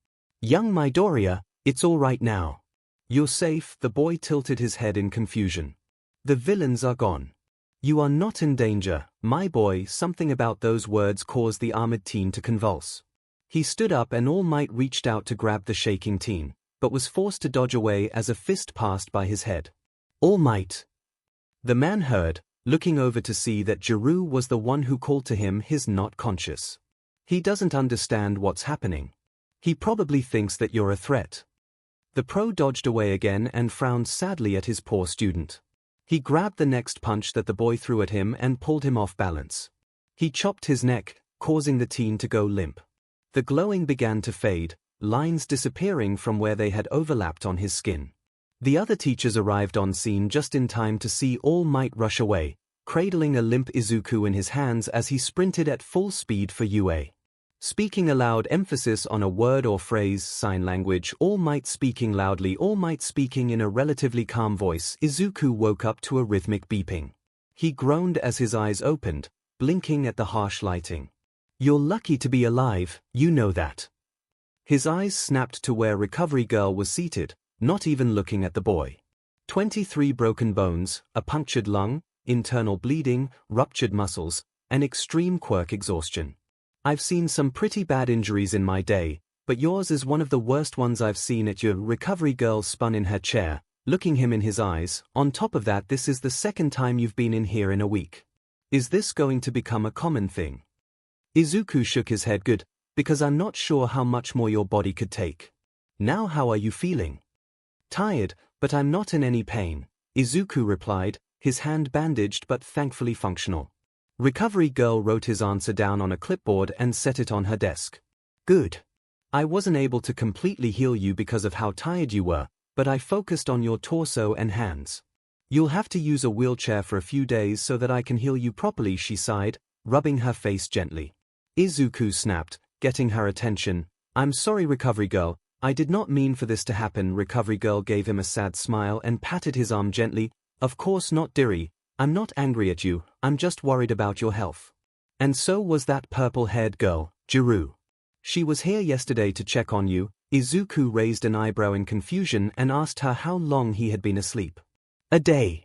"Young Midoriya, it's all right now. You're safe." The boy tilted his head in confusion. "The villains are gone. You are not in danger, my boy." Something about those words caused the armored teen to convulse. He stood up and All Might reached out to grab the shaking teen, but was forced to dodge away as a fist passed by his head. "All Might!" the man heard, looking over to see that Ģirū was the one who called to him. He's not conscious. He doesn't understand what's happening. He probably thinks that you're a threat. The pro dodged away again and frowned sadly at his poor student. He grabbed the next punch that the boy threw at him and pulled him off balance. He chopped his neck, causing the teen to go limp. The glowing began to fade, lines disappearing from where they had overlapped on his skin. The other teachers arrived on scene just in time to see All Might rush away, cradling a limp Izuku in his hands as he sprinted at full speed for UA. Speaking aloud, emphasis on a word or phrase, sign language. All Might speaking loudly, All Might speaking in a relatively calm voice. Izuku woke up to a rhythmic beeping. He groaned as his eyes opened, blinking at the harsh lighting. "You're lucky to be alive, you know that." His eyes snapped to where Recovery Girl was seated, not even looking at the boy. 23 broken bones, a punctured lung, internal bleeding, ruptured muscles, and extreme quirk exhaustion. "I've seen some pretty bad injuries in my day, but yours is one of the worst ones I've seen at your." Recovery Girl spun in her chair, looking him in his eyes. "On top of that, this is the second time you've been in here in a week. Is this going to become a common thing?" Izuku shook his head. "Good, because I'm not sure how much more your body could take. Now how are you feeling?" "Tired, but I'm not in any pain," Izuku replied, his hand bandaged but thankfully functional. Recovery Girl wrote his answer down on a clipboard and set it on her desk. "Good. I wasn't able to completely heal you because of how tired you were, but I focused on your torso and hands. You'll have to use a wheelchair for a few days so that I can heal you properly," she sighed, rubbing her face gently. Izuku snapped, getting her attention. "I'm sorry, Recovery Girl, I did not mean for this to happen. Recovery girl gave him a sad smile and patted his arm gently. Of course not, dearie. I'm not angry at you, I'm just worried about your health. And so was that purple-haired girl, Jiru. She was here yesterday to check on you. Izuku raised an eyebrow in confusion and asked her how long he had been asleep. A day.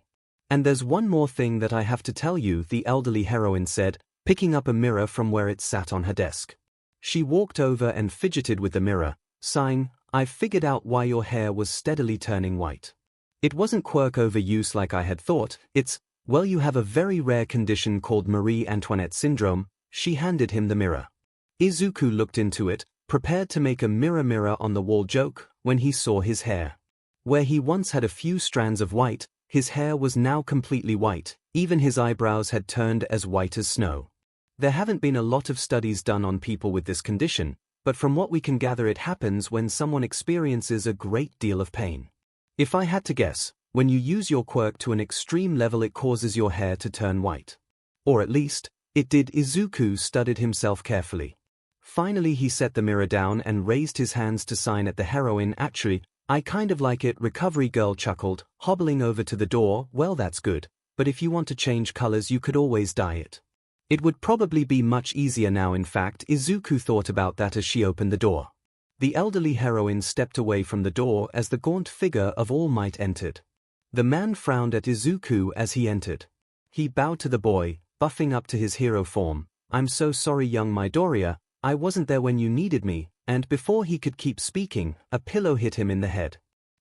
And there's one more thing that I have to tell you, the elderly heroine said, picking up a mirror from where it sat on her desk. She walked over and fidgeted with the mirror, sighing, I've figured out why your hair was steadily turning white. It wasn't quirk overuse like I had thought, it's, well, you have a very rare condition called Marie Antoinette syndrome. She handed him the mirror. Izuku looked into it, prepared to make a mirror on the wall joke, when he saw his hair. Where he once had a few strands of white, his hair was now completely white, even his eyebrows had turned as white as snow. There haven't been a lot of studies done on people with this condition, but from what we can gather it happens when someone experiences a great deal of pain. If I had to guess, when you use your quirk to an extreme level it causes your hair to turn white. Or at least, it did. Izuku studied himself carefully. Finally he set the mirror down and raised his hands to sign at the heroine. Actually, I kind of like it. Recovery girl chuckled, hobbling over to the door. Well, that's good, but if you want to change colors you could always dye it. It would probably be much easier now. In fact, Izuku thought about that as she opened the door. The elderly heroine stepped away from the door as the gaunt figure of All Might entered. The man frowned at Izuku as he entered. He bowed to the boy, buffing up to his hero form. I'm so sorry, young Midoriya, I wasn't there when you needed me, and before he could keep speaking, a pillow hit him in the head.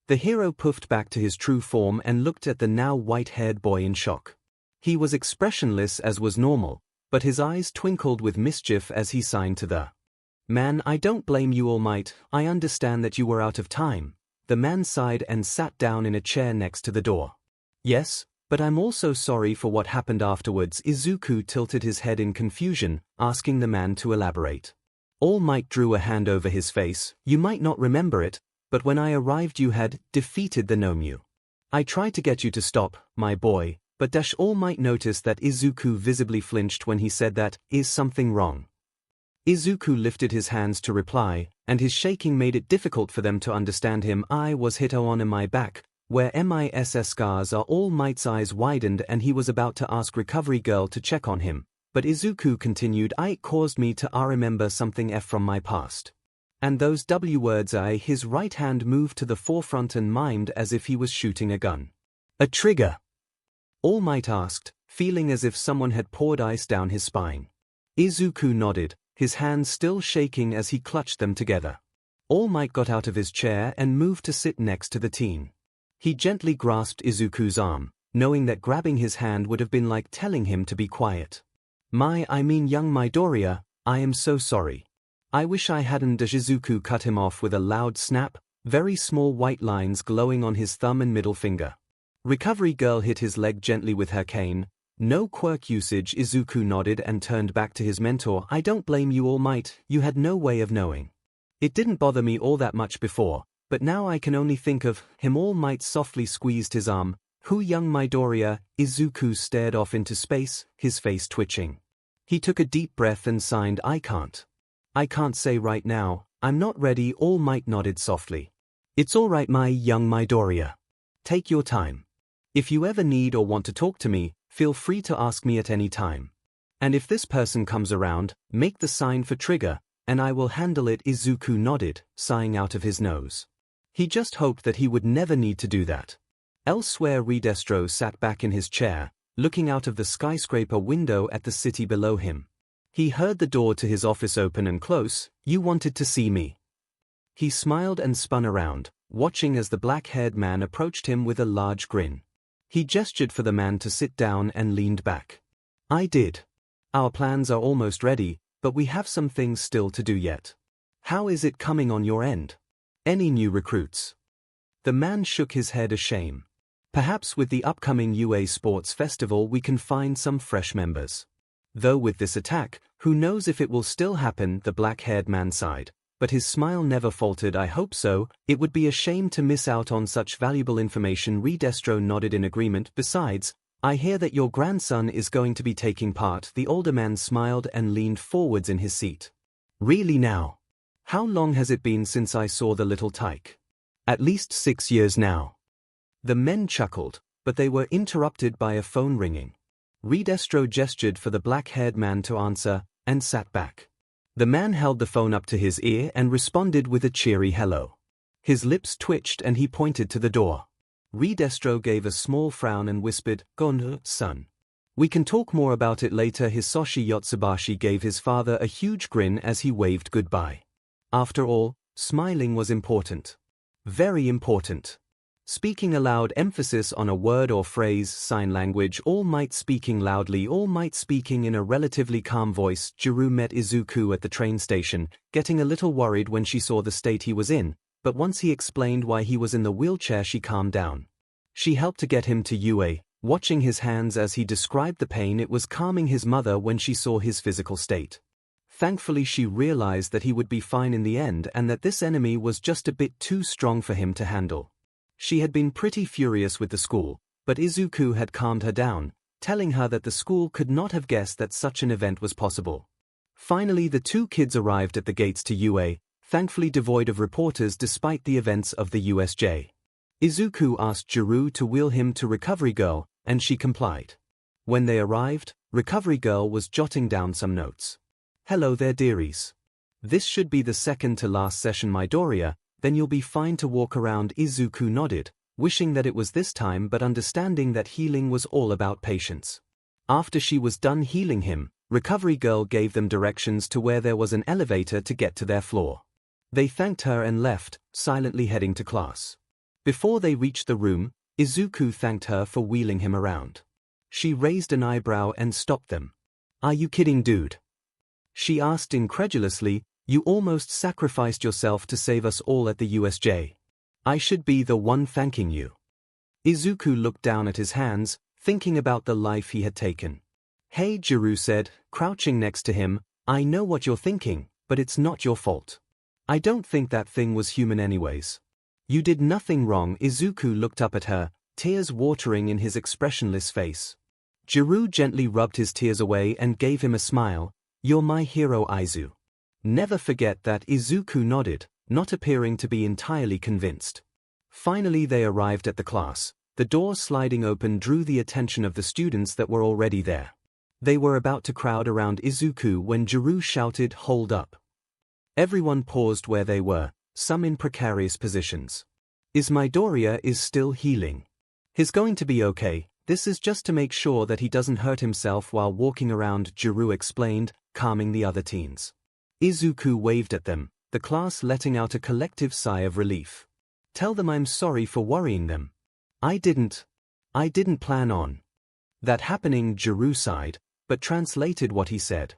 The hero puffed back to his true form and looked at the now white-haired boy in shock. He was expressionless as was normal, but his eyes twinkled with mischief as he signed to the man. I don't blame you, All Might, I understand that you were out of time. The man sighed and sat down in a chair next to the door. Yes, but I'm also sorry for what happened afterwards. Izuku tilted his head in confusion, asking the man to elaborate. All Might drew a hand over his face. You might not remember it, but when I arrived you had defeated the Nomyu. I tried to get you to stop, my boy, but All Might noticed that Izuku visibly flinched when he said that. Is something wrong? Izuku lifted his hands to reply, and his shaking made it difficult for them to understand him. I was hit on my back, where MISS scars are. All Might's eyes widened and he was about to ask Recovery Girl to check on him, but Izuku continued, it caused me to remember something from my past. And those W words. His right hand moved to the forefront and mimed as if he was shooting a gun. A trigger? All Might asked, feeling as if someone had poured ice down his spine. Izuku nodded, his hands still shaking as he clutched them together. All Might got out of his chair and moved to sit next to the teen. He gently grasped Izuku's arm, knowing that grabbing his hand would have been like telling him to be quiet. I mean young Midoriya, I am so sorry. I wish I hadn't. Izuku cut him off with a loud snap, very small white lines glowing on his thumb and middle finger. Recovery Girl hit his leg gently with her cane. No quirk usage. Izuku nodded and turned back to his mentor. I don't blame you, All Might, you had no way of knowing. It didn't bother me all that much before, but now I can only think of him. All Might softly squeezed his arm. Who, young Midoriya? Izuku stared off into space, his face twitching. He took a deep breath and signed, I can't say right now, I'm not ready. All Might nodded softly. It's all right, my young Midoriya. Take your time. If you ever need or want to talk to me, feel free to ask me at any time. And if this person comes around, make the sign for trigger, and I will handle it. Izuku nodded, sighing out of his nose. He just hoped that he would never need to do that. Elsewhere, Redestro sat back in his chair, looking out of the skyscraper window at the city below him. He heard the door to his office open and close. You wanted to see me. He smiled and spun around, watching as the black-haired man approached him with a large grin. He gestured for the man to sit down and leaned back. I did. Our plans are almost ready, but we have some things still to do yet. How is it coming on your end? Any new recruits? The man shook his head ashamed. Perhaps with the upcoming UA Sports Festival we can find some fresh members. Though with this attack, who knows if it will still happen, the black-haired man sighed. But his smile never faltered. I hope so, it would be a shame to miss out on such valuable information. Redestro nodded in agreement. Besides, I hear that your grandson is going to be taking part. The older man smiled and leaned forwards in his seat. Really now? How long has it been since I saw the little tyke? At least 6 years now. The men chuckled, but they were interrupted by a phone ringing. 𝐒𝐿 gestured for the black-haired man to answer, and sat back. The man held the phone up to his ear and responded with a cheery hello. His lips twitched and he pointed to the door. 𝐒𝐿 gave a small frown and whispered, "Gon, son. We can talk more about it later." Hisoshi Yotsubashi gave his father a huge grin as he waved goodbye. After all, smiling was important. Very important. Speaking aloud, emphasis on a word or phrase, sign language, All Might speaking loudly, All Might speaking in a relatively calm voice. Juru met Izuku at the train station, getting a little worried when she saw the state he was in, but once he explained why he was in the wheelchair she calmed down. She helped to get him to UA, watching his hands as he described the pain it was calming his mother when she saw his physical state. Thankfully she realized that he would be fine in the end and that this enemy was just a bit too strong for him to handle. She had been pretty furious with the school, but Izuku had calmed her down, telling her that the school could not have guessed that such an event was possible. Finally the two kids arrived at the gates to UA, thankfully devoid of reporters despite the events of the USJ. Izuku asked Juru to wheel him to Recovery Girl, and she complied. When they arrived, Recovery Girl was jotting down some notes. "Hello there dearies. This should be the second to last session Midoriya, then you'll be fine to walk around." Izuku nodded, wishing that it was this time but understanding that healing was all about patience. After she was done healing him, Recovery Girl gave them directions to where there was an elevator to get to their floor. They thanked her and left, silently heading to class. Before they reached the room, Izuku thanked her for wheeling him around. She raised an eyebrow and stopped them. "Are you kidding, dude?" She asked incredulously. "You almost sacrificed yourself to save us all at the USJ. I should be the one thanking you." Izuku looked down at his hands, thinking about the life he had taken. "Hey," Juru said, crouching next to him, "I know what you're thinking, but it's not your fault. I don't think that thing was human anyways. You did nothing wrong." Izuku looked up at her, tears watering in his expressionless face. Juru gently rubbed his tears away and gave him a smile. "You're my hero, Aizu. Never forget that." Izuku nodded, not appearing to be entirely convinced. Finally they arrived at the class. The door sliding open drew the attention of the students that were already there. They were about to crowd around Izuku when Juru shouted, "Hold up." Everyone paused where they were, some in precarious positions. Midoriya is still healing. He's going to be okay. This is just to make sure that he doesn't hurt himself while walking around, Juru explained, calming the other teens. Izuku waved at them, the class letting out a collective sigh of relief. "Tell them I'm sorry for worrying them. I didn't plan on that happening," Juru sighed, but translated what he said.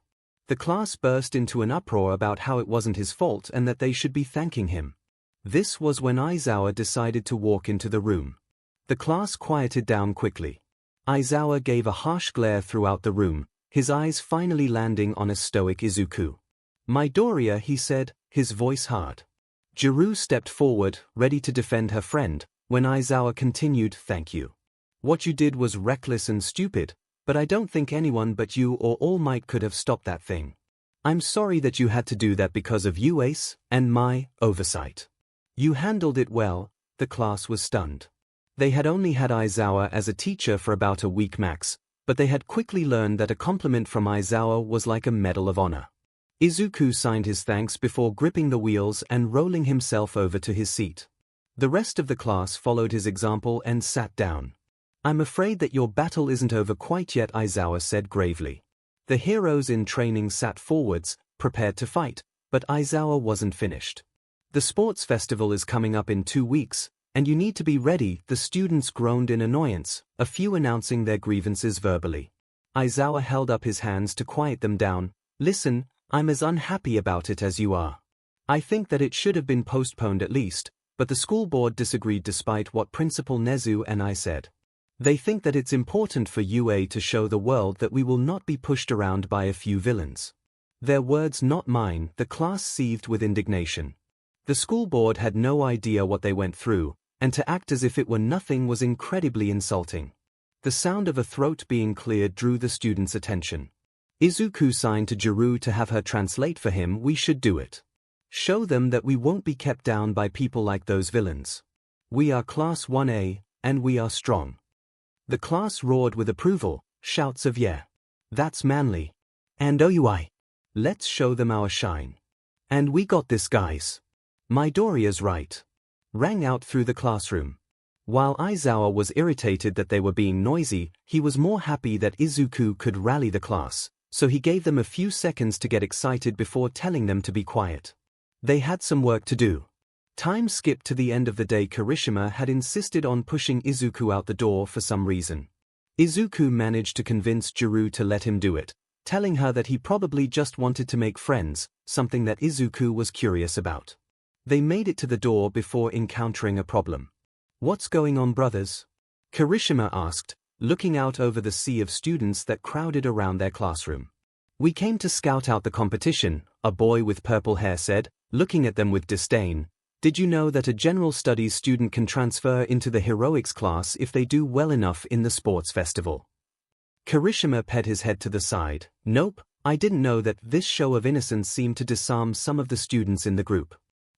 The class burst into an uproar about how it wasn't his fault and that they should be thanking him. This was when Aizawa decided to walk into the room. The class quieted down quickly. Aizawa gave a harsh glare throughout the room, his eyes finally landing on a stoic Izuku. "Midoriya," he said, his voice hard. Juru stepped forward, ready to defend her friend, when Aizawa continued, "Thank you. What you did was reckless and stupid, but I don't think anyone but you or All Might could have stopped that thing. I'm sorry that you had to do that because of you, Ace, and my oversight. You handled it well." The class was stunned. They had only had Aizawa as a teacher for about a week max, but they had quickly learned that a compliment from Aizawa was like a medal of honor. Izuku signed his thanks before gripping the wheels and rolling himself over to his seat. The rest of the class followed his example and sat down. "I'm afraid that your battle isn't over quite yet," Aizawa said gravely. The heroes in training sat forwards, prepared to fight, but Aizawa wasn't finished. "The sports festival is coming up in 2 weeks, and you need to be ready." The students groaned in annoyance, a few announcing their grievances verbally. Aizawa held up his hands to quiet them down. "Listen, I'm as unhappy about it as you are. I think that it should have been postponed at least, but the school board disagreed despite what Principal Nezu and I said. They think that it's important for UA to show the world that we will not be pushed around by a few villains." Their words, not mine. The class seethed with indignation. The school board had no idea what they went through, and to act as if it were nothing was incredibly insulting. The sound of a throat being cleared drew the students' attention. Izuku signed to Juru to have her translate for him. "We should do it." Show them that we won't be kept down by people like those villains. We are Class 1A, and we are strong. The class roared with approval, shouts of yeah. That's manly. And OUI. Let's show them our shine. And we got this, guys. Midoriya's right. Rang out through the classroom. While Aizawa was irritated that they were being noisy, he was more happy that Izuku could rally the class, so he gave them a few seconds to get excited before telling them to be quiet. They had some work to do. Time skipped to the end of the day. Kirishima had insisted on pushing Izuku out the door for some reason. Izuku managed to convince Juru to let him do it, telling her that he probably just wanted to make friends, something that Izuku was curious about. They made it to the door before encountering a problem. What's going on, brothers? Kirishima asked, looking out over the sea of students that crowded around their classroom. We came to scout out the competition, a boy with purple hair said, looking at them with disdain. Did you know that a general studies student can transfer into the heroics class if they do well enough in the sports festival? Kirishima pet his head to the side. Nope, I didn't know that. This show of innocence seemed to disarm some of the students in the group.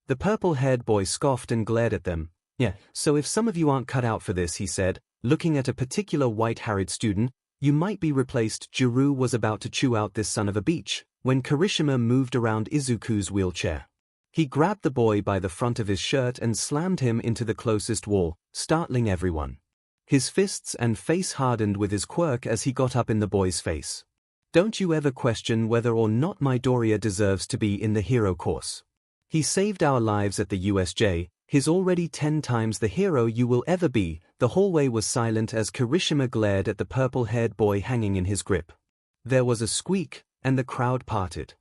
The purple-haired boy scoffed and glared at them. Yeah, so if some of you aren't cut out for this, he said, looking at a particular white-haired student, you might be replaced. Juru was about to chew out this son of a bitch when Kirishima moved around Izuku's wheelchair. He grabbed the boy by the front of his shirt and slammed him into the closest wall, startling everyone. His fists and face hardened with his quirk as he got up in the boy's face. Don't you ever question whether or not Midoriya deserves to be in the hero course. He saved our lives at the USJ, he's already 10 times the hero you will ever be. The hallway was silent as Kirishima glared at the purple-haired boy hanging in his grip. There was a squeak, and the crowd parted.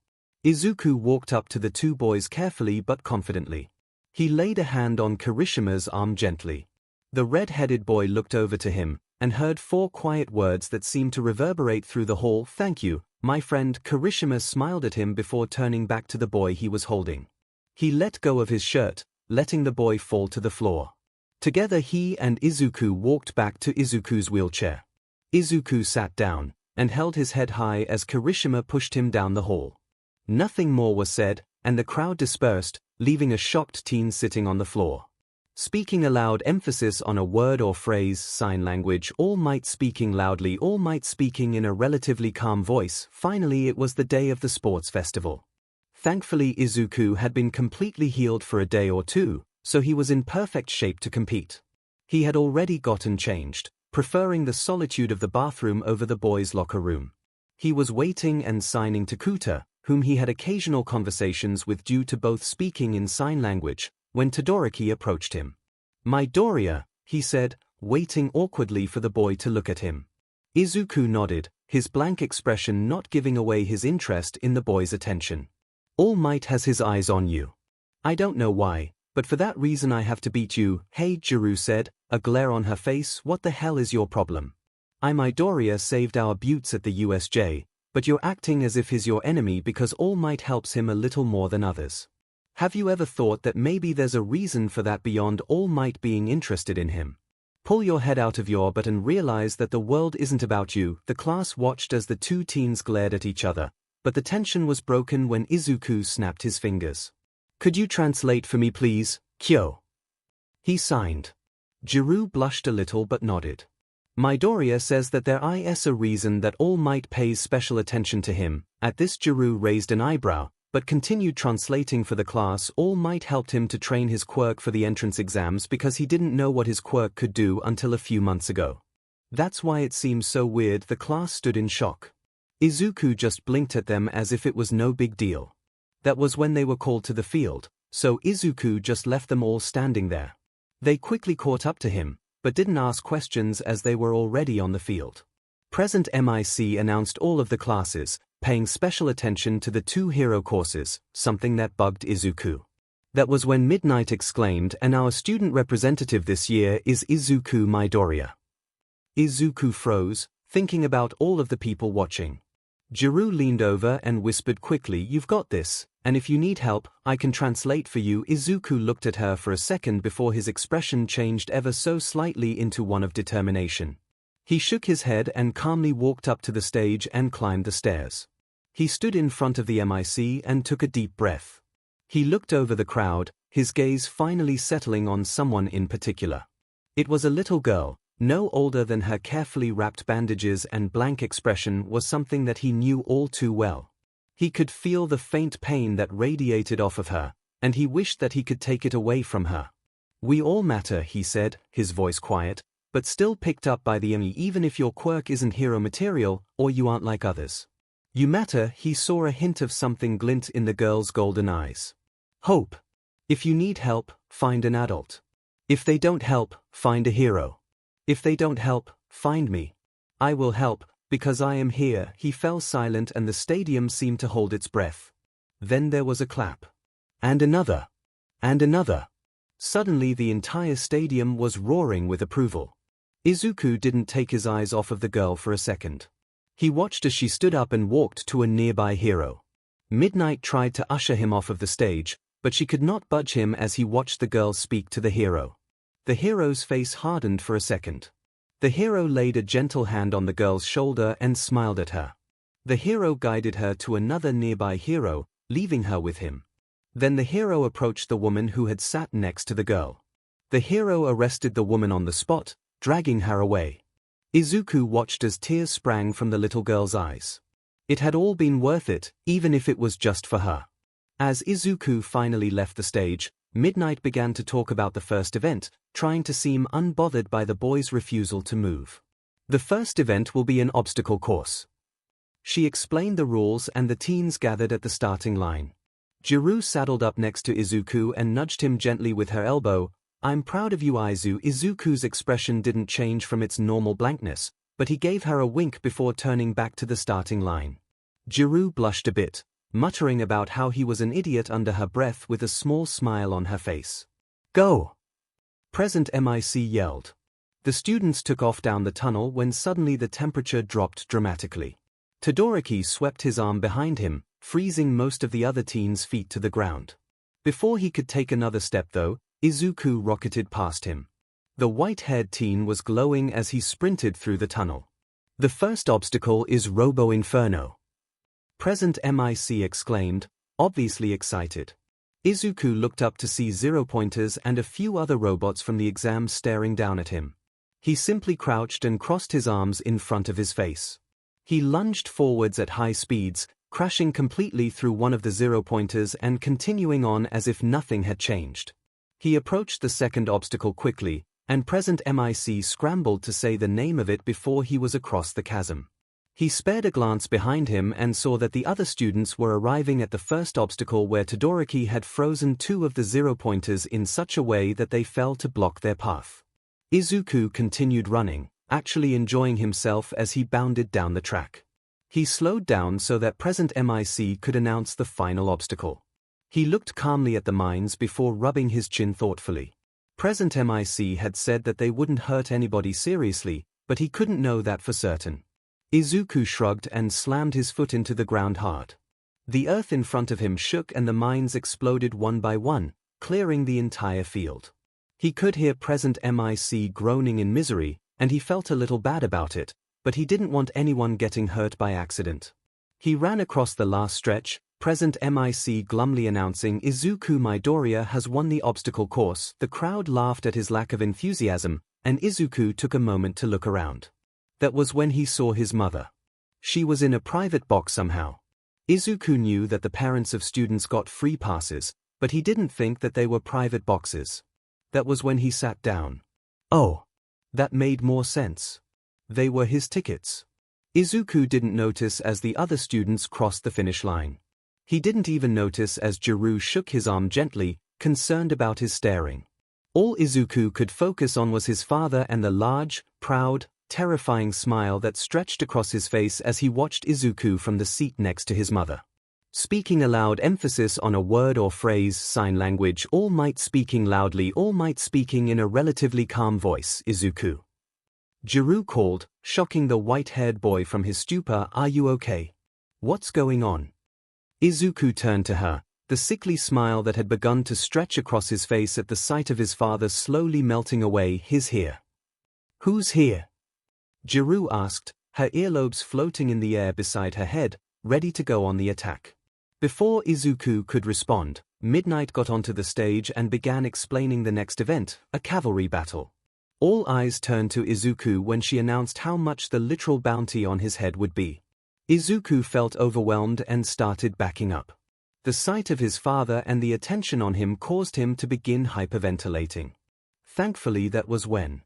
Izuku walked up to the two boys carefully but confidently. He laid a hand on Kirishima's arm gently. The red-headed boy looked over to him, and heard 4 quiet words that seemed to reverberate through the hall. Thank you, my friend. Kirishima smiled at him before turning back to the boy he was holding. He let go of his shirt, letting the boy fall to the floor. Together he and Izuku walked back to Izuku's wheelchair. Izuku sat down, and held his head high as Kirishima pushed him down the hall. Nothing more was said, and the crowd dispersed, leaving a shocked teen sitting on the floor. Speaking aloud, emphasis on a word or phrase, sign language, All Might speaking loudly, All Might speaking in a relatively calm voice. Finally it was the day of the sports festival. Thankfully Izuku had been completely healed for a day or two, so he was in perfect shape to compete. He had already gotten changed, preferring the solitude of the bathroom over the boys' locker room. He was waiting and signing to Kuta, whom he had occasional conversations with due to both speaking in sign language, when Todoroki approached him. Midoriya, he said, waiting awkwardly for the boy to look at him. Izuku nodded, his blank expression not giving away his interest in the boy's attention. All Might has his eyes on you. I don't know why, but for that reason I have to beat you. Hey, Juru said, a glare on her face. What the hell is your problem? Midoriya saved our buttes at the USJ, but you're acting as if he's your enemy because All Might helps him a little more than others. Have you ever thought that maybe there's a reason for that beyond All Might being interested in him? Pull your head out of your butt and realize that the world isn't about you. The class watched as the two teens glared at each other, but the tension was broken when Izuku snapped his fingers. Could you translate for me please, Kyo? He signed. Juru blushed a little but nodded. Midoriya says that there is a reason that All Might pays special attention to him. At this Juru raised an eyebrow, but continued translating for the class. All Might helped him to train his quirk for the entrance exams because he didn't know what his quirk could do until a few months ago. That's why it seems so weird. The class stood in shock. Izuku just blinked at them as if it was no big deal. That was when they were called to the field, so Izuku just left them all standing there. They quickly caught up to him, but didn't ask questions as they were already on the field. Present MIC announced all of the classes, paying special attention to the 2 hero courses, something that bugged Izuku. That was when Midnight exclaimed, and our student representative this year is Izuku Midoriya. Izuku froze, thinking about all of the people watching. Juru leaned over and whispered quickly, you've got this, and if you need help, I can translate for you. Izuku looked at her for a second before his expression changed ever so slightly into one of determination. He shook his head and calmly walked up to the stage and climbed the stairs. He stood in front of the MIC and took a deep breath. He looked over the crowd, his gaze finally settling on someone in particular. It was a little girl, no older than her. Carefully wrapped bandages and blank expression was something that he knew all too well. He could feel the faint pain that radiated off of her, and he wished that he could take it away from her. "We all matter," he said, his voice quiet, but still picked up by the enemy. "Even if your quirk isn't hero material, or you aren't like others. You matter." He saw a hint of something glint in the girl's golden eyes. "Hope. If you need help, find an adult. If they don't help, find a hero. If they don't help, find me. I will help, because I am here." He fell silent and the stadium seemed to hold its breath. Then there was a clap. And another. And another. Suddenly the entire stadium was roaring with approval. Izuku didn't take his eyes off of the girl for a second. He watched as she stood up and walked to a nearby hero. Midnight tried to usher him off of the stage, but she could not budge him as he watched the girl speak to the hero. The hero's face hardened for a second. The hero laid a gentle hand on the girl's shoulder and smiled at her. The hero guided her to another nearby hero, leaving her with him. Then the hero approached the woman who had sat next to the girl. The hero arrested the woman on the spot, dragging her away. Izuku watched as tears sprang from the little girl's eyes. It had all been worth it, even if it was just for her. As Izuku finally left the stage, Midnight began to talk about the first event, trying to seem unbothered by the boy's refusal to move. "The first event will be an obstacle course." She explained the rules and the teens gathered at the starting line. Jiru saddled up next to Izuku and nudged him gently with her elbow. "I'm proud of you, Aizu." Izuku's expression didn't change from its normal blankness, but he gave her a wink before turning back to the starting line. Jiru blushed a bit, muttering about how he was an idiot under her breath with a small smile on her face. "Go!" Present Mic yelled. The students took off down the tunnel when suddenly the temperature dropped dramatically. Todoroki swept his arm behind him, freezing most of the other teens' feet to the ground. Before he could take another step though, Izuku rocketed past him. The white-haired teen was glowing as he sprinted through the tunnel. "The first obstacle is Robo Inferno." Present Mic exclaimed, obviously excited. Izuku looked up to see 0-pointers and a few other robots from the exam staring down at him. He simply crouched and crossed his arms in front of his face. He lunged forwards at high speeds, crashing completely through one of the 0-pointers and continuing on as if nothing had changed. He approached the second obstacle quickly, and Present Mic scrambled to say the name of it before he was across the chasm. He spared a glance behind him and saw that the other students were arriving at the first obstacle where Todoroki had frozen 2 of the 0-pointers in such a way that they fell to block their path. Izuku continued running, actually enjoying himself as he bounded down the track. He slowed down so that Present Mic could announce the final obstacle. He looked calmly at the mines before rubbing his chin thoughtfully. Present Mic had said that they wouldn't hurt anybody seriously, but he couldn't know that for certain. Izuku shrugged and slammed his foot into the ground hard. The earth in front of him shook and the mines exploded one by one, clearing the entire field. He could hear Present Mic groaning in misery, and he felt a little bad about it, but he didn't want anyone getting hurt by accident. He ran across the last stretch, Present Mic glumly announcing, "Izuku Midoriya has won the obstacle course." The crowd laughed at his lack of enthusiasm, and Izuku took a moment to look around. That was when he saw his mother. She was in a private box somehow. Izuku knew that the parents of students got free passes, but he didn't think that they were private boxes. That was when he sat down. Oh, that made more sense. They were his tickets. Izuku didn't notice as the other students crossed the finish line. He didn't even notice as Jiru shook his arm gently, concerned about his staring. All Izuku could focus on was his father and the large, proud, terrifying smile that stretched across his face as he watched Izuku from the seat next to his mother. Speaking aloud, emphasis on a word or phrase, sign language, All Might speaking loudly, All Might speaking in a relatively calm voice, Izuku. Jiru called, shocking the white-haired boy from his stupor. "Are you okay? What's going on?" Izuku turned to her, the sickly smile that had begun to stretch across his face at the sight of his father slowly melting away. "He's here." "Who's here?" Jiru asked, her earlobes floating in the air beside her head, ready to go on the attack. Before Izuku could respond, Midnight got onto the stage and began explaining the next event, a cavalry battle. All eyes turned to Izuku when she announced how much the literal bounty on his head would be. Izuku felt overwhelmed and started backing up. The sight of his father and the attention on him caused him to begin hyperventilating. Thankfully that was when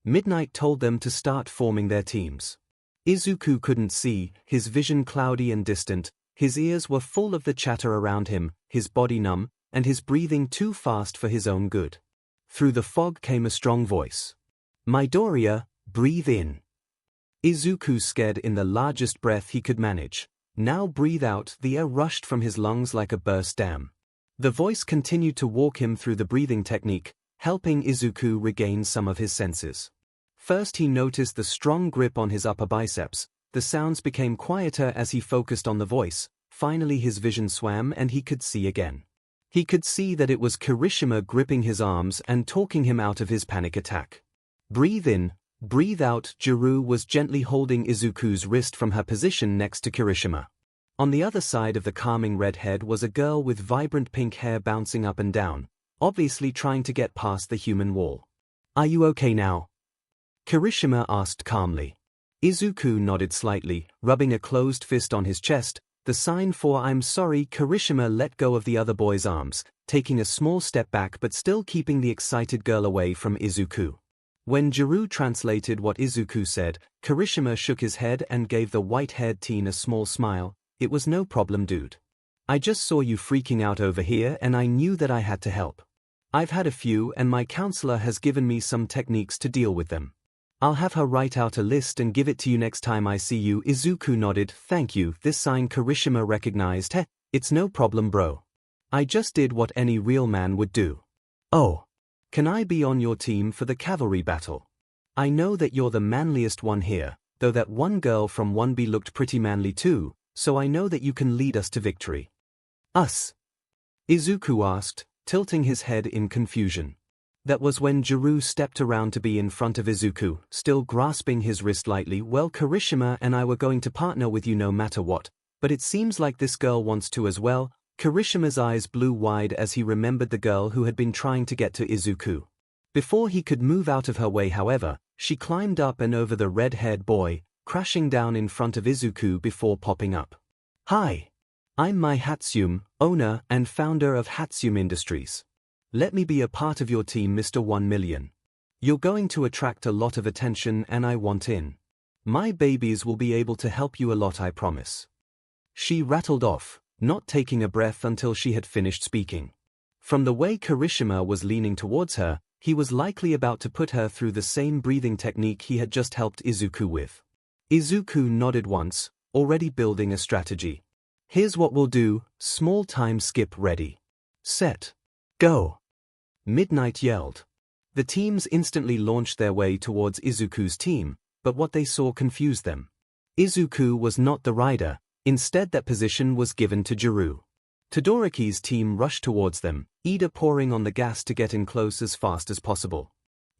Midnight told them to start forming their teams. Izuku couldn't see, his vision cloudy and distant, his ears were full of the chatter around him, his body numb, and his breathing too fast for his own good. Through the fog came a strong voice. "Midoriya, breathe in." Izuku scared in the largest breath he could manage. "Now breathe out." The air rushed from his lungs like a burst dam. The voice continued to walk him through the breathing technique, helping Izuku regain some of his senses. First he noticed the strong grip on his upper biceps. The sounds became quieter as he focused on the voice. Finally his vision swam and he could see again. He could see that it was Kirishima gripping his arms and talking him out of his panic attack. "Breathe in, breathe out." Juru was gently holding Izuku's wrist from her position next to Kirishima. On the other side of the calming red head was a girl with vibrant pink hair bouncing up and down, obviously trying to get past the human wall. "Are you okay now?" Kirishima asked calmly. Izuku nodded slightly, rubbing a closed fist on his chest, the sign for "I'm sorry." Kirishima let go of the other boy's arms, taking a small step back but still keeping the excited girl away from Izuku. When Juru translated what Izuku said, Kirishima shook his head and gave the white-haired teen a small smile. "It was no problem, dude. I just saw you freaking out over here and I knew that I had to help. I've had a few and my counselor has given me some techniques to deal with them. I'll have her write out a list and give it to you next time I see you." Izuku nodded. "Thank you." This sign Kirishima recognized. It's no problem, bro. I just did what any real man would do." "Oh. Can I be on your team for the cavalry battle? I know that you're the manliest one here, though that one girl from 1B looked pretty manly too, so I know that you can lead us to victory." "Us?" Izuku asked, tilting his head in confusion. That was when Juru stepped around to be in front of Izuku, still grasping his wrist lightly. "Well, Kirishima and I were going to partner with you no matter what, but it seems like this girl wants to as well." Kirishima's eyes blew wide as he remembered the girl who had been trying to get to Izuku. Before he could move out of her way, however, she climbed up and over the red-haired boy, crashing down in front of Izuku before popping up. "Hi. I'm Mai Hatsume, owner and founder of Hatsume Industries. Let me be a part of your team, Mr. 1 Million. You're going to attract a lot of attention and I want in. My babies will be able to help you a lot, I promise." She rattled off, not taking a breath until she had finished speaking. From the way Kirishima was leaning towards her, he was likely about to put her through the same breathing technique he had just helped Izuku with. Izuku nodded once, already building a strategy. "Here's what we'll do. Small time skip ready. Set. Go." Midnight yelled. The teams instantly launched their way towards Izuku's team, but what they saw confused them. Izuku was not the rider. Instead that position was given to Juru. Todoroki's team rushed towards them, Ida pouring on the gas to get in close as fast as possible.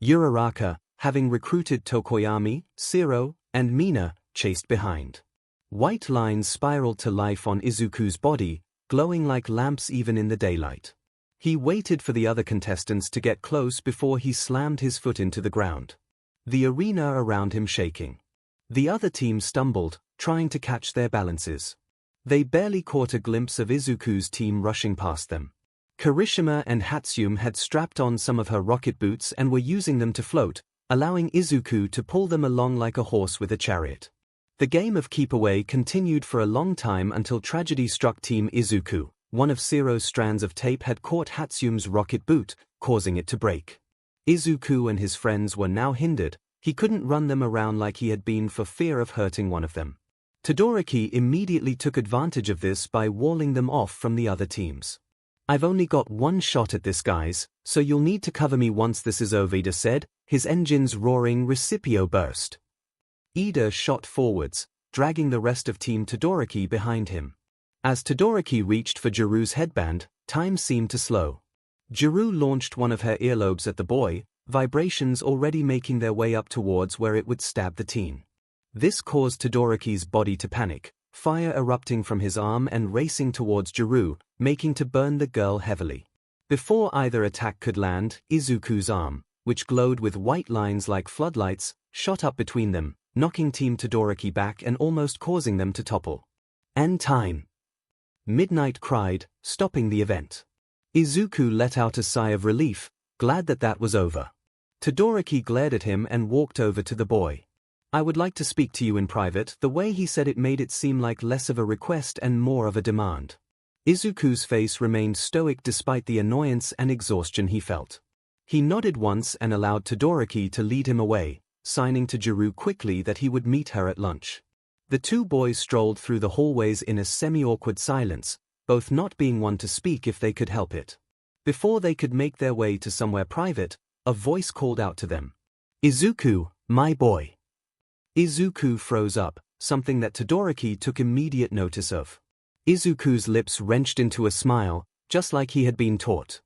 Uraraka, having recruited Tokoyami, Zero, and Mina, chased behind. White lines spiraled to life on Izuku's body, glowing like lamps even in the daylight. He waited for the other contestants to get close before he slammed his foot into the ground. The arena around him shaking. The other team stumbled, trying to catch their balances. They barely caught a glimpse of Izuku's team rushing past them. Kirishima and Hatsume had strapped on some of her rocket boots and were using them to float, allowing Izuku to pull them along like a horse with a chariot. The game of keep away continued for a long time until tragedy struck Team Izuku. One of Zero's strands of tape had caught Hatsume's rocket boot, causing it to break. Izuku and his friends were now hindered. He couldn't run them around like he had been for fear of hurting one of them. Todoroki immediately took advantage of this by walling them off from the other teams. "I've only got one shot at this, guys, so you'll need to cover me once this is over," Ida said, his engines roaring. Recipio burst. Ida shot forwards, dragging the rest of Team Todoroki behind him. As Todoroki reached for Juru's headband, time seemed to slow. Juru launched one of her earlobes at the boy, vibrations already making their way up towards where it would stab the teen. This caused Todoroki's body to panic, fire erupting from his arm and racing towards Jiru, making to burn the girl heavily. Before either attack could land, Izuku's arm, which glowed with white lines like floodlights, shot up between them, knocking Team Todoroki back and almost causing them to topple. "End time!" Midnight cried, stopping the event. Izuku let out a sigh of relief, glad that that was over. Todoroki glared at him and walked over to the boy. "I would like to speak to you in private." The way he said it made it seem like less of a request and more of a demand. Izuku's face remained stoic despite the annoyance and exhaustion he felt. He nodded once and allowed Todoroki to lead him away, signing to Jiru quickly that he would meet her at lunch. The two boys strolled through the hallways in a semi-awkward silence, both not being one to speak if they could help it. Before they could make their way to somewhere private, a voice called out to them. "Izuku, my boy." Izuku froze up, something that Todoroki took immediate notice of. Izuku's lips wrenched into a smile, just like he had been taught.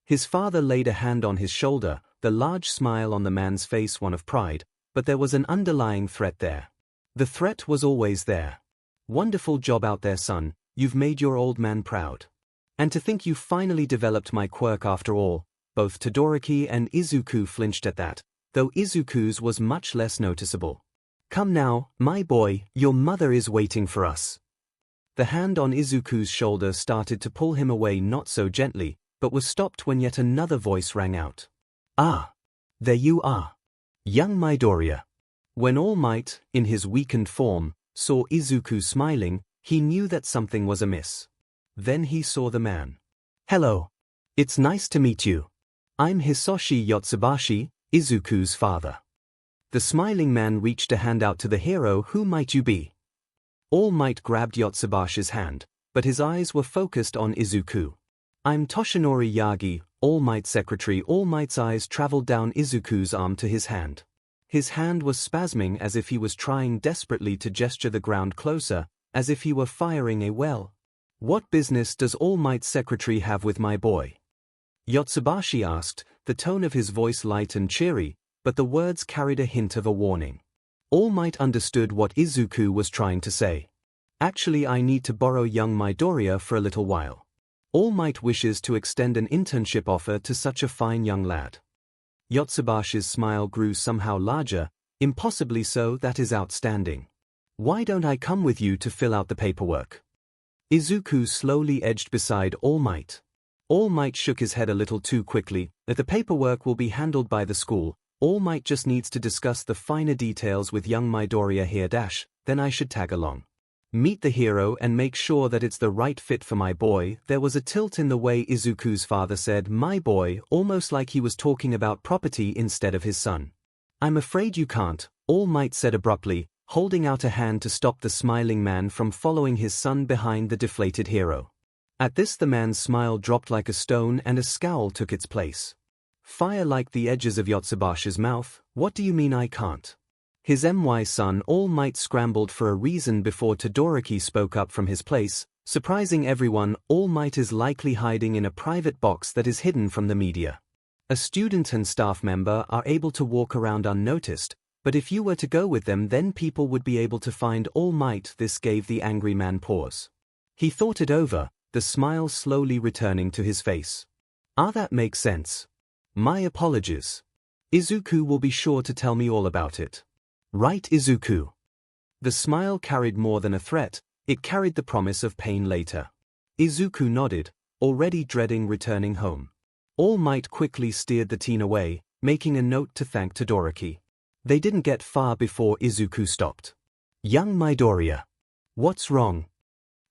His father laid a hand on his shoulder, the large smile on the man's face one of pride, but there was an underlying threat there. The threat was always there. "Wonderful job out there, son, you've made your old man proud. And to think you finally developed my quirk after all." Both Todoroki and Izuku flinched at that, though Izuku's was much less noticeable. "Come now, my boy, your mother is waiting for us." The hand on Izuku's shoulder started to pull him away not so gently, but was stopped when yet another voice rang out. "Ah! There you are. Young Midoriya." When All Might, in his weakened form, saw Izuku smiling, he knew that something was amiss. Then he saw the man. "Hello. It's nice to meet you. I'm Hisoshi Yotsubashi, Izuku's father." The smiling man reached a hand out to the hero. "Who might you be?" All Might grabbed Yotsubashi's hand, but his eyes were focused on Izuku. "I'm Toshinori Yagi, All Might's secretary." All Might's eyes traveled down Izuku's arm to his hand. His hand was spasming as if he was trying desperately to gesture the ground closer, as if he were firing a well. "What business does All Might's secretary have with my boy?" Yotsubashi asked, the tone of his voice light and cheery, but the words carried a hint of a warning. All Might understood what Izuku was trying to say. "Actually, I need to borrow young Midoriya for a little while. All Might wishes to extend an internship offer to such a fine young lad." Yotsubashi's smile grew somehow larger. "Impossibly so, that is outstanding. Why don't I come with you to fill out the paperwork?" Izuku slowly edged beside All Might. All Might shook his head a little too quickly. "That the paperwork will be handled by the school. All Might just needs to discuss the finer details with young Midoriya here. Then I should tag along. Meet the hero and make sure that it's the right fit for my boy." There was a tilt in the way Izuku's father said "my boy," almost like he was talking about property instead of his son. "I'm afraid you can't," All Might said abruptly, holding out a hand to stop the smiling man from following his son behind the deflated hero. At this the man's smile dropped like a stone and a scowl took its place. Fire like the edges of Yotsubashi's mouth. "What do you mean I can't?" His son. All Might scrambled for a reason before Todoroki spoke up from his place, surprising everyone. "All Might is likely hiding in a private box that is hidden from the media. A student and staff member are able to walk around unnoticed, but if you were to go with them then people would be able to find All Might." This gave the angry man pause. He thought it over, the smile slowly returning to his face. That makes sense. My apologies. Izuku will be sure to tell me all about it. Right, Izuku? The smile carried more than a threat, it carried the promise of pain later. Izuku nodded, already dreading returning home. All Might quickly steered the teen away, making a note to thank Todoroki. They didn't get far before Izuku stopped. "Young Midoriya. What's wrong?"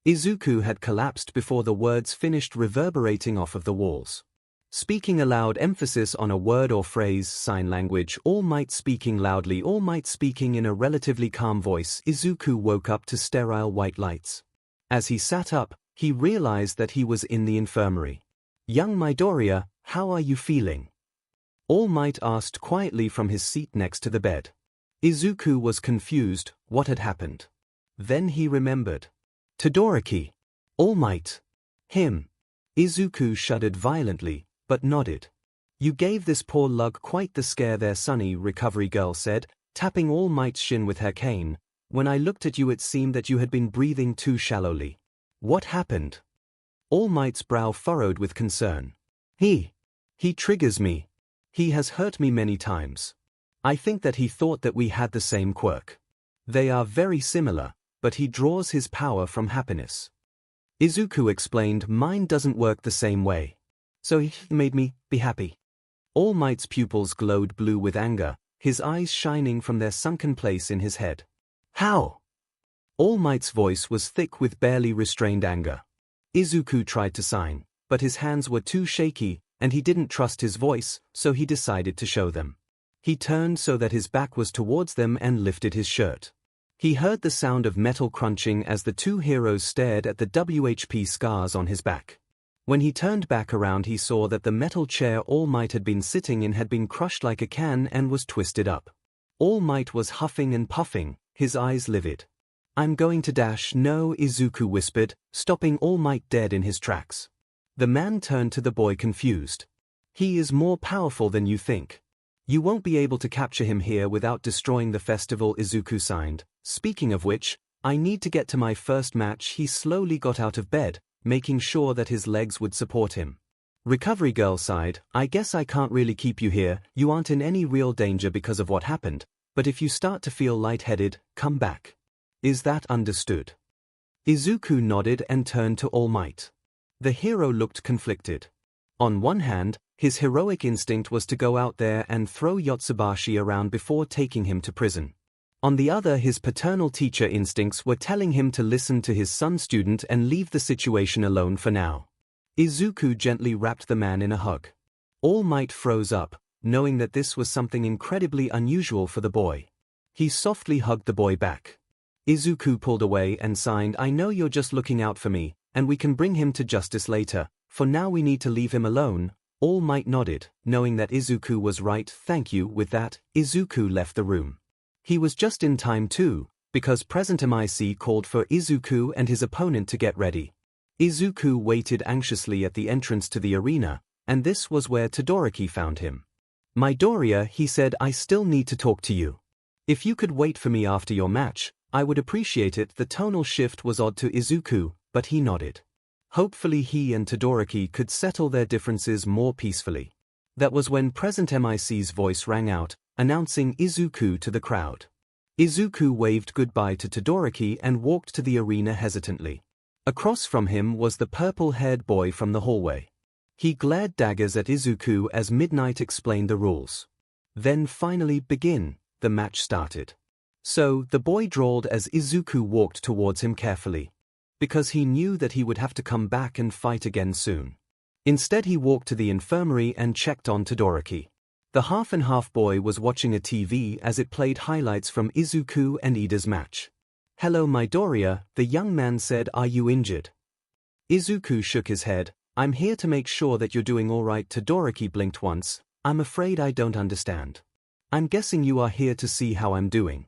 Izuku had collapsed before the words finished reverberating off of the walls. Speaking aloud, emphasis on a word or phrase, sign language. All Might speaking loudly, All Might speaking in a relatively calm voice. Izuku woke up to sterile white lights. As he sat up, he realized that he was in the infirmary. "Young Midoriya, how are you feeling?" All Might asked quietly from his seat next to the bed. Izuku was confused. What had happened? Then he remembered. Todoroki. All Might. Him. Izuku shuddered violently, but nodded. "You gave this poor lug quite the scare there, Sonny," Recovery Girl said, tapping All Might's shin with her cane. When I looked at you it seemed that you had been breathing too shallowly. What happened? All Might's brow furrowed with concern. He triggers me. He has hurt me many times. I think that he thought that we had the same quirk. They are very similar, but he draws his power from happiness. Izuku explained, mine doesn't work the same way. So he made me be happy. All Might's pupils glowed blue with anger, his eyes shining from their sunken place in his head. How? All Might's voice was thick with barely restrained anger. Izuku tried to sign, but his hands were too shaky, and he didn't trust his voice, so he decided to show them. He turned so that his back was towards them and lifted his shirt. He heard the sound of metal crunching as the two heroes stared at the WHP scars on his back. When he turned back around he saw that the metal chair All Might had been sitting in had been crushed like a can and was twisted up. All Might was huffing and puffing, his eyes livid. I'm going to dash. No, Izuku whispered, stopping All Might dead in his tracks. The man turned to the boy confused. He is more powerful than you think. You won't be able to capture him here without destroying the festival, Izuku signed. Speaking of which, I need to get to my first match. He slowly got out of bed, making sure that his legs would support him. Recovery Girl sighed, I guess I can't really keep you here. You aren't in any real danger because of what happened, but if you start to feel lightheaded, come back. Is that understood? Izuku nodded and turned to All Might. The hero looked conflicted. On one hand, his heroic instinct was to go out there and throw Yotsubashi around before taking him to prison. On the other, his paternal teacher instincts were telling him to listen to his son student and leave the situation alone for now. Izuku gently wrapped the man in a hug. All Might froze up, knowing that this was something incredibly unusual for the boy. He softly hugged the boy back. Izuku pulled away and signed, I know you're just looking out for me, and we can bring him to justice later. For now we need to leave him alone. All Might nodded, knowing that Izuku was right. Thank you. With that, Izuku left the room. He was just in time too, because President MIC called for Izuku and his opponent to get ready. Izuku waited anxiously at the entrance to the arena, and this was where Todoroki found him. Midoriya, he said, I still need to talk to you. If you could wait for me after your match, I would appreciate it. The tonal shift was odd to Izuku, but he nodded. Hopefully he and Todoroki could settle their differences more peacefully. That was when President MIC's voice rang out, announcing Izuku to the crowd. Izuku waved goodbye to Todoroki and walked to the arena hesitantly. Across from him was the purple-haired boy from the hallway. He glared daggers at Izuku as Midnight explained the rules. Then finally begin, the match started. So, the boy drawled as Izuku walked towards him carefully. Because he knew that he would have to come back and fight again soon. Instead he walked to the infirmary and checked on Todoroki. The half-and-half boy was watching a TV as it played highlights from Izuku and Iida's match. Hello Midoriya, the young man said, are you injured? Izuku shook his head, I'm here to make sure that you're doing alright. Todoroki blinked once, I'm afraid I don't understand. I'm guessing you are here to see how I'm doing.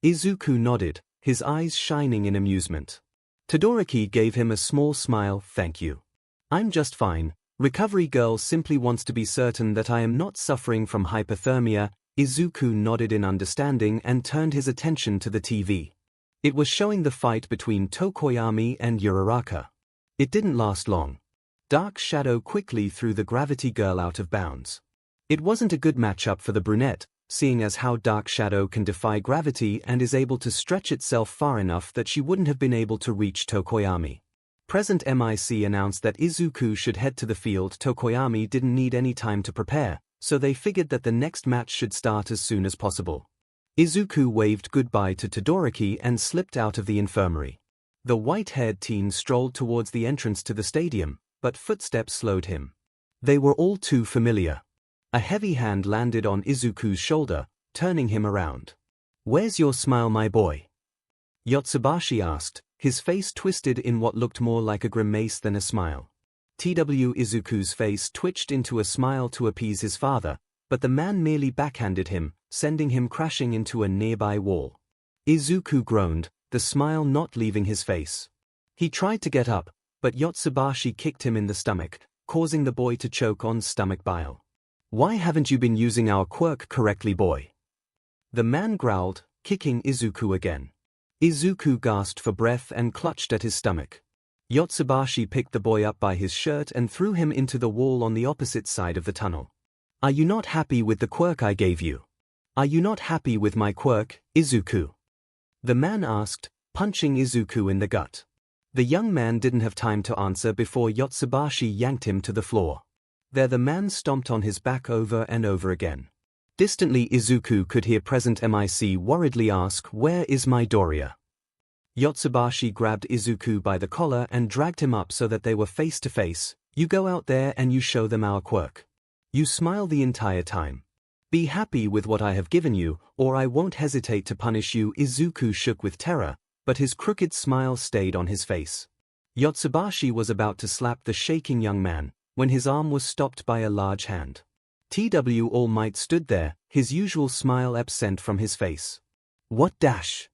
Izuku nodded, his eyes shining in amusement. Todoroki gave him a small smile, thank you. I'm just fine. Recovery Girl simply wants to be certain that I am not suffering from hypothermia. Izuku nodded in understanding and turned his attention to the TV. It was showing the fight between Tokoyami and Uraraka. It didn't last long. Dark Shadow quickly threw the Gravity Girl out of bounds. It wasn't a good matchup for the brunette, seeing as how Dark Shadow can defy gravity and is able to stretch itself far enough that she wouldn't have been able to reach Tokoyami. President MIC announced that Izuku should head to the field. Tokoyami didn't need any time to prepare, so they figured that the next match should start as soon as possible. Izuku waved goodbye to Todoroki and slipped out of the infirmary. The white-haired teen strolled towards the entrance to the stadium, but footsteps slowed him. They were all too familiar. A heavy hand landed on Izuku's shoulder, turning him around. Where's your smile, my boy? Yotsubashi asked, his face twisted in what looked more like a grimace than a smile. Izuku's face twitched into a smile to appease his father, but the man merely backhanded him, sending him crashing into a nearby wall. Izuku groaned, the smile not leaving his face. He tried to get up, but Yotsubashi kicked him in the stomach, causing the boy to choke on stomach bile. Why haven't you been using our quirk correctly, boy? The man growled, kicking Izuku again. Izuku gasped for breath and clutched at his stomach. Yotsubashi picked the boy up by his shirt and threw him into the wall on the opposite side of the tunnel. Are you not happy with the quirk I gave you? Are you not happy with my quirk, Izuku? The man asked, punching Izuku in the gut. The young man didn't have time to answer before Yotsubashi yanked him to the floor. There the man stomped on his back over and over again. Distantly Izuku could hear present MIC worriedly ask, "Where is my Doria?" Yotsubashi grabbed Izuku by the collar and dragged him up so that they were face to face. "You go out there and you show them our quirk. You smile the entire time. Be happy with what I have given you, or I won't hesitate to punish you." Izuku shook with terror, but his crooked smile stayed on his face. Yotsubashi was about to slap the shaking young man, when his arm was stopped by a large hand. All Might stood there, his usual smile absent from his face. "What dash?"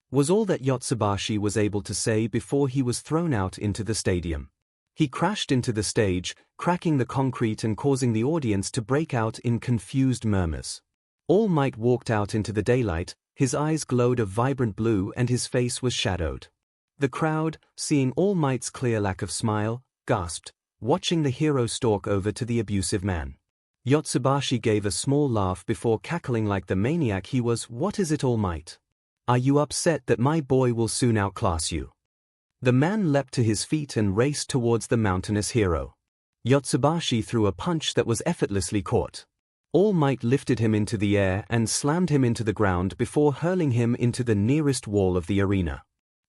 was all that Yotsubashi was able to say before he was thrown out into the stadium. He crashed into the stage, cracking the concrete and causing the audience to break out in confused murmurs. All Might walked out into the daylight, his eyes glowed a vibrant blue and his face was shadowed. The crowd, seeing All Might's clear lack of smile, gasped, watching the hero stalk over to the abusive man. Yotsubashi gave a small laugh before cackling like the maniac he was. "What is it, All Might? Are you upset that my boy will soon outclass you?" The man leapt to his feet and raced towards the mountainous hero. Yotsubashi threw a punch that was effortlessly caught. All Might lifted him into the air and slammed him into the ground before hurling him into the nearest wall of the arena.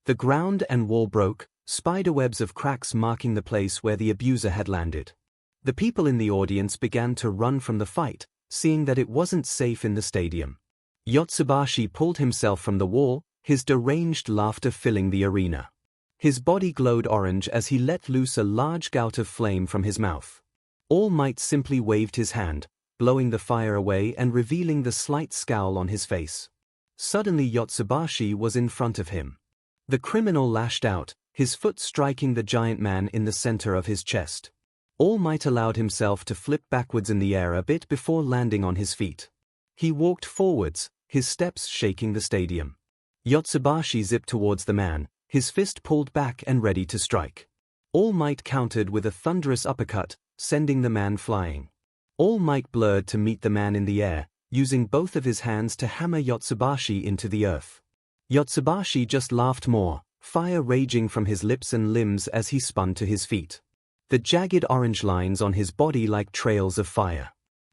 The ground and wall broke, spiderwebs of cracks marking the place where the abuser had landed. The people in the audience began to run from the fight, seeing that it wasn't safe in the stadium. Yotsubashi pulled himself from the wall, his deranged laughter filling the arena. His body glowed orange as he let loose a large gout of flame from his mouth. All Might simply waved his hand, blowing the fire away and revealing the slight scowl on his face. Suddenly Yotsubashi was in front of him. The criminal lashed out, his foot striking the giant man in the center of his chest. All Might allowed himself to flip backwards in the air a bit before landing on his feet. He walked forwards, his steps shaking the stadium. Yotsubashi zipped towards the man, his fist pulled back and ready to strike. All Might countered with a thunderous uppercut, sending the man flying. All Might blurred to meet the man in the air, using both of his hands to hammer Yotsubashi into the earth. Yotsubashi just laughed more, fire raging from his lips and limbs as he spun to his feet. The jagged orange lines on his body like trails of fire.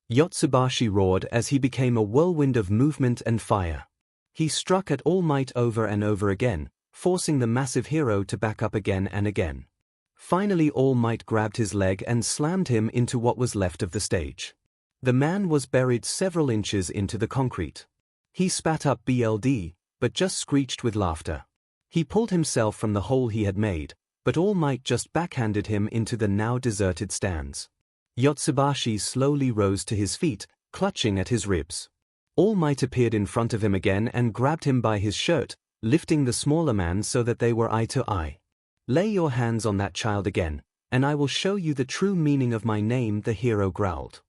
Yotsubashi roared as he became a whirlwind of movement and fire. He struck at All Might over and over again, forcing the massive hero to back up again and again. Finally All Might grabbed his leg and slammed him into what was left of the stage. The man was buried several inches into the concrete. He spat up blood, but just screeched with laughter. He pulled himself from the hole he had made, but All Might just backhanded him into the now deserted stands. Yotsubashi slowly rose to his feet, clutching at his ribs. All Might appeared in front of him again and grabbed him by his shirt, lifting the smaller man so that they were eye to eye. "Lay your hands on that child again, and I will show you the true meaning of my name," the hero growled.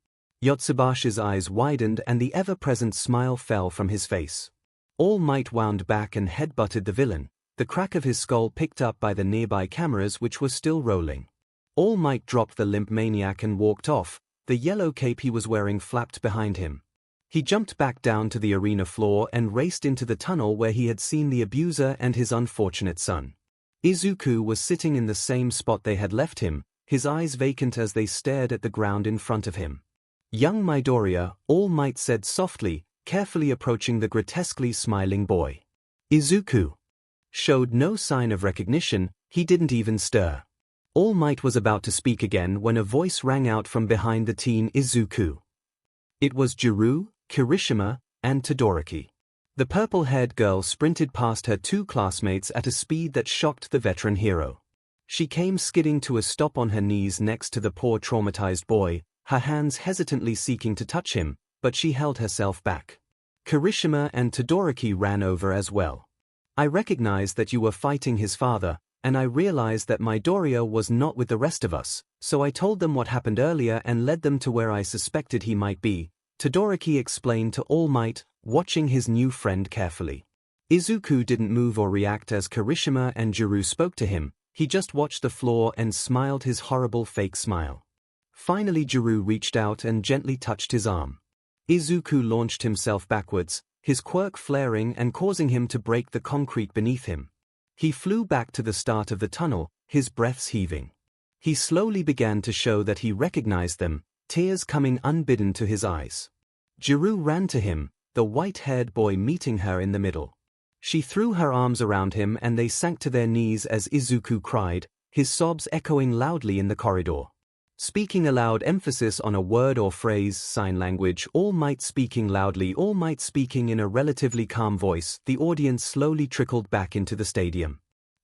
Yotsubashi's eyes widened and the ever-present smile fell from his face. All Might wound back and headbutted the villain, the crack of his skull picked up by the nearby cameras which were still rolling. All Might dropped the limp maniac and walked off, the yellow cape he was wearing flapped behind him. He jumped back down to the arena floor and raced into the tunnel where he had seen the abuser and his unfortunate son. Izuku was sitting in the same spot they had left him, his eyes vacant as they stared at the ground in front of him. "Young Midoriya," All Might said softly, carefully approaching the grotesquely smiling boy. Izuku showed no sign of recognition, he didn't even stir. All Might was about to speak again when a voice rang out from behind the teen Izuku. It was Jiru, Kirishima, and Todoroki. The purple-haired girl sprinted past her two classmates at a speed that shocked the veteran hero. She came skidding to a stop on her knees next to the poor traumatized boy, her hands hesitantly seeking to touch him, but she held herself back. Kirishima and Todoroki ran over as well. "I recognized that you were fighting his father, and I realized that Midoriya was not with the rest of us, so I told them what happened earlier and led them to where I suspected he might be," Todoroki explained to All Might, watching his new friend carefully. 𝐒𝐭𝐚𝐲 didn't move or react as Kirishima and Juru spoke to him, he just watched the floor and smiled his horrible fake smile. Finally Juru reached out and gently touched his arm. 𝐒𝐭𝐴 launched himself backwards, his quirk flaring and causing him to break the concrete beneath him. He flew back to the start of the tunnel, his breaths heaving. He slowly began to show that he recognized them, tears coming unbidden to his eyes. Juru ran to him, the white-haired boy meeting her in the middle. She threw her arms around him and they sank to their knees as 𝐒𝐭𝐴 cried, his sobs echoing loudly in the corridor. Speaking aloud, emphasis on a word or phrase, sign language, All Might speaking loudly, All Might speaking in a relatively calm voice, the audience slowly trickled back into the stadium.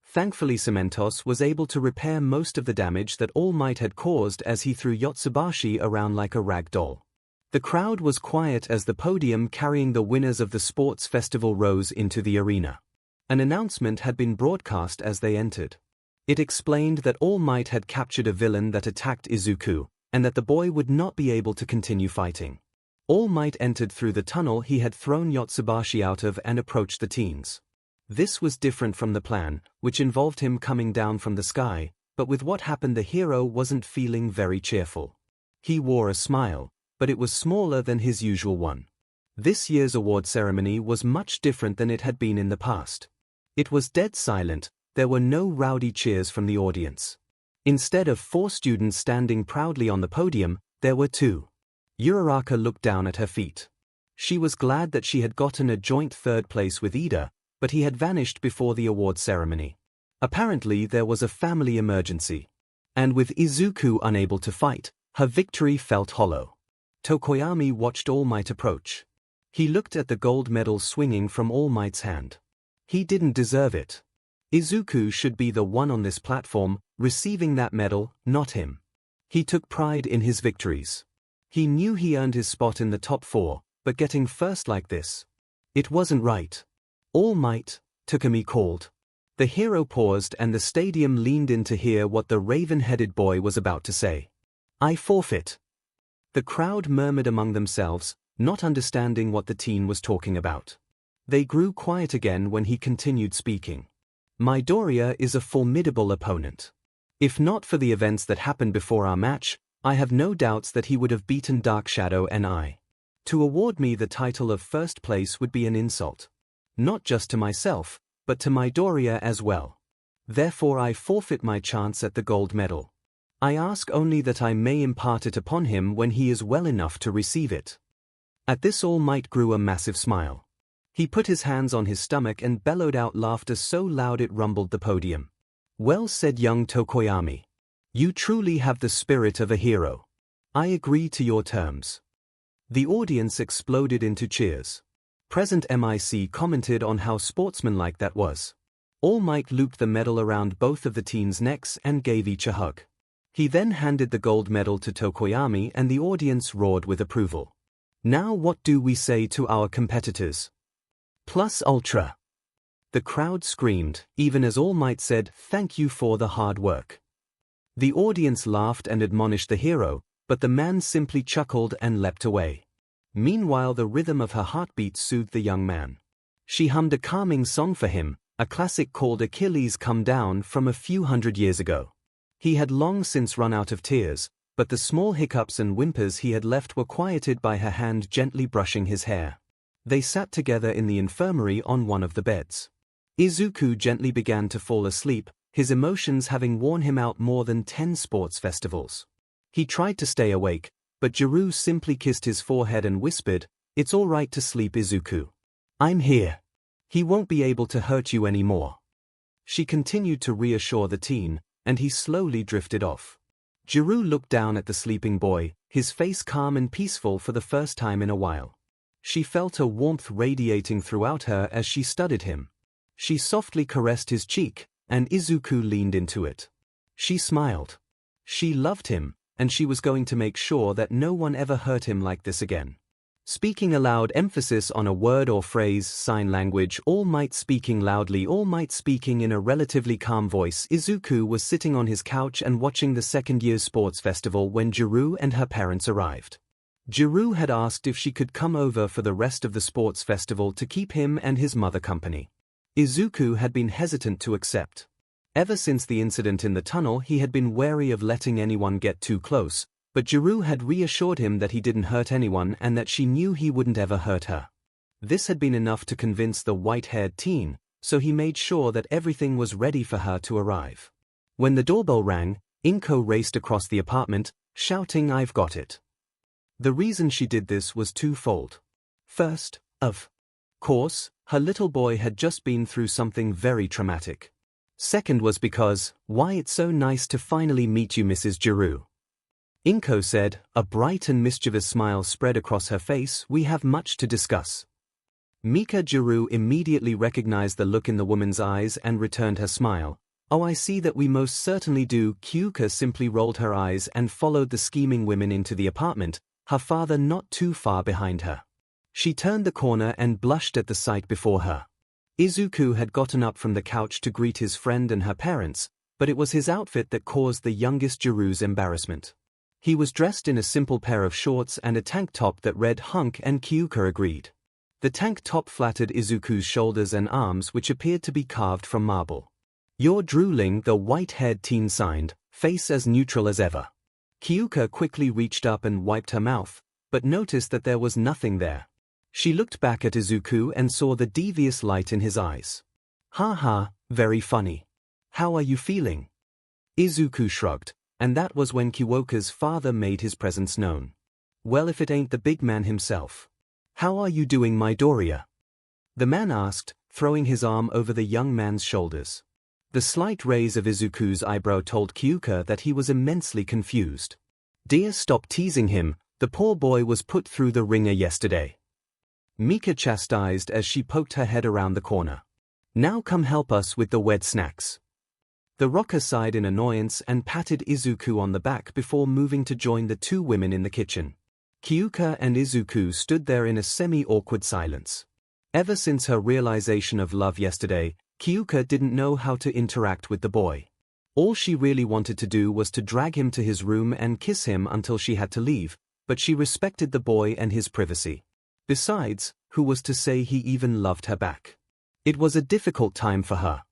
Thankfully Cementos was able to repair most of the damage that All Might had caused as he threw Yotsubashi around like a rag doll. The crowd was quiet as the podium carrying the winners of the sports festival rose into the arena. An announcement had been broadcast as they entered. It explained that All Might had captured a villain that attacked 𝐒𝐿, and that the boy would not be able to continue fighting. All Might entered through the tunnel he had thrown Yotsubashi out of and approached the teens. This was different from the plan, which involved him coming down from the sky, but with what happened the hero wasn't feeling very cheerful. He wore a smile, but it was smaller than his usual one. This year's award ceremony was much different than it had been in the past. It was dead silent, there were no rowdy cheers from the audience. Instead of 4 students standing proudly on the podium, there were 2. Uraraka looked down at her feet. She was glad that she had gotten a joint 3rd place with Ida, but he had vanished before the award ceremony. Apparently there was a family emergency. And with 𝐒𝐿 unable to fight, her victory felt hollow. Tokoyami watched All Might approach. He looked at the gold medal swinging from All Might's hand. He didn't deserve it. 𝐒𝐿 should be the one on this platform, receiving that medal, not him. He took pride in his victories. He knew he earned his spot in the top 4, but getting first like this. It wasn't right. All Might, Takumi called. The hero paused and the stadium leaned in to hear what the raven-headed boy was about to say. I forfeit. The crowd murmured among themselves, not understanding what the teen was talking about. They grew quiet again when he continued speaking. Midoriya is a formidable opponent. If not for the events that happened before our match, I have no doubts that he would have beaten Dark Shadow and I. To award me the title of 1st place would be an insult. Not just to myself, but to Midoriya as well. Therefore I forfeit my chance at the gold medal. I ask only that I may impart it upon him when he is well enough to receive it. At this All Might grew a massive smile. He put his hands on his stomach and bellowed out laughter so loud it rumbled the podium. Well said, young Tokoyami. You truly have the spirit of a hero. I agree to your terms. The audience exploded into cheers. Present MIC commented on how sportsmanlike that was. All Might looped the medal around both of the teens' necks and gave each a hug. He then handed the gold medal to Tokoyami and the audience roared with approval. Now what do we say to our competitors? Plus Ultra. The crowd screamed, even as All Might said, thank you for the hard work. The audience laughed and admonished the hero, but the man simply chuckled and leapt away. Meanwhile the rhythm of her heartbeat soothed the young man. She hummed a calming song for him, a classic called Achilles Come Down from a few hundred years ago. He had long since run out of tears, but the small hiccups and whimpers he had left were quieted by her hand gently brushing his hair. They sat together in the infirmary on one of the beds. 𝐒𝐿 gently began to fall asleep, his emotions having worn him out more than 10 sports festivals. He tried to stay awake, but Juru simply kissed his forehead and whispered, It's all right to sleep, 𝐒𝐿. I'm here. He won't be able to hurt you anymore. She continued to reassure the teen, and he slowly drifted off. Juru looked down at the sleeping boy, his face calm and peaceful for the first time in a while. She felt a warmth radiating throughout her as she studied him. She softly caressed his cheek, and 𝐒𝐿 leaned into it. She smiled. She loved him, and she was going to make sure that no one ever hurt him like this again. Speaking aloud, emphasis on a word or phrase, sign language, All Might speaking loudly, All Might speaking in a relatively calm voice. 𝐒𝐿 was sitting on his couch and watching the second year sports festival when Juru and her parents arrived. Juru had asked if she could come over for the rest of the sports festival to keep him and his mother company. 𝐒𝐭𝐚𝐲 had been hesitant to accept. Ever since the incident in the tunnel, he had been wary of letting anyone get too close, but 𝐤𝐸 had reassured him that he didn't hurt anyone and that she knew he wouldn't ever hurt her. This had been enough to convince the white-haired teen, so he made sure that everything was ready for her to arrive. When the doorbell rang, 𝐭 raced across the apartment, shouting, "I've got it." The reason she did this was twofold. First, of course, her little boy had just been through something very traumatic. Second was because, "Why, it's so nice to finally meet you, Mrs. 𝐤𝐸." 𝐭 said, a bright and mischievous smile spread across her face. "We have much to discuss." 𝐒𝐭𝐴 immediately recognized the look in the woman's eyes and returned her smile. "Oh, I see that we most certainly do." 𝐭 simply rolled her eyes and followed the scheming women into the apartment, her father not too far behind her. She turned the corner and blushed at the sight before her. 𝐒𝐿 had gotten up from the couch to greet his friend and her parents, but it was his outfit that caused the youngest 𝐤𝐸's embarrassment. He was dressed in a simple pair of shorts and a tank top that read "Hunk," and 𝐭 agreed. The tank top flattered 𝐒𝐿's shoulders and arms, which appeared to be carved from marble. "You're drooling," the white-haired teen signed, face as neutral as ever. 𝐭 quickly reached up and wiped her mouth, but noticed that there was nothing there. She looked back at 𝐒𝐿 and saw the devious light in his eyes. "Ha ha, very funny. How are you feeling?" 𝐒𝐿 shrugged, and that was when Kiwoka's father made his presence known. "Well, if it ain't the big man himself. How are you doing, my Doria?" the man asked, throwing his arm over the young man's shoulders. The slight raise of 𝐒𝐿's eyebrow told 𝐭 that he was immensely confused. "Dear, stop teasing him, the poor boy was put through the ringer yesterday," 𝐒𝐿 chastised as she poked her head around the corner. "Now come help us with the wed snacks." The rocker sighed in annoyance and patted 𝐒𝐿 on the back before moving to join the two women in the kitchen. 𝐭 and 𝐒𝐿 stood there in a semi-awkward silence. Ever since her realization of love yesterday, 𝐭 didn't know how to interact with the boy. All she really wanted to do was to drag him to his room and kiss him until she had to leave, but she respected the boy and his privacy. Besides, who was to say he even loved her back? It was a difficult time for her.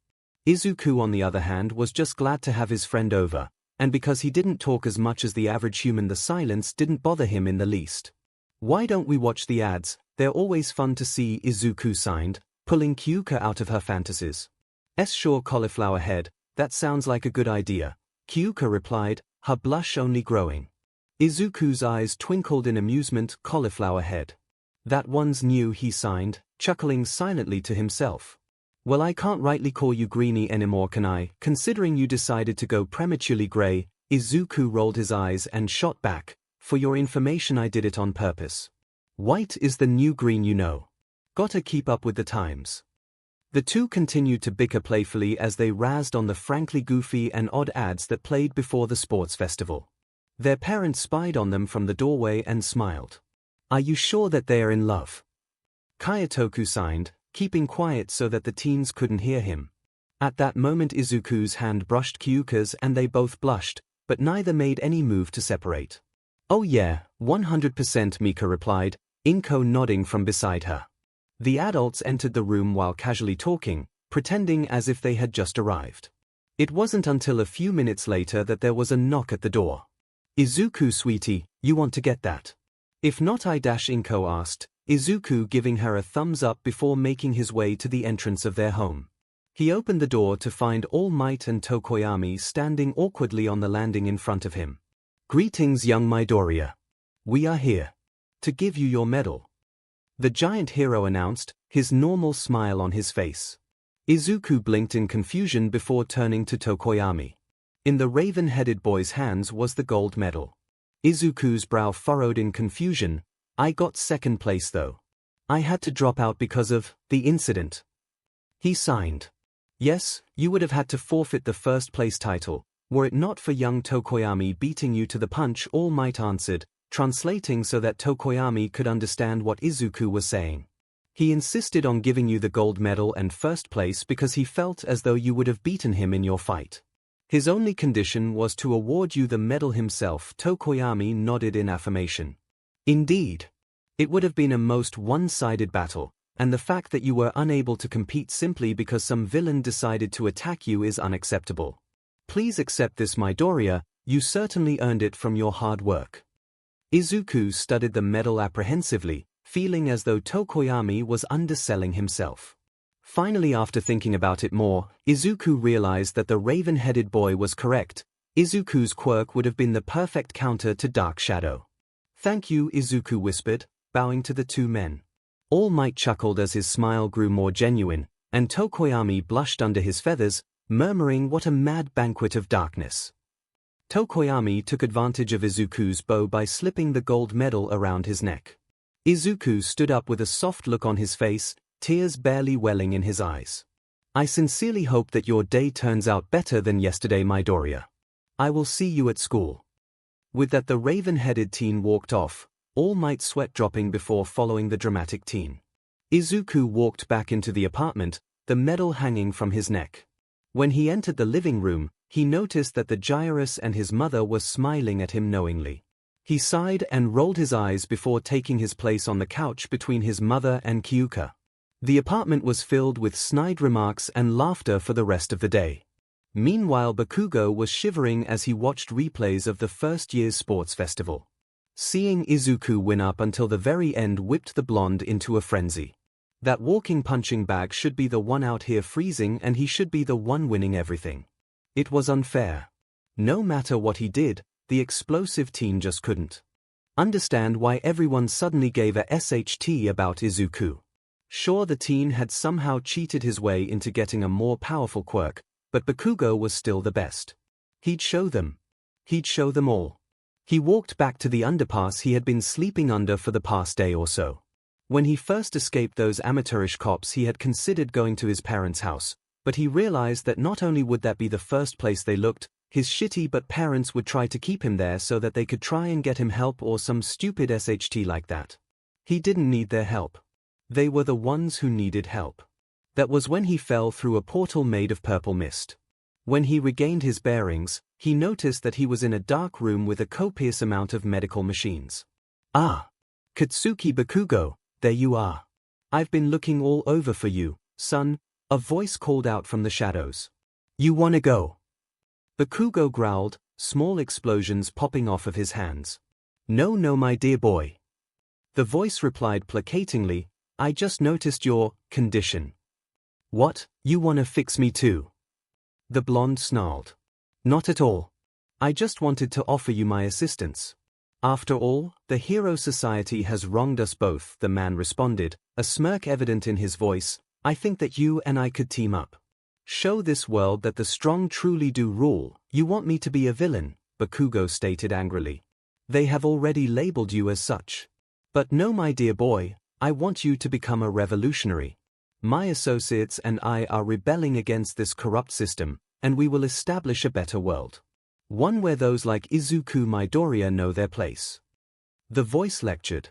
𝐒𝐿, on the other hand, was just glad to have his friend over, and because he didn't talk as much as the average human, the silence didn't bother him in the least. "Why don't we watch the ads? They're always fun to see," 𝐒𝐿 signed, pulling 𝐭 out of her fantasies. Sure, cauliflower head, that sounds like a good idea," 𝐭 replied, her blush only growing. 𝐒𝐿's eyes twinkled in amusement. "Cauliflower head. That one's new," he signed, chuckling silently to himself. "Well, I can't rightly call you greenie anymore, can I, considering you decided to go prematurely grey?" 𝐒𝐿 rolled his eyes and shot back. "For your information, I did it on purpose. White is the new green, you know. Gotta keep up with the times." The two continued to bicker playfully as they razzed on the frankly goofy and odd ads that played before the sports festival. Their parents spied on them from the doorway and smiled. "Are you sure that they are in love?" Kayatoku signed, keeping quiet so that the teens couldn't hear him. At that moment 𝐒𝐿's hand brushed 𝐭's and they both blushed, but neither made any move to separate. "Oh yeah, 100%, 𝐒𝐿 replied, 𝐒𝐿 nodding from beside her. The adults entered the room while casually talking, pretending as if they had just arrived. It wasn't until a few minutes later that there was a knock at the door. "𝐒𝐿, sweetie, you want to get that?" "If not, 𝐒𝐿 asked, 𝐒𝐿 giving her a thumbs up before making his way to the entrance of their home. He opened the door to find All Might and Tokoyami standing awkwardly on the landing in front of him. "Greetings, young Midoriya. We are here to give you your medal," the giant hero announced, his normal smile on his face. 𝐒𝐿 blinked in confusion before turning to Tokoyami. In the raven-headed boy's hands was the gold medal. 𝐒𝐿's brow furrowed in confusion. "I got second place though. I had to drop out because of the incident," he signed. "Yes, you would have had to forfeit the first place title, were it not for young Tokoyami beating you to the punch," All Might answered, translating so that Tokoyami could understand what 𝐒𝐿 was saying. "He insisted on giving you the gold medal and first place because he felt as though you would have beaten him in your fight. His only condition was to award you the medal himself." Tokoyami nodded in affirmation. "Indeed. It would have been a most one-sided battle, and the fact that you were unable to compete simply because some villain decided to attack you is unacceptable. Please accept this, Midoriya, you certainly earned it from your hard work. Izuku studied the medal apprehensively, feeling as though Tokoyami was underselling himself. Finally, after thinking about it more, Izuku realized that the raven-headed boy was correct. Izuku's quirk would have been the perfect counter to Dark Shadow. Thank you, Izuku whispered, bowing to the two men. All Might chuckled as his smile grew more genuine, and Tokoyami blushed under his feathers, murmuring what a mad banquet of darkness. Tokoyami took advantage of Izuku's bow by slipping the gold medal around his neck. Izuku stood up with a soft look on his face, tears barely welling in his eyes. I sincerely hope that your day turns out better than yesterday, Midoriya. I will see you at school. With that, the raven-headed teen walked off, All Might sweat dropping before following the dramatic teen. Izuku walked back into the apartment, the medal hanging from his neck. When he entered the living room, he noticed that the Gyarus and his mother were smiling at him knowingly. He sighed and rolled his eyes before taking his place on the couch between his mother and Kyuka. The apartment was filled with snide remarks and laughter for the rest of the day. Meanwhile, Bakugo was shivering as he watched replays of the first year's sports festival. Seeing Izuku win up until the very end whipped the blonde into a frenzy. That walking punching bag should be the one out here freezing, and he should be the one winning everything. It was unfair. No matter what he did, the explosive teen just couldn't understand why everyone suddenly gave a SHT about Izuku. Sure, the teen had somehow cheated his way into getting a more powerful quirk, but Bakugo was still the best. He'd show them. He'd show them all. He walked back to the underpass he had been sleeping under for the past day or so. When he first escaped those amateurish cops, he had considered going to his parents' house, but he realized that not only would that be the first place they looked, his shitty but parents would try to keep him there so that they could try and get him help or some stupid SHT like that. He didn't need their help. They were the ones who needed help. That was when he fell through a portal made of purple mist. When he regained his bearings, he noticed that he was in a dark room with a copious amount of medical machines. Ah! Katsuki Bakugo, there you are. I've been looking all over for you, son, a voice called out from the shadows. You wanna go? Bakugo growled, small explosions popping off of his hands. No, my dear boy. The voice replied placatingly, I just noticed your condition. What, you wanna fix me too? The blonde snarled. Not at all. I just wanted to offer you my assistance. After all, the Hero Society has wronged us both, the man responded, a smirk evident in his voice. I think that you and I could team up. Show this world that the strong truly do rule. You want me to be a villain, Bakugo stated angrily. They have already labeled you as such. But no, my dear boy, I want you to become a revolutionary. My associates and I are rebelling against this corrupt system, and we will establish a better world. One where those like Izuku Midoriya know their place. The voice lectured.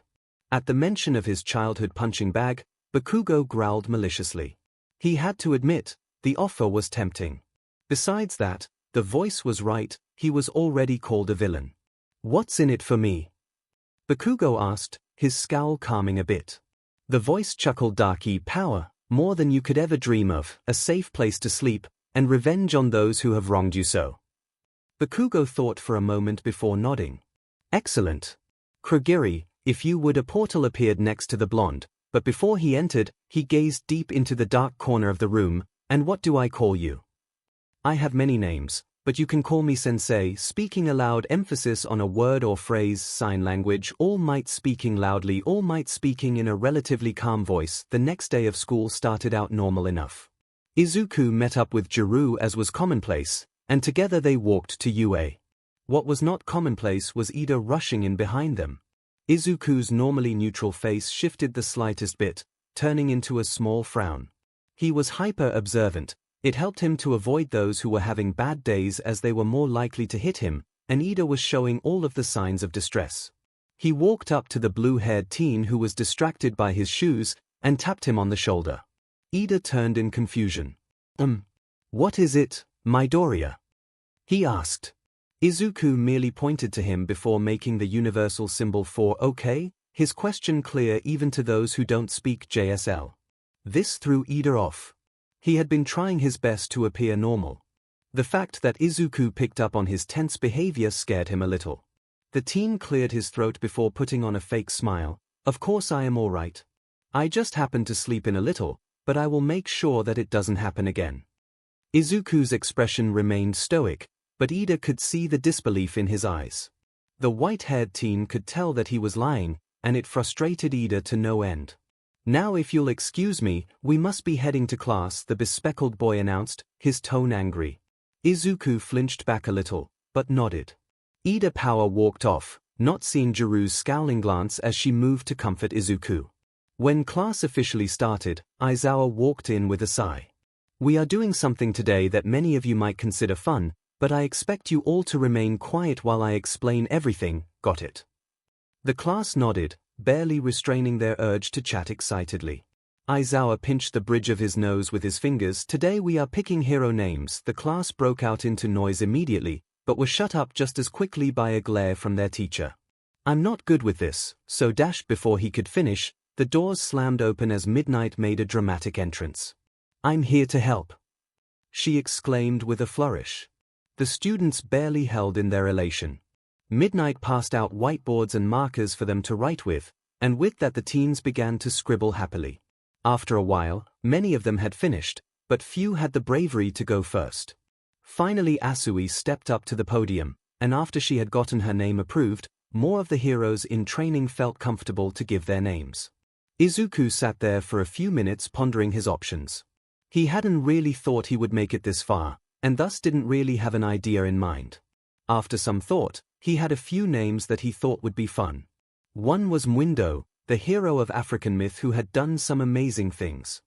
At the mention of his childhood punching bag, Bakugo growled maliciously. He had to admit, the offer was tempting. Besides that, the voice was right, he was already called a villain. What's in it for me? Bakugo asked, his scowl calming a bit. The voice chuckled, darky power, more than you could ever dream of, a safe place to sleep, and revenge on those who have wronged you so. Bakugo thought for a moment before nodding. Excellent. Kurogiri, if you would. A portal appeared next to the blonde, but before he entered, he gazed deep into the dark corner of the room. And what do I call you? I have many names, but you can call me Sensei. Speaking aloud, emphasis on a word or phrase, sign language. All Might speaking loudly, All Might speaking in a relatively calm voice. The next day of school started out normal enough. Izuku met up with Jiru as was commonplace, and together they walked to UA. What was not commonplace was Ida rushing in behind them. Izuku's normally neutral face shifted the slightest bit, turning into a small frown. He was hyper-observant. It helped him to avoid those who were having bad days as they were more likely to hit him, and Ida was showing all of the signs of distress. He walked up to the blue-haired teen who was distracted by his shoes, and tapped him on the shoulder. Ida turned in confusion. What is it, Midoriya? He asked. Izuku merely pointed to him before making the universal symbol for OK, his question clear even to those who don't speak JSL. This threw Ida off. He had been trying his best to appear normal. The fact that Izuku picked up on his tense behavior scared him a little. The teen cleared his throat before putting on a fake smile. Of course I am all right. I just happened to sleep in a little, but I will make sure that it doesn't happen again. Izuku's expression remained stoic, but Ida could see the disbelief in his eyes. The white-haired teen could tell that he was lying, and it frustrated Ida to no end. Now if you'll excuse me, we must be heading to class, the bespectacled boy announced, his tone angry. Izuku flinched back a little, but nodded. Ida Power walked off, not seeing Jiru's scowling glance as she moved to comfort Izuku. When class officially started, Aizawa walked in with a sigh. We are doing something today that many of you might consider fun, but I expect you all to remain quiet while I explain everything, got it? The class nodded, barely restraining their urge to chat excitedly. Aizawa pinched the bridge of his nose with his fingers. Today we are picking hero names. The class broke out into noise immediately, but was shut up just as quickly by a glare from their teacher. I'm not good with this, so before he could finish, the doors slammed open as Midnight made a dramatic entrance. I'm here to help, she exclaimed with a flourish. The students barely held in their elation. Midnight passed out whiteboards and markers for them to write with, and with that the teens began to scribble happily. After a while, many of them had finished, but few had the bravery to go first. Finally Asui stepped up to the podium, and after she had gotten her name approved, more of the heroes in training felt comfortable to give their names. Izuku sat there for a few minutes pondering his options. He hadn't really thought he would make it this far, and thus didn't really have an idea in mind. After some thought, he had a few names that he thought would be fun. One was Mwindo, the hero of African myth who had done some amazing things.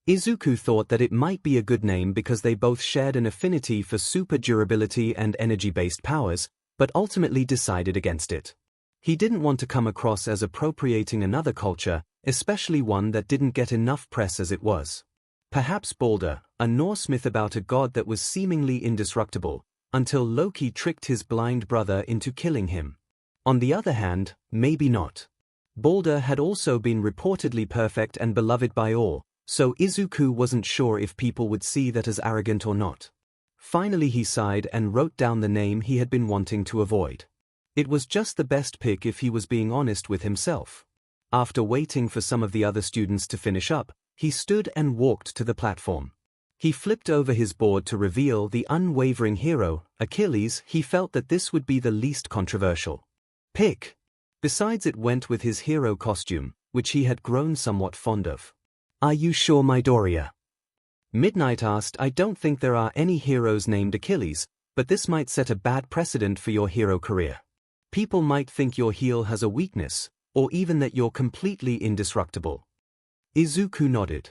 Izuku thought that it might be a good name because they both shared an affinity for super durability and energy-based powers, but ultimately decided against it. He didn't want to come across as appropriating another culture, especially one that didn't get enough press as it was. Perhaps Balder, a Norse myth about a god that was seemingly indestructible, until Loki tricked his blind brother into killing him. On the other hand, maybe not. Balder had also been reportedly perfect and beloved by all, so Izuku wasn't sure if people would see that as arrogant or not. Finally he sighed and wrote down the name he had been wanting to avoid. It was just the best pick if he was being honest with himself. After waiting for some of the other students to finish up, he stood and walked to the platform. He flipped over his board to reveal the unwavering hero, Achilles. He felt that this would be the least controversial pick. Besides, it went with his hero costume, which he had grown somewhat fond of. Are you sure, Midoriya? Midnight asked. I don't think there are any heroes named Achilles, but this might set a bad precedent for your hero career. People might think your heel has a weakness, or even that you're completely indestructible. Izuku nodded.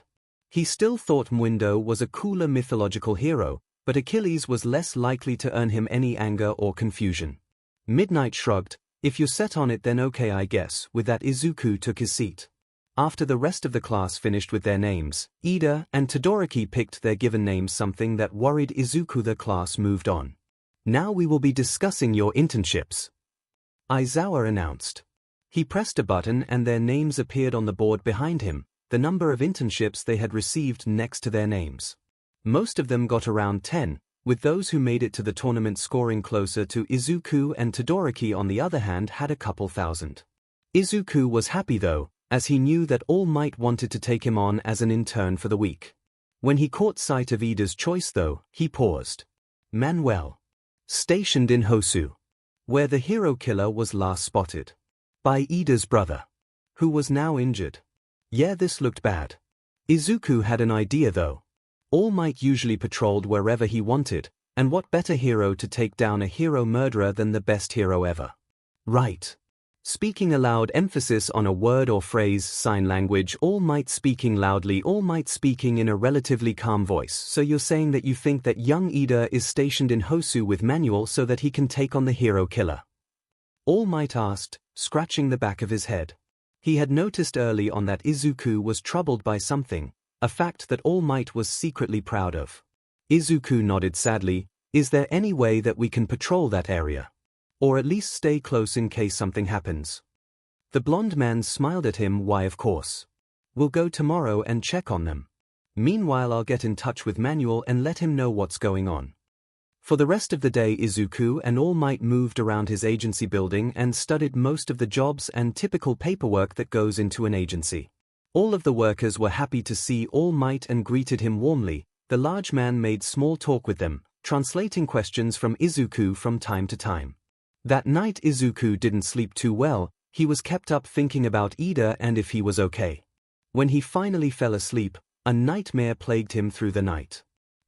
He still thought Mwindo was a cooler mythological hero, but Achilles was less likely to earn him any anger or confusion. Midnight shrugged. If you're set on it then okay I guess. With that Izuku took his seat. After the rest of the class finished with their names, Ida and Todoroki picked their given names, something that worried Izuku. The class moved on. Now we will be discussing your internships, Aizawa announced. He pressed a button and their names appeared on the board behind him, the number of internships they had received next to their names. Most of them got around 10, with those who made it to the tournament scoring closer to Izuku, and Todoroki on the other hand had a couple thousand. Izuku was happy though, as he knew that All Might wanted to take him on as an intern for the week. When he caught sight of Ida's choice though, he paused. Manuel. Stationed in Hosu, where the hero killer was last spotted. By Ida's brother, who was now injured. Yeah, this looked bad. Izuku had an idea though. All Might usually patrolled wherever he wanted, and what better hero to take down a hero murderer than the best hero ever? Right. Speaking aloud, emphasis on a word or phrase, sign language. All Might speaking loudly, All Might speaking in a relatively calm voice. So you're saying that you think that young Ida is stationed in Hosu with Manuel so that he can take on the hero killer? All Might asked, scratching the back of his head. He had noticed early on that Izuku was troubled by something, a fact that All Might was secretly proud of. Izuku nodded sadly. Is there any way that we can patrol that area? Or at least stay close in case something happens? The blonde man smiled at him. Why, of course. We'll go tomorrow and check on them. Meanwhile, I'll get in touch with Manuel and let him know what's going on. For the rest of the day, Izuku and All Might moved around his agency building and studied most of the jobs and typical paperwork that goes into an agency. All of the workers were happy to see All Might and greeted him warmly. The large man made small talk with them, translating questions from Izuku from time to time. That night Izuku didn't sleep too well. He was kept up thinking about Ida and if he was okay. When he finally fell asleep, a nightmare plagued him through the night.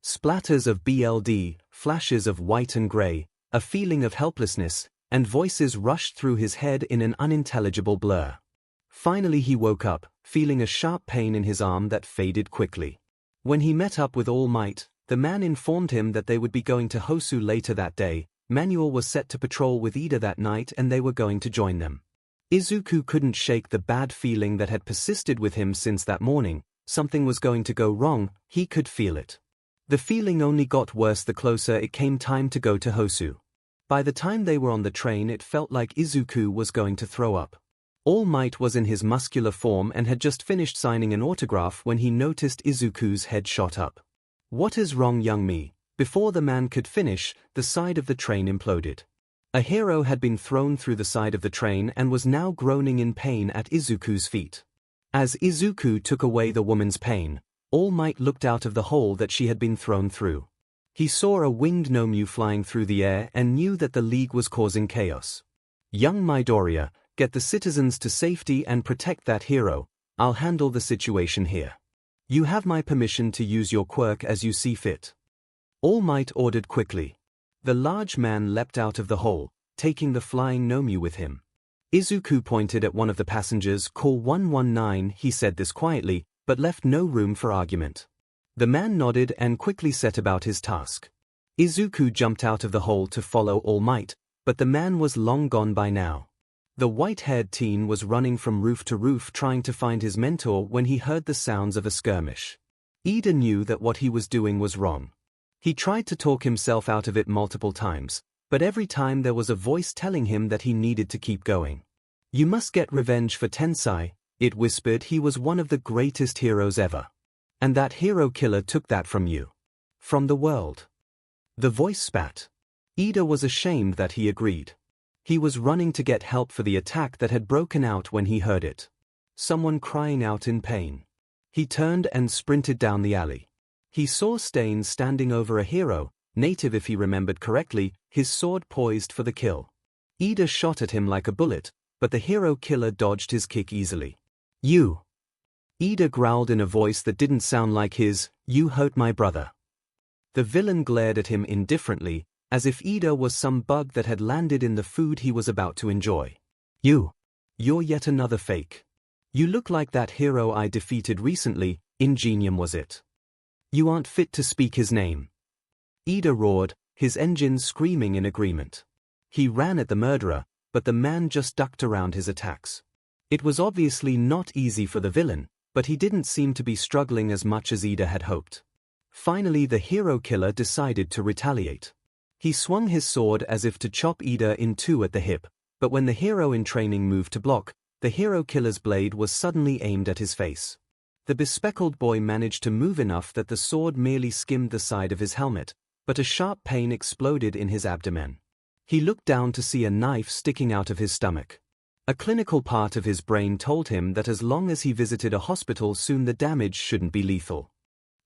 Splatters of blood, flashes of white and grey, a feeling of helplessness, and voices rushed through his head in an unintelligible blur. Finally he woke up, feeling a sharp pain in his arm that faded quickly. When he met up with All Might, the man informed him that they would be going to Hosu later that day. Manuel was set to patrol with Ida that night and they were going to join them. Izuku couldn't shake the bad feeling that had persisted with him since that morning. Something was going to go wrong, he could feel it. The feeling only got worse the closer it came time to go to Hosu. By the time they were on the train, it felt like Izuku was going to throw up. All Might was in his muscular form and had just finished signing an autograph when he noticed Izuku's head shot up. "What is wrong, young me?" Before the man could finish, the side of the train imploded. A hero had been thrown through the side of the train and was now groaning in pain at Izuku's feet. As Izuku took away the woman's pain, All Might looked out of the hole that she had been thrown through. He saw a winged Nomu flying through the air and knew that the League was causing chaos. "Young Midoriya, get the citizens to safety and protect that hero. I'll handle the situation here. You have my permission to use your quirk as you see fit." All Might ordered quickly. The large man leapt out of the hole, taking the flying Nomu with him. Izuku pointed at one of the passengers. "Call 119, he said this quietly, but left no room for argument. The man nodded and quickly set about his task. Izuku jumped out of the hole to follow All Might, but the man was long gone by now. The white-haired teen was running from roof to roof trying to find his mentor when he heard the sounds of a skirmish. Ida knew that what he was doing was wrong. He tried to talk himself out of it multiple times, but every time there was a voice telling him that he needed to keep going. "You must get revenge for Tensai," it whispered. "He was one of the greatest heroes ever. And that hero killer took that from you. From the world." The voice spat. Ida was ashamed that he agreed. He was running to get help for the attack that had broken out when he heard it. Someone crying out in pain. He turned and sprinted down the alley. He saw Stain standing over a hero, native if he remembered correctly, his sword poised for the kill. Ida shot at him like a bullet, but the hero killer dodged his kick easily. "You!" Ida growled in a voice that didn't sound like his. "You hurt my brother." The villain glared at him indifferently, as if Ida was some bug that had landed in the food he was about to enjoy. You're yet another fake. You look like that hero I defeated recently. Ingenium was it. You aren't fit to speak his name." Ida roared, his engines screaming in agreement. He ran at the murderer, but the man just ducked around his attacks. It was obviously not easy for the villain, but he didn't seem to be struggling as much as Ida had hoped. Finally the hero killer decided to retaliate. He swung his sword as if to chop Ida in two at the hip, but when the hero in training moved to block, the hero killer's blade was suddenly aimed at his face. The bespectacled boy managed to move enough that the sword merely skimmed the side of his helmet, but a sharp pain exploded in his abdomen. He looked down to see a knife sticking out of his stomach. A clinical part of his brain told him that as long as he visited a hospital soon the damage shouldn't be lethal.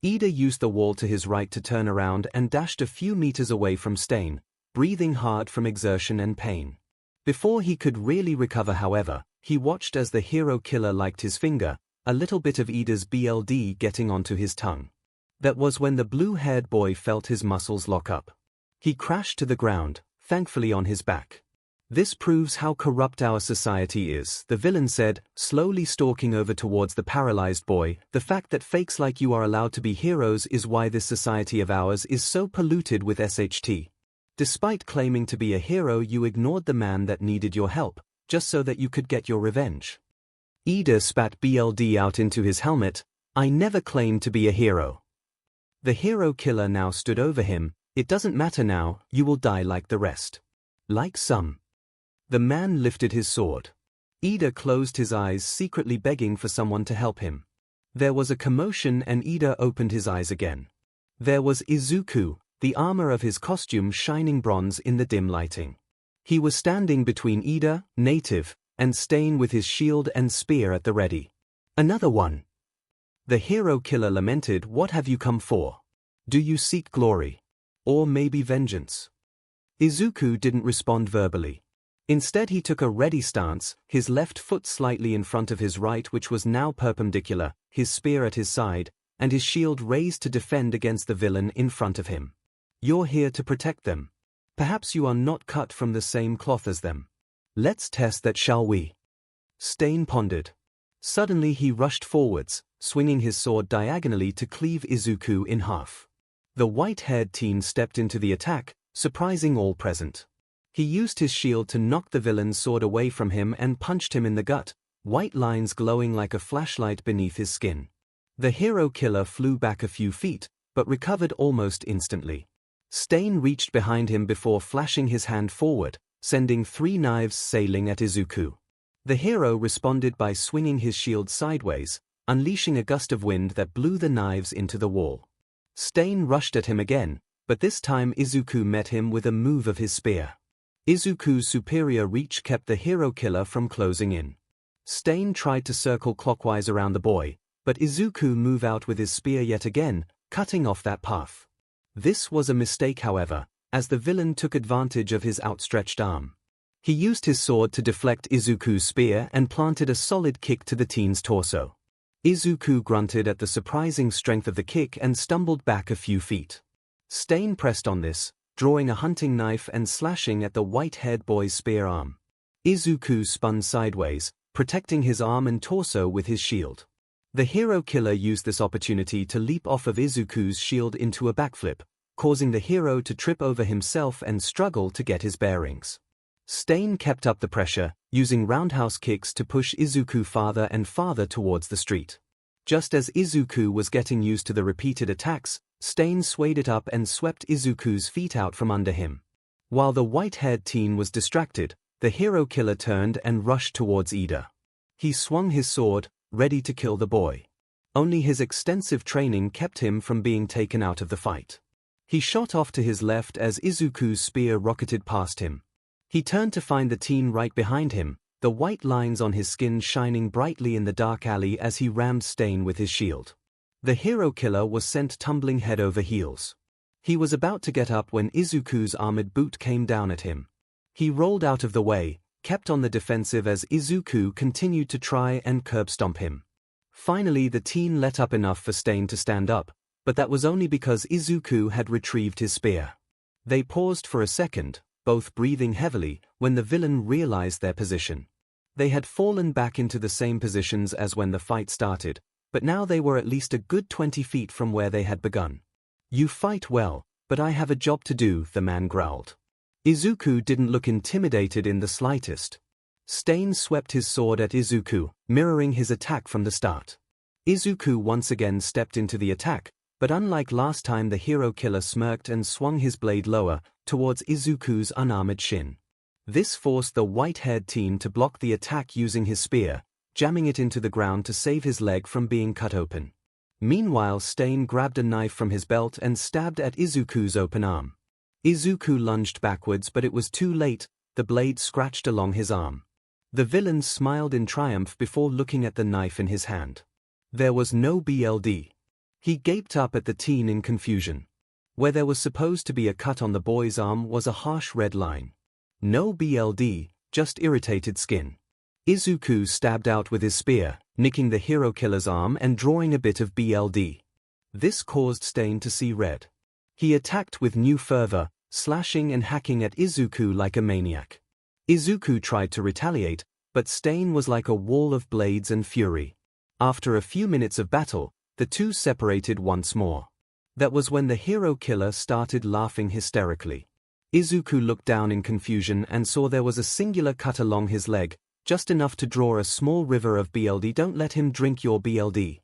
Ida used the wall to his right to turn around and dashed a few meters away from Stain, breathing hard from exertion and pain. Before he could really recover, however, he watched as the hero killer liked his finger, a little bit of Ida's blood getting onto his tongue. That was when the blue-haired boy felt his muscles lock up. He crashed to the ground, thankfully on his back. "This proves how corrupt our society is," the villain said, slowly stalking over towards the paralyzed boy. "The fact that fakes like you are allowed to be heroes is why this society of ours is so polluted with SHT. Despite claiming to be a hero, you ignored the man that needed your help, just so that you could get your revenge." Ida spat blood out into his helmet. "I never claimed to be a hero." The hero killer now stood over him. "It doesn't matter now, you will die like the rest." "Like some." The man lifted his sword. Ida closed his eyes, secretly begging for someone to help him. There was a commotion and Ida opened his eyes again. There was Izuku, the armor of his costume shining bronze in the dim lighting. He was standing between Ida, native, and Stain with his shield and spear at the ready. Another one. The hero killer lamented, "What have you come for? Do you seek glory? Or maybe vengeance?" Izuku didn't respond verbally. Instead he took a ready stance, his left foot slightly in front of his right, which was now perpendicular, his spear at his side, and his shield raised to defend against the villain in front of him. "You're here to protect them. Perhaps you are not cut from the same cloth as them. Let's test that, shall we?" Stain pondered. Suddenly he rushed forwards, swinging his sword diagonally to cleave Izuku in half. The white-haired teen stepped into the attack, surprising all present. He used his shield to knock the villain's sword away from him and punched him in the gut, white lines glowing like a flashlight beneath his skin. The hero killer flew back a few feet, but recovered almost instantly. Stain reached behind him before flashing his hand forward, sending 3 knives sailing at Izuku. The hero responded by swinging his shield sideways, unleashing a gust of wind that blew the knives into the wall. Stain rushed at him again, but this time Izuku met him with a move of his spear. Izuku's superior reach kept the hero killer from closing in. Stain tried to circle clockwise around the boy, but Izuku moved out with his spear yet again, cutting off that path. This was a mistake, however, as the villain took advantage of his outstretched arm. He used his sword to deflect Izuku's spear and planted a solid kick to the teen's torso. Izuku grunted at the surprising strength of the kick and stumbled back a few feet. Stain pressed on this, drawing a hunting knife and slashing at the white-haired boy's spear arm. Izuku spun sideways, protecting his arm and torso with his shield. The hero killer used this opportunity to leap off of Izuku's shield into a backflip, causing the hero to trip over himself and struggle to get his bearings. Stain kept up the pressure, using roundhouse kicks to push Izuku farther and farther towards the street. Just as Izuku was getting used to the repeated attacks, Stain swayed it up and swept Izuku's feet out from under him. While the white-haired teen was distracted, the hero killer turned and rushed towards Ida. He swung his sword, ready to kill the boy. Only his extensive training kept him from being taken out of the fight. He shot off to his left as Izuku's spear rocketed past him. He turned to find the teen right behind him, the white lines on his skin shining brightly in the dark alley as he rammed Stain with his shield. The hero killer was sent tumbling head over heels. He was about to get up when Izuku's armored boot came down at him. He rolled out of the way, kept on the defensive as Izuku continued to try and curb stomp him. Finally the teen let up enough for Stain to stand up, but that was only because Izuku had retrieved his spear. They paused for a second, both breathing heavily, when the villain realized their position. They had fallen back into the same positions as when the fight started, but now they were at least a good 20 feet from where they had begun. "You fight well, but I have a job to do," the man growled. Izuku didn't look intimidated in the slightest. Stain swept his sword at Izuku, mirroring his attack from the start. Izuku once again stepped into the attack, but unlike last time the hero killer smirked and swung his blade lower, towards Izuku's unarmored shin. This forced the white-haired teen to block the attack using his spear, jamming it into the ground to save his leg from being cut open. Meanwhile Stain grabbed a knife from his belt and stabbed at Izuku's open arm. Izuku lunged backwards, but it was too late, the blade scratched along his arm. The villain smiled in triumph before looking at the knife in his hand. There was no BLD. He gaped up at the teen in confusion. Where there was supposed to be a cut on the boy's arm was a harsh red line. No BLD, just irritated skin. Izuku stabbed out with his spear, nicking the hero killer's arm and drawing a bit of BLD. This caused Stain to see red. He attacked with new fervor, slashing and hacking at Izuku like a maniac. Izuku tried to retaliate, but Stain was like a wall of blades and fury. After a few minutes of battle, the two separated once more. That was when the hero killer started laughing hysterically. Izuku looked down in confusion and saw there was a singular cut along his leg, just enough to draw a small river of BLD. "Don't let him drink your BLD."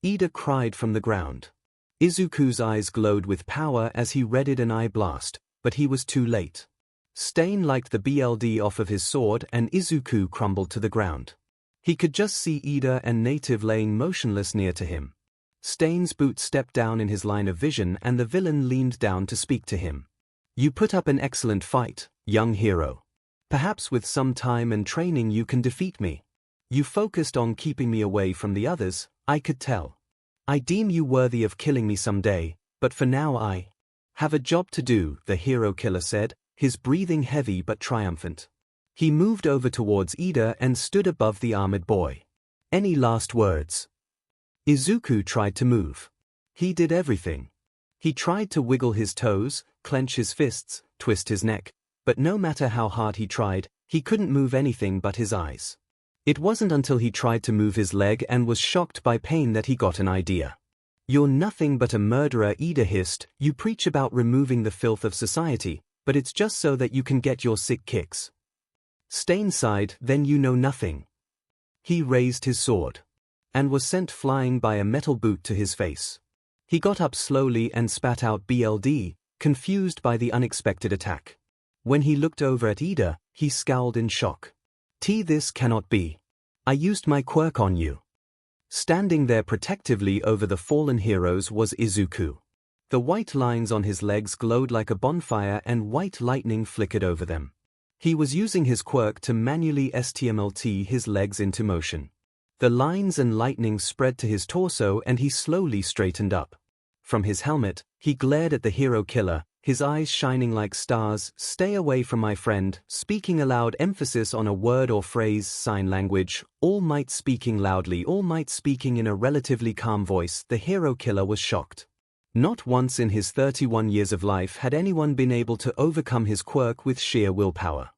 Ida cried from the ground. Izuku's eyes glowed with power as he readied an eye blast, but he was too late. Stain liked the BLD off of his sword and Izuku crumbled to the ground. He could just see Ida and Native laying motionless near to him. Stain's boot stepped down in his line of vision and the villain leaned down to speak to him. "You put up an excellent fight, young hero. Perhaps with some time and training you can defeat me. You focused on keeping me away from the others, I could tell. I deem you worthy of killing me someday, but for now I have a job to do," the hero killer said, his breathing heavy but triumphant. He moved over towards Ida and stood above the armored boy. "Any last words?" Izuku tried to move. He did everything. He tried to wiggle his toes, clench his fists, twist his neck, but no matter how hard he tried, he couldn't move anything but his eyes. It wasn't until he tried to move his leg and was shocked by pain that he got an idea. "You're nothing but a murderer," Ida hissed. "You preach about removing the filth of society, but it's just so that you can get your sick kicks." Stain sighed. "Then you know nothing." He raised his sword and was sent flying by a metal boot to his face. He got up slowly and spat out blood, confused by the unexpected attack. When he looked over at Ida, he scowled in shock. "This cannot be. I used my quirk on you." Standing there protectively over the fallen heroes was Izuku. The white lines on his legs glowed like a bonfire and white lightning flickered over them. He was using his quirk to manually STMLT his legs into motion. The lines and lightning spread to his torso and he slowly straightened up. From his helmet, he glared at the hero killer, his eyes shining like stars. "Stay away from my friend," speaking aloud, emphasis on a word or phrase, sign language, All Might speaking loudly, All Might speaking in a relatively calm voice. The hero killer was shocked. Not once in his 31 years of life had anyone been able to overcome his quirk with sheer willpower.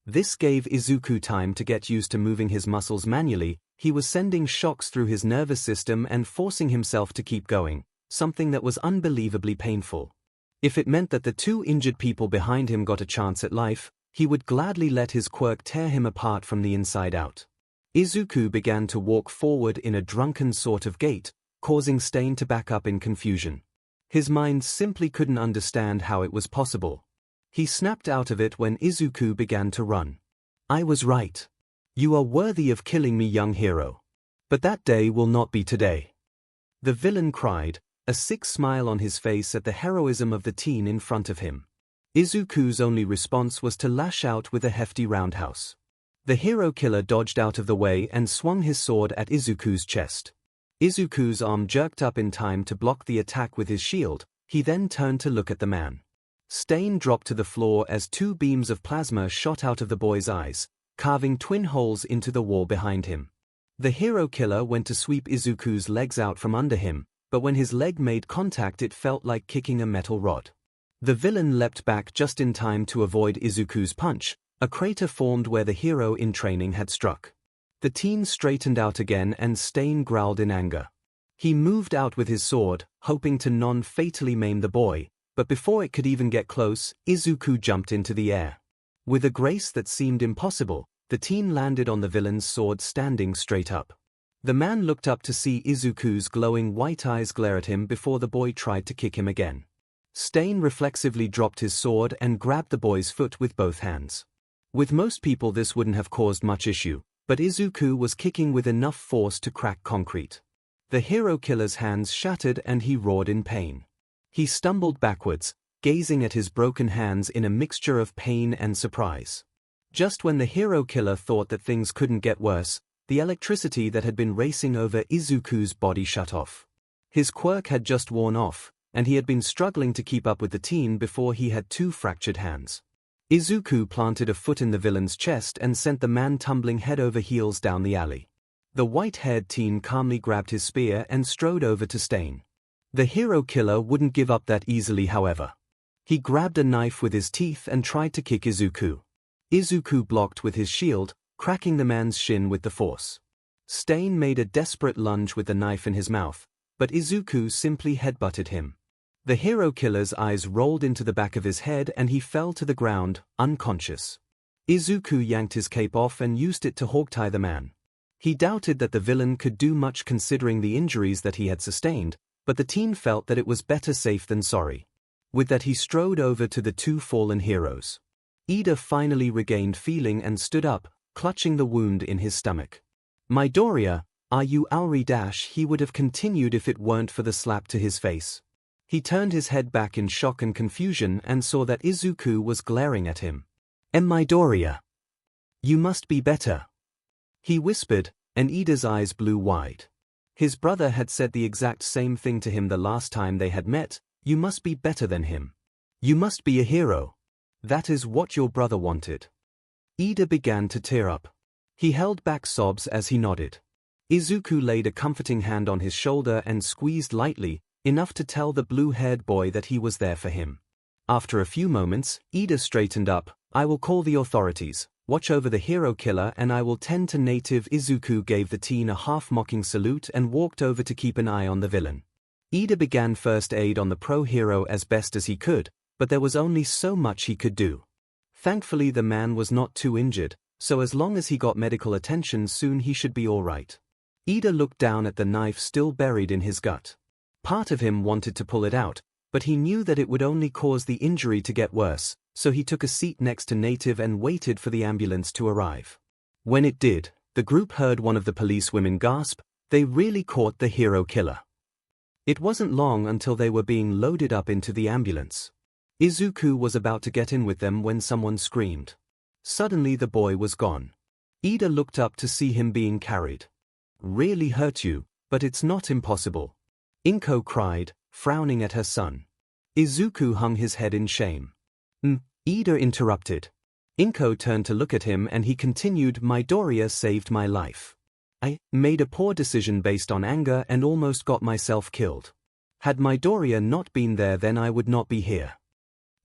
This gave Izuku time to get used to moving his muscles manually. He was sending shocks through his nervous system and forcing himself to keep going, something that was unbelievably painful. If it meant that the two injured people behind him got a chance at life, he would gladly let his quirk tear him apart from the inside out. Izuku began to walk forward in a drunken sort of gait, causing Stain to back up in confusion. His mind simply couldn't understand how it was possible. He snapped out of it when Izuku began to run. "I was right. You are worthy of killing me, young hero. But that day will not be today." The villain cried, a sick smile on his face at the heroism of the teen in front of him. Izuku's only response was to lash out with a hefty roundhouse. The hero killer dodged out of the way and swung his sword at Izuku's chest. Izuku's arm jerked up in time to block the attack with his shield. He then turned to look at the man. Stain dropped to the floor as two beams of plasma shot out of the boy's eyes, carving twin holes into the wall behind him. The hero killer went to sweep Izuku's legs out from under him, but when his leg made contact it felt like kicking a metal rod. The villain leapt back just in time to avoid Izuku's punch. A crater formed where the hero in training had struck. The teen straightened out again and Stain growled in anger. He moved out with his sword, hoping to non-fatally maim the boy, but before it could even get close, Izuku jumped into the air. With a grace that seemed impossible, the teen landed on the villain's sword standing straight up. The man looked up to see Izuku's glowing white eyes glare at him before the boy tried to kick him again. Stain reflexively dropped his sword and grabbed the boy's foot with both hands. With most people this wouldn't have caused much issue, but Izuku was kicking with enough force to crack concrete. The hero killer's hands shattered and he roared in pain. He stumbled backwards, gazing at his broken hands in a mixture of pain and surprise. Just when the hero killer thought that things couldn't get worse, the electricity that had been racing over Izuku's body shut off. His quirk had just worn off, and he had been struggling to keep up with the teen before he had two fractured hands. Izuku planted a foot in the villain's chest and sent the man tumbling head over heels down the alley. The white-haired teen calmly grabbed his spear and strode over to Stain. The hero killer wouldn't give up that easily, however. He grabbed a knife with his teeth and tried to kick Izuku. Izuku blocked with his shield, cracking the man's shin with the force. Stain made a desperate lunge with the knife in his mouth, but Izuku simply headbutted him. The hero killer's eyes rolled into the back of his head and he fell to the ground, unconscious. Izuku yanked his cape off and used it to hogtie the man. He doubted that the villain could do much considering the injuries that he had sustained, but the teen felt that it was better safe than sorry. With that he strode over to the two fallen heroes. Ida finally regained feeling and stood up, clutching the wound in his stomach. Midoriya, are you Auri-? He would have continued if it weren't for the slap to his face. He turned his head back in shock and confusion and saw that Izuku was glaring at him. Midoriya, you must be better, he whispered, and Ida's eyes blew wide. His brother had said the exact same thing to him the last time they had met. You must be better than him. You must be a hero. That is what your brother wanted. Ida began to tear up. He held back sobs as he nodded. Izuku laid a comforting hand on his shoulder and squeezed lightly, enough to tell the blue-haired boy that he was there for him. After a few moments, Ida straightened up. I will call the authorities, watch over the hero killer, and I will tend to native. Izuku gave the teen a half-mocking salute and walked over to keep an eye on the villain. Ida began first aid on the pro-hero as best as he could, but there was only so much he could do. Thankfully the man was not too injured, so as long as he got medical attention soon he should be all right. Ida looked down at the knife still buried in his gut. Part of him wanted to pull it out, but he knew that it would only cause the injury to get worse, so he took a seat next to Native and waited for the ambulance to arrive. When it did, the group heard one of the policewomen gasp, they really caught the hero killer. It wasn't long until they were being loaded up into the ambulance. Izuku was about to get in with them when someone screamed. Suddenly the boy was gone. Ida looked up to see him being carried. Really hurt you, but it's not impossible, 𝐭𝐽 cried, frowning at her son. Izuku hung his head in shame. Ida interrupted. 𝐭𝐽 turned to look at him and he continued, Midoriya saved my life. I made a poor decision based on anger and almost got myself killed. Had Midoriya not been there then I would not be here.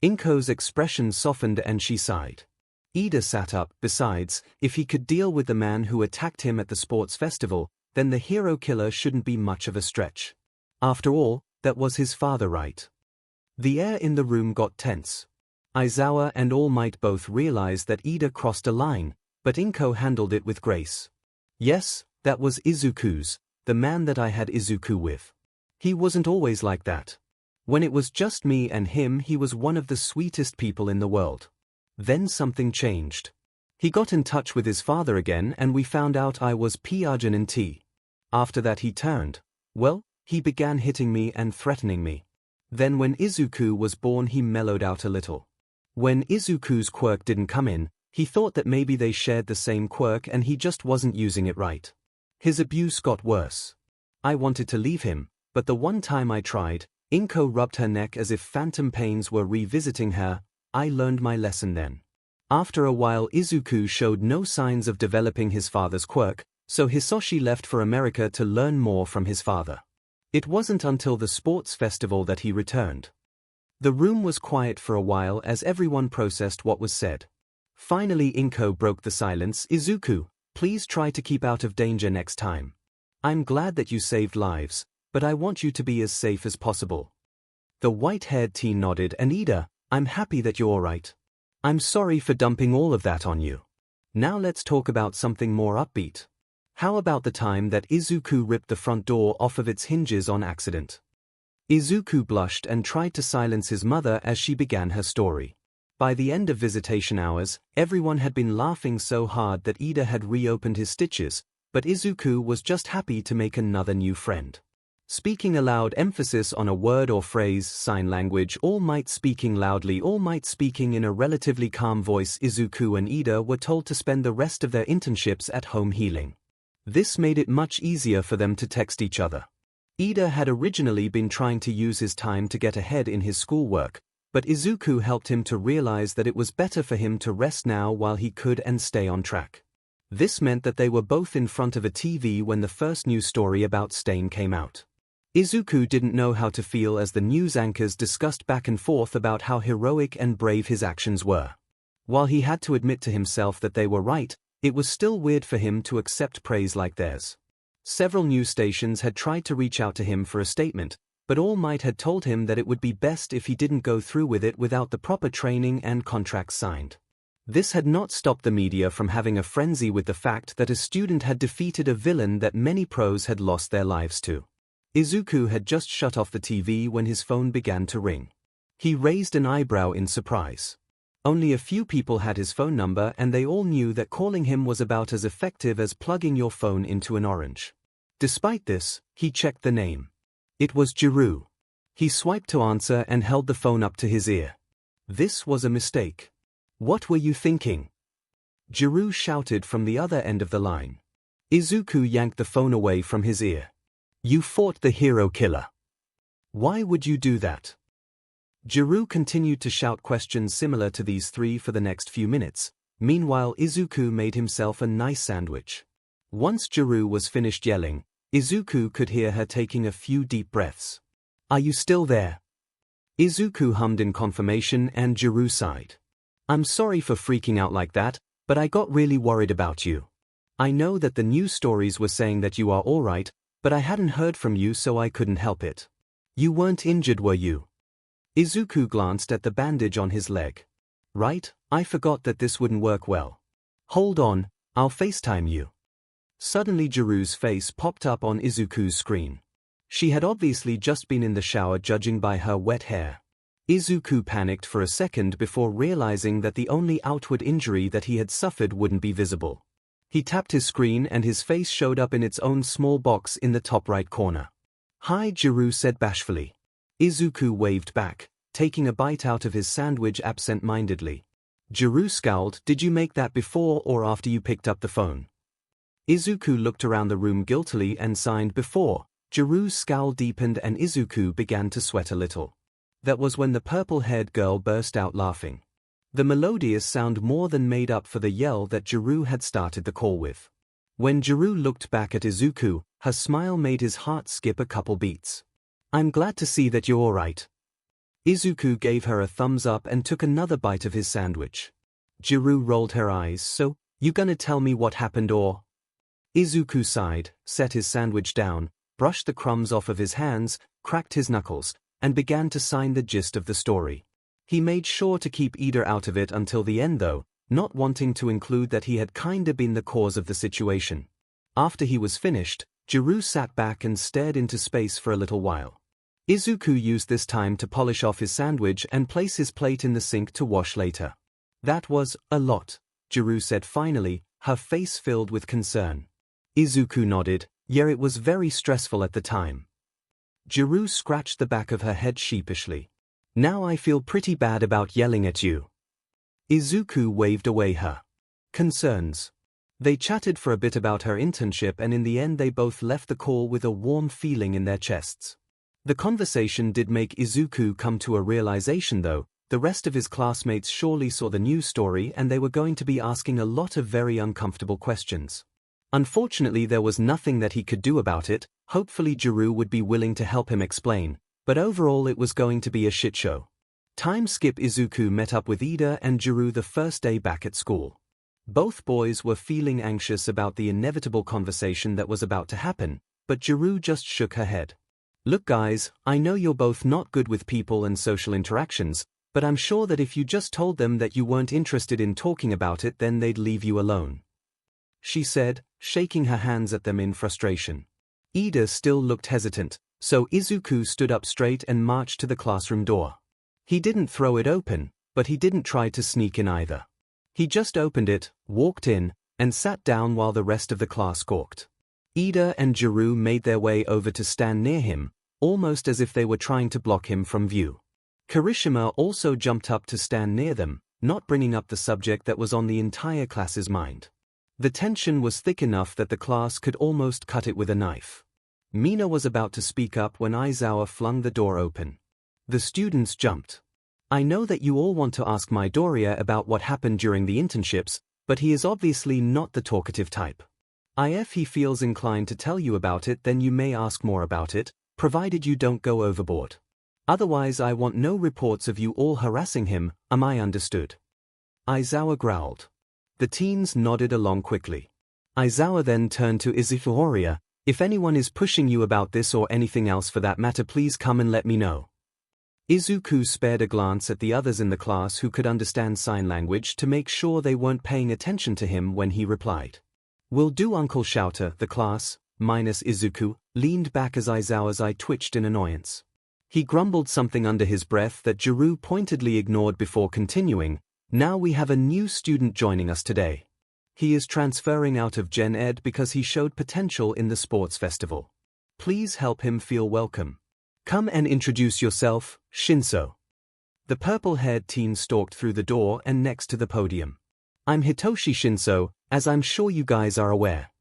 𝐭𝐽's expression softened and she sighed. Ida sat up. Besides, if he could deal with the man who attacked him at the sports festival, then the hero killer shouldn't be much of a stretch. After all, that was his father, right? The air in the room got tense. Aizawa and All Might both realized that Ida crossed a line, but 𝐭𝐽 handled it with grace. Yes, that was Izuku's, the man that I had Izuku with. He wasn't always like that. When it was just me and him he was one of the sweetest people in the world. Then something changed. He got in touch with his father again and we found out I was 𝐵. After that he turned. Well, he began hitting me and threatening me. Then when Izuku was born he mellowed out a little. When Izuku's quirk didn't come in, he thought that maybe they shared the same quirk and he just wasn't using it right. His abuse got worse. I wanted to leave him, but the one time I tried, 𝐭𝐽 rubbed her neck as if phantom pains were revisiting her. I learned my lesson then. After a while Izuku showed no signs of developing his father's quirk, so Hisoshi left for America to learn more from his father. It wasn't until the sports festival that he returned. The room was quiet for a while as everyone processed what was said. Finally 𝐭𝐽 broke the silence. Izuku, please try to keep out of danger next time. I'm glad that you saved lives, but I want you to be as safe as possible. The white-haired teen nodded. And Ida, I'm happy that you're alright. I'm sorry for dumping all of that on you. Now let's talk about something more upbeat. How about the time that Izuku ripped the front door off of its hinges on accident? Izuku blushed and tried to silence his mother as she began her story. By the end of visitation hours, everyone had been laughing so hard that Ida had reopened his stitches, but Izuku was just happy to make another new friend. Speaking aloud, emphasis on a word or phrase, sign language, All Might speaking loudly, All Might speaking in a relatively calm voice. Izuku and Ida were told to spend the rest of their internships at home healing. This made it much easier for them to text each other. Ida had originally been trying to use his time to get ahead in his schoolwork, but Izuku helped him to realize that it was better for him to rest now while he could and stay on track. This meant that they were both in front of a TV when the first news story about Stain came out. Izuku didn't know how to feel as the news anchors discussed back and forth about how heroic and brave his actions were. While he had to admit to himself that they were right, it was still weird for him to accept praise like theirs. Several news stations had tried to reach out to him for a statement, but All Might had told him that it would be best if he didn't go through with it without the proper training and contracts signed. This had not stopped the media from having a frenzy with the fact that a student had defeated a villain that many pros had lost their lives to. Izuku had just shut off the TV when his phone began to ring. He raised an eyebrow in surprise. Only a few people had his phone number and they all knew that calling him was about as effective as plugging your phone into an orange. Despite this, he checked the name. It was 𝐤𝐸. He swiped to answer and held the phone up to his ear. This was a mistake. What were you thinking? 𝐤𝐸 shouted from the other end of the line. Izuku yanked the phone away from his ear. You fought the hero killer. Why would you do that? 𝐤𝐸 continued to shout questions similar to these three for the next few minutes. Meanwhile, Izuku made himself a nice sandwich. Once 𝐤𝐸 was finished yelling, Izuku could hear her taking a few deep breaths. Are you still there? Izuku hummed in confirmation and 𝐤𝐸 sighed. I'm sorry for freaking out like that, but I got really worried about you. I know that the news stories were saying that you are alright, but I hadn't heard from you so I couldn't help it. You weren't injured, were you? Izuku glanced at the bandage on his leg. Right, I forgot that this wouldn't work well. Hold on, I'll FaceTime you. Suddenly 𝐤𝐸's face popped up on Izuku's screen. She had obviously just been in the shower, judging by her wet hair. Izuku panicked for a second before realizing that the only outward injury that he had suffered wouldn't be visible. He tapped his screen and his face showed up in its own small box in the top right corner. Hi, 𝐤𝐸 said bashfully. Izuku waved back, taking a bite out of his sandwich absent-mindedly. 𝐤𝐸 scowled. Did you make that before or after you picked up the phone? Izuku looked around the room guiltily and signed before. 𝐤𝐸's scowl deepened and Izuku began to sweat a little. That was when the purple-haired girl burst out laughing. The melodious sound more than made up for the yell that 𝐤𝐸 had started the call with. When 𝐤𝐸 looked back at Izuku, her smile made his heart skip a couple beats. I'm glad to see that you're alright. Izuku gave her a thumbs up and took another bite of his sandwich. 𝐤𝐸 rolled her eyes. So, you gonna tell me what happened or? Izuku sighed, set his sandwich down, brushed the crumbs off of his hands, cracked his knuckles, and began to sign the gist of the story. He made sure to keep Ida out of it until the end though, not wanting to include that he had kinda been the cause of the situation. After he was finished, 𝐤𝐸 sat back and stared into space for a little while. Izuku used this time to polish off his sandwich and place his plate in the sink to wash later. That was a lot, 𝐤𝐸 said finally, her face filled with concern. Izuku nodded. Yeah, it was very stressful at the time. 𝐤𝐸 scratched the back of her head sheepishly. Now I feel pretty bad about yelling at you. Izuku waved away her concerns. They chatted for a bit about her internship and in the end they both left the call with a warm feeling in their chests. The conversation did make Izuku come to a realization though. The rest of his classmates surely saw the news story and they were going to be asking a lot of very uncomfortable questions. Unfortunately, there was nothing that he could do about it. Hopefully 𝐤𝐸 would be willing to help him explain, but overall it was going to be a shit show. Time skip. Izuku met up with Ida and 𝐤𝐸 the first day back at school. Both boys were feeling anxious about the inevitable conversation that was about to happen, but 𝐤𝐸 just shook her head. Look guys, I know you're both not good with people and social interactions, but I'm sure that if you just told them that you weren't interested in talking about it then they'd leave you alone, she said, shaking her hands at them in frustration. Ida still looked hesitant, so Izuku stood up straight and marched to the classroom door. He didn't throw it open, but he didn't try to sneak in either. He just opened it, walked in, and sat down while the rest of the class gawked. Ida and 𝐤𝐸 made their way over to stand near him, almost as if they were trying to block him from view. Kirishima also jumped up to stand near them, not bringing up the subject that was on the entire class's mind. The tension was thick enough that the class could almost cut it with a knife. Mina was about to speak up when Aizawa flung the door open. The students jumped. I know that you all want to ask Midoriya about what happened during the internships, but he is obviously not the talkative type. If he feels inclined to tell you about it then you may ask more about it, provided you don't go overboard. Otherwise I want no reports of you all harassing him, am I understood? Aizawa growled. The teens nodded along quickly. Aizawa then turned to Izuku. If anyone is pushing you about this or anything else for that matter please come and let me know. Izuku spared a glance at the others in the class who could understand sign language to make sure they weren't paying attention to him when he replied. Will do Uncle Shouter. The class, minus Izuku, leaned back as Aizawa's eye twitched in annoyance. He grumbled something under his breath that 𝐤𝐸 pointedly ignored before continuing, Now we have a new student joining us today. He is transferring out of Gen Ed because he showed potential in the sports festival. Please help him feel welcome. Come and introduce yourself, 𝐿. The purple-haired teen stalked through the door and next to the podium. I'm Hitoshi 𝐿, as I'm sure you guys are aware.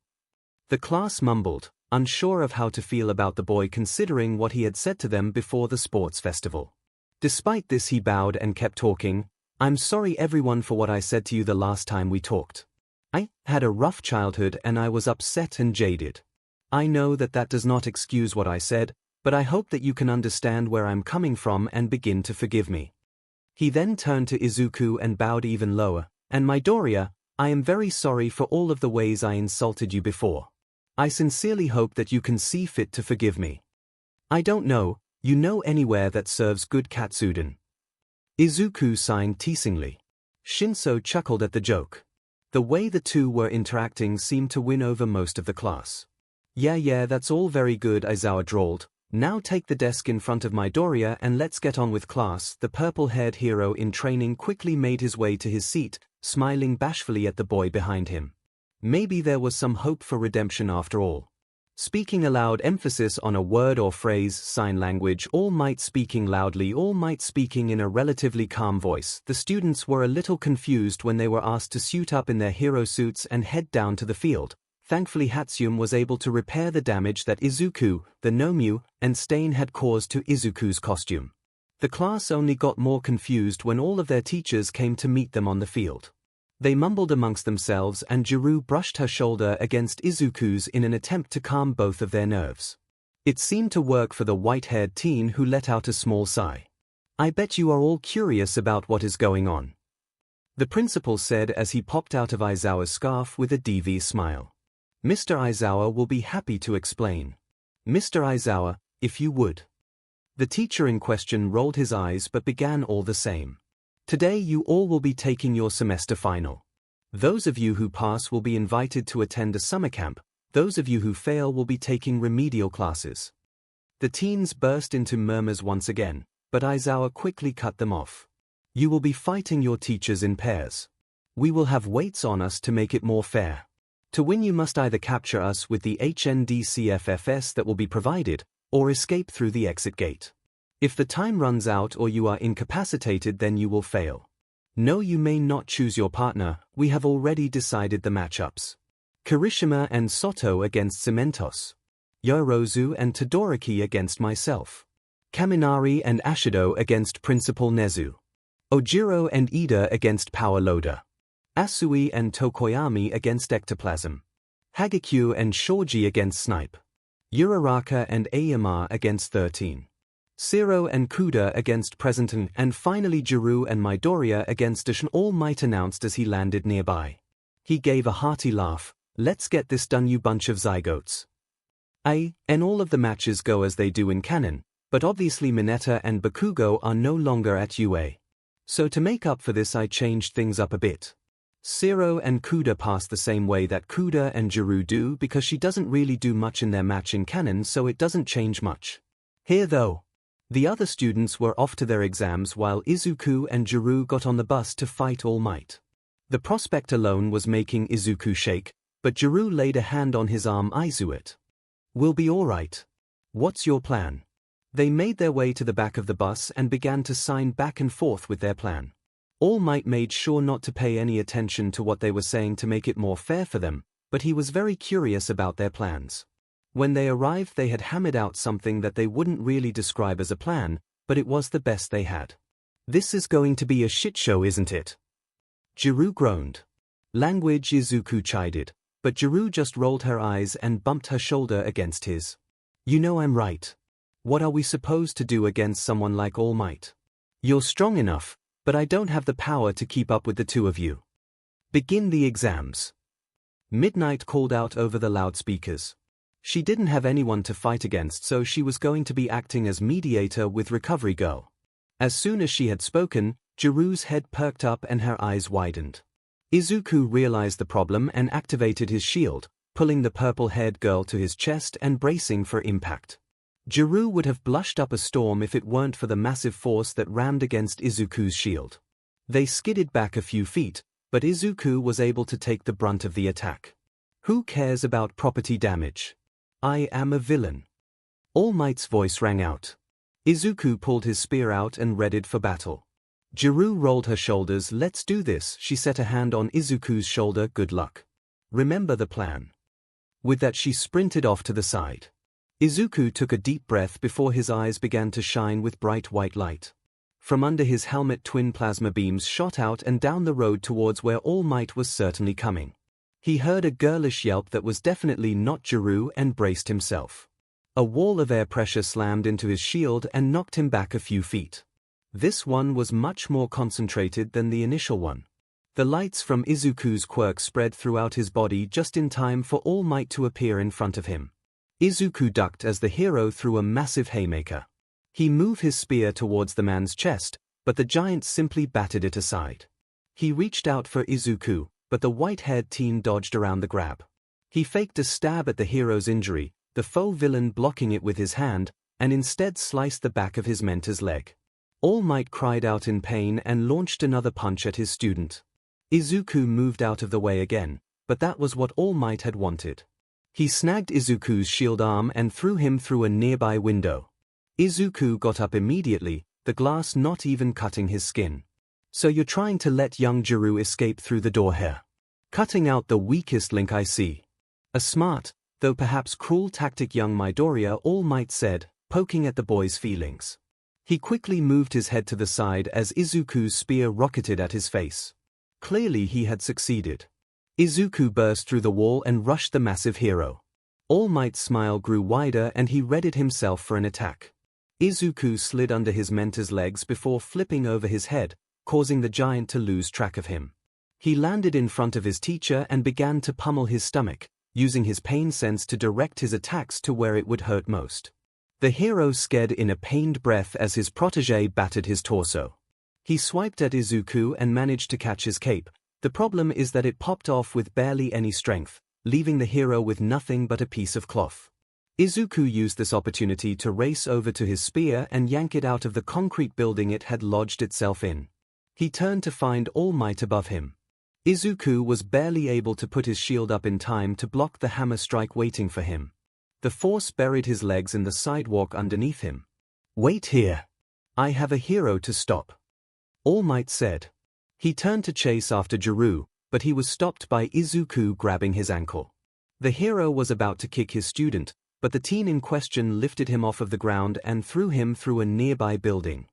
The class mumbled, unsure of how to feel about the boy considering what he had said to them before the sports festival. Despite this, he bowed and kept talking. I'm sorry everyone for what I said to you the last time we talked. I had a rough childhood and I was upset and jaded. I know that does not excuse what I said, but I hope that you can understand where I'm coming from and begin to forgive me. He then turned to Izuku and bowed even lower. And Midoriya, I am very sorry for all of the ways I insulted you before. I sincerely hope that you can see fit to forgive me. I don't know, you know anywhere that serves good katsudon? Izuku signed teasingly. 𝐿 chuckled at the joke. The way the two were interacting seemed to win over most of the class. Yeah, that's all very good, Aizawa drawled. Now take the desk in front of Midoriya and let's get on with class. The purple-haired hero in training quickly made his way to his seat, smiling bashfully at the boy behind him. Maybe there was some hope for redemption after all. Speaking aloud, emphasis on a word or phrase, sign language, All Might speaking loudly, All Might speaking in a relatively calm voice. The students were a little confused when they were asked to suit up in their hero suits and head down to the field. Thankfully Hatsune was able to repair the damage that Izuku, the Nomu, and Stain had caused to Izuku's costume. The class only got more confused when all of their teachers came to meet them on the field. They mumbled amongst themselves and Juru brushed her shoulder against Izuku's in an attempt to calm both of their nerves. It seemed to work for the white-haired teen, who let out a small sigh. I bet you are all curious about what is going on, the principal said as he popped out of Aizawa's scarf with a DV smile. Mr. Aizawa will be happy to explain. Mr. Aizawa, if you would. The teacher in question rolled his eyes but began all the same. Today you all will be taking your semester final. Those of you who pass will be invited to attend a summer camp. Those of you who fail will be taking remedial classes. The teens burst into murmurs once again, but Aizawa quickly cut them off. You will be fighting your teachers in pairs. We will have weights on us to make it more fair. To win you must either capture us with the HNDCFFS that will be provided, or escape through the exit gate. If the time runs out or you are incapacitated, then you will fail. No, you may not choose your partner, we have already decided the matchups. Kirishima and Soto against Cementos. Yorozu and Todoroki against myself. Kaminari and Ashido against Principal Nezu. Ojiro and Ida against Power Loader. Asui and Tokoyami against Ectoplasm. Hagekyu and Shoji against Snipe. Uraraka and Aomar against 13. Zero and Kuda against Presenton, and finally Juru and Midoriya against Dashin. All Might announced as he landed nearby. He gave a hearty laugh. Let's get this done, you bunch of zygotes. And all of the matches go as they do in canon, but obviously Mineta and Bakugo are no longer at UA. So to make up for this I changed things up a bit. Zero and Kuda pass the same way that Kuda and Juru do because she doesn't really do much in their match in canon, so it doesn't change much. Here though. The other students were off to their exams while Izuku and Juru got on the bus to fight All Might. The prospect alone was making Izuku shake, but Juru laid a hand on his arm. Aizuit. We'll be alright. What's your plan? They made their way to the back of the bus and began to sign back and forth with their plan. All Might made sure not to pay any attention to what they were saying to make it more fair for them, but he was very curious about their plans. When they arrived they had hammered out something that they wouldn't really describe as a plan, but it was the best they had. This is going to be a shit show, isn't it? Juru groaned. Language, Izuku chided, but Juru just rolled her eyes and bumped her shoulder against his. You know I'm right. What are we supposed to do against someone like All Might? You're strong enough, but I don't have the power to keep up with the two of you. Begin the exams. Midnight called out over the loudspeakers. She didn't have anyone to fight against, so she was going to be acting as mediator with Recovery Girl. As soon as she had spoken, Juru's head perked up and her eyes widened. Izuku realized the problem and activated his shield, pulling the purple-haired girl to his chest and bracing for impact. Juru would have blushed up a storm if it weren't for the massive force that rammed against Izuku's shield. They skidded back a few feet, but Izuku was able to take the brunt of the attack. Who cares about property damage? I am a villain. All Might's voice rang out. Izuku pulled his spear out and readied for battle. Jiru rolled her shoulders. Let's do this. She set a hand on Izuku's shoulder. Good luck. Remember the plan. With that she sprinted off to the side. Izuku took a deep breath before his eyes began to shine with bright white light. From under his helmet twin plasma beams shot out and down the road towards where All Might was certainly coming. He heard a girlish yelp that was definitely not Jiru and braced himself. A wall of air pressure slammed into his shield and knocked him back a few feet. This one was much more concentrated than the initial one. The lights from Izuku's quirk spread throughout his body just in time for All Might to appear in front of him. Izuku ducked as the hero threw a massive haymaker. He moved his spear towards the man's chest, but the giant simply batted it aside. He reached out for Izuku, but the white-haired teen dodged around the grab. He faked a stab at the hero's injury, the faux villain blocking it with his hand, and instead sliced the back of his mentor's leg. All Might cried out in pain and launched another punch at his student. Izuku moved out of the way again, but that was what All Might had wanted. He snagged Izuku's shield arm and threw him through a nearby window. Izuku got up immediately, the glass not even cutting his skin. So you're trying to let young Jiru escape through the door here? Cutting out the weakest link I see. A smart, though perhaps cruel tactic, young Midoriya, All Might said, poking at the boy's feelings. He quickly moved his head to the side as Izuku's spear rocketed at his face. Clearly he had succeeded. Izuku burst through the wall and rushed the massive hero. All Might's smile grew wider and he readied himself for an attack. Izuku slid under his mentor's legs before flipping over his head, causing the giant to lose track of him. He landed in front of his teacher and began to pummel his stomach, using his pain sense to direct his attacks to where it would hurt most. The hero scared in a pained breath as his protégé battered his torso. He swiped at Izuku and managed to catch his cape. The problem is that it popped off with barely any strength, leaving the hero with nothing but a piece of cloth. Izuku used this opportunity to race over to his spear and yank it out of the concrete building it had lodged itself in. He turned to find All Might above him. Izuku was barely able to put his shield up in time to block the hammer strike waiting for him. The force buried his legs in the sidewalk underneath him. Wait here. I have a hero to stop. All Might said. He turned to chase after Jiru, but he was stopped by Izuku grabbing his ankle. The hero was about to kick his student, but the teen in question lifted him off of the ground and threw him through a nearby building.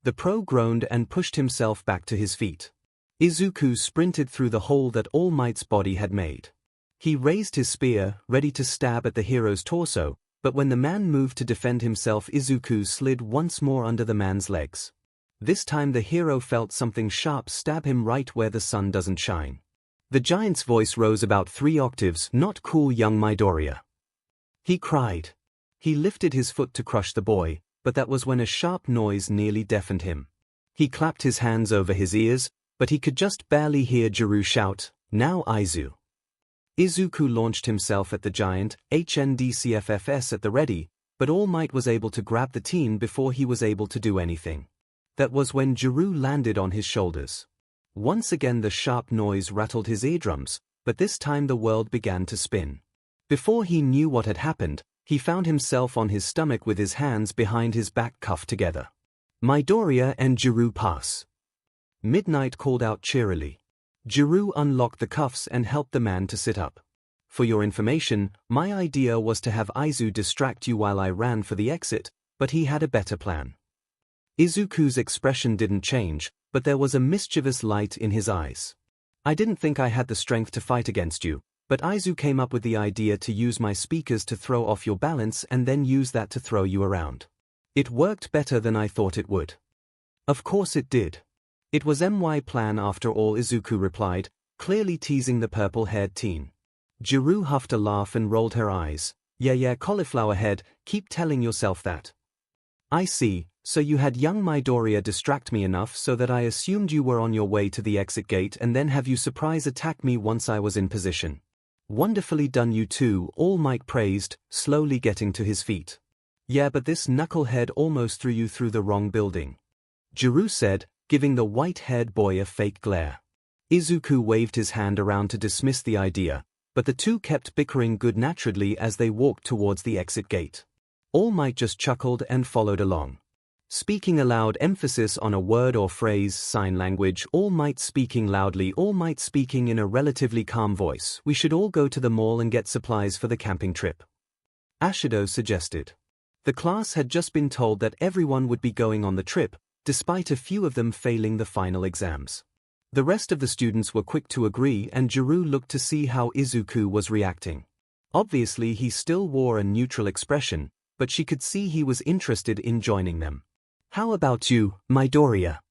The pro groaned and pushed himself back to his feet. Izuku sprinted through the hole that All Might's body had made. He raised his spear, ready to stab at the hero's torso, but when the man moved to defend himself, Izuku slid once more under the man's legs. This time the hero felt something sharp stab him right where the sun doesn't shine. The giant's voice rose about 3 octaves. Not cool, young Midoriya. He cried. He lifted his foot to crush the boy, but that was when a sharp noise nearly deafened him. He clapped his hands over his ears, but he could just barely hear Jiru shout, "Now Aizu." Izuku launched himself at the giant, HNDCFFS at the ready, but All Might was able to grab the teen before he was able to do anything. That was when Jiru landed on his shoulders. Once again the sharp noise rattled his eardrums, but this time the world began to spin. Before he knew what had happened, he found himself on his stomach with his hands behind his back cuffed together. Midoriya and Jiru pass. Midnight called out cheerily. Jiru unlocked the cuffs and helped the man to sit up. For your information, my idea was to have Aizu distract you while I ran for the exit, but he had a better plan. Izuku's expression didn't change, but there was a mischievous light in his eyes. I didn't think I had the strength to fight against you, but Aizu came up with the idea to use my speakers to throw off your balance and then use that to throw you around. It worked better than I thought it would. Of course it did. It was my plan after all, Izuku replied, clearly teasing the purple-haired teen. Jiru huffed a laugh and rolled her eyes. Yeah, cauliflower head, keep telling yourself that. I see, so you had young Midoriya distract me enough so that I assumed you were on your way to the exit gate and then have you surprise attack me once I was in position. Wonderfully done you two, All Might praised, slowly getting to his feet. Yeah, but this knucklehead almost threw you through the wrong building. Jiru said, giving the white-haired boy a fake glare. 𝐒𝐿 waved his hand around to dismiss the idea, but the two kept bickering good-naturedly as they walked towards the exit gate. All Might just chuckled and followed along. Speaking aloud, emphasis on a word or phrase, sign language, All Might speaking loudly, All Might speaking in a relatively calm voice. We should all go to the mall and get supplies for the camping trip, 𝐻𝐸 suggested. The class had just been told that everyone would be going on the trip, despite a few of them failing the final exams. The rest of the students were quick to agree, and 𝐤𝐸 looked to see how 𝐒𝐿 was reacting. Obviously he still wore a neutral expression, but she could see he was interested in joining them. How about you, Midoriya?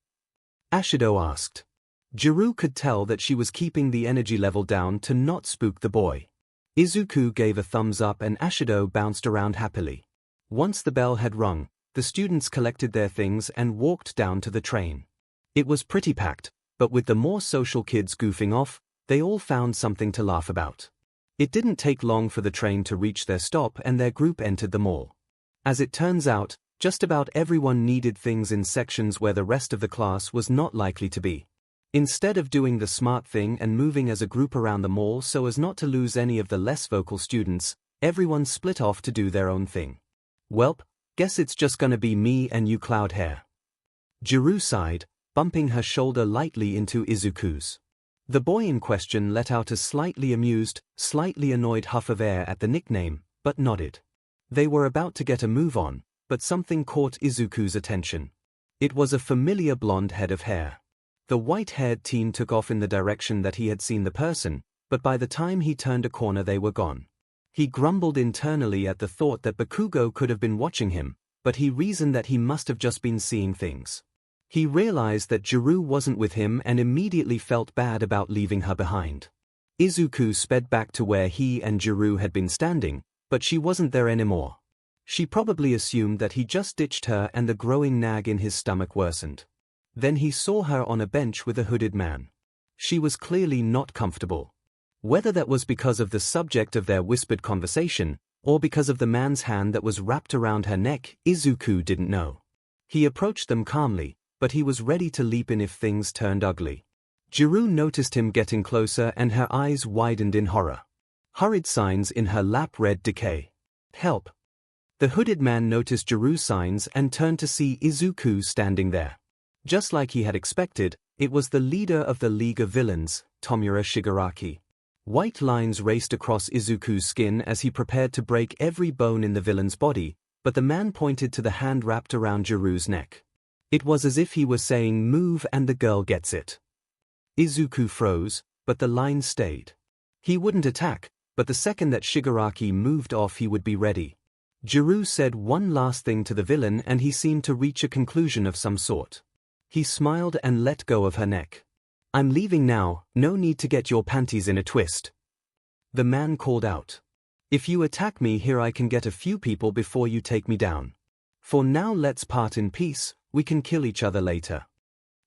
𝐻𝐸 asked. 𝐤𝐸 could tell that she was keeping the energy level down to not spook the boy. 𝐒𝐿 gave a thumbs up and 𝐻𝐸 bounced around happily. Once the bell had rung, the students collected their things and walked down to the train. It was pretty packed, but with the more social kids goofing off, they all found something to laugh about. It didn't take long for the train to reach their stop and their group entered the mall. As it turns out, just about everyone needed things in sections where the rest of the class was not likely to be. Instead of doing the smart thing and moving as a group around the mall so as not to lose any of the less vocal students, everyone split off to do their own thing. Welp, guess it's just gonna be me and you, Cloud Hair. 𝐤𝐸 sighed, bumping her shoulder lightly into 𝐒𝐿's. The boy in question let out a slightly amused, slightly annoyed huff of air at the nickname, but nodded. They were about to get a move on, but something caught 𝐒𝐿's attention. It was a familiar blonde head of hair. The white-haired teen took off in the direction that he had seen the person, but by the time he turned a corner they were gone. He grumbled internally at the thought that Bakugo could have been watching him, but he reasoned that he must have just been seeing things. He realized that 𝐤𝐸 wasn't with him and immediately felt bad about leaving her behind. 𝐒𝐿 sped back to where he and 𝐤𝐸 had been standing, but she wasn't there anymore. She probably assumed that he just ditched her and the growing nag in his stomach worsened. Then he saw her on a bench with a hooded man. She was clearly not comfortable. Whether that was because of the subject of their whispered conversation, or because of the man's hand that was wrapped around her neck, 𝐒𝐿 didn't know. He approached them calmly, but he was ready to leap in if things turned ugly. 𝐤𝐸 noticed him getting closer and her eyes widened in horror. Hurried signs in her lap read decay. Help. The hooded man noticed 𝐤𝐸's signs and turned to see 𝐒𝐿 standing there. Just like he had expected, it was the leader of the League of Villains, Tomura Shigaraki. White lines raced across 𝐒𝐿's skin as he prepared to break every bone in the villain's body, but the man pointed to the hand wrapped around 𝐤𝐸's neck. It was as if he was saying, "Move and the girl gets it." 𝐒𝐿 froze, but the line stayed. He wouldn't attack, but the second that Shigaraki moved off he would be ready. 𝐤𝐸 said one last thing to the villain and he seemed to reach a conclusion of some sort. He smiled and let go of her neck. "I'm leaving now, no need to get your panties in a twist." The man called out. "If you attack me here I can get a few people before you take me down. For now let's part in peace, we can kill each other later."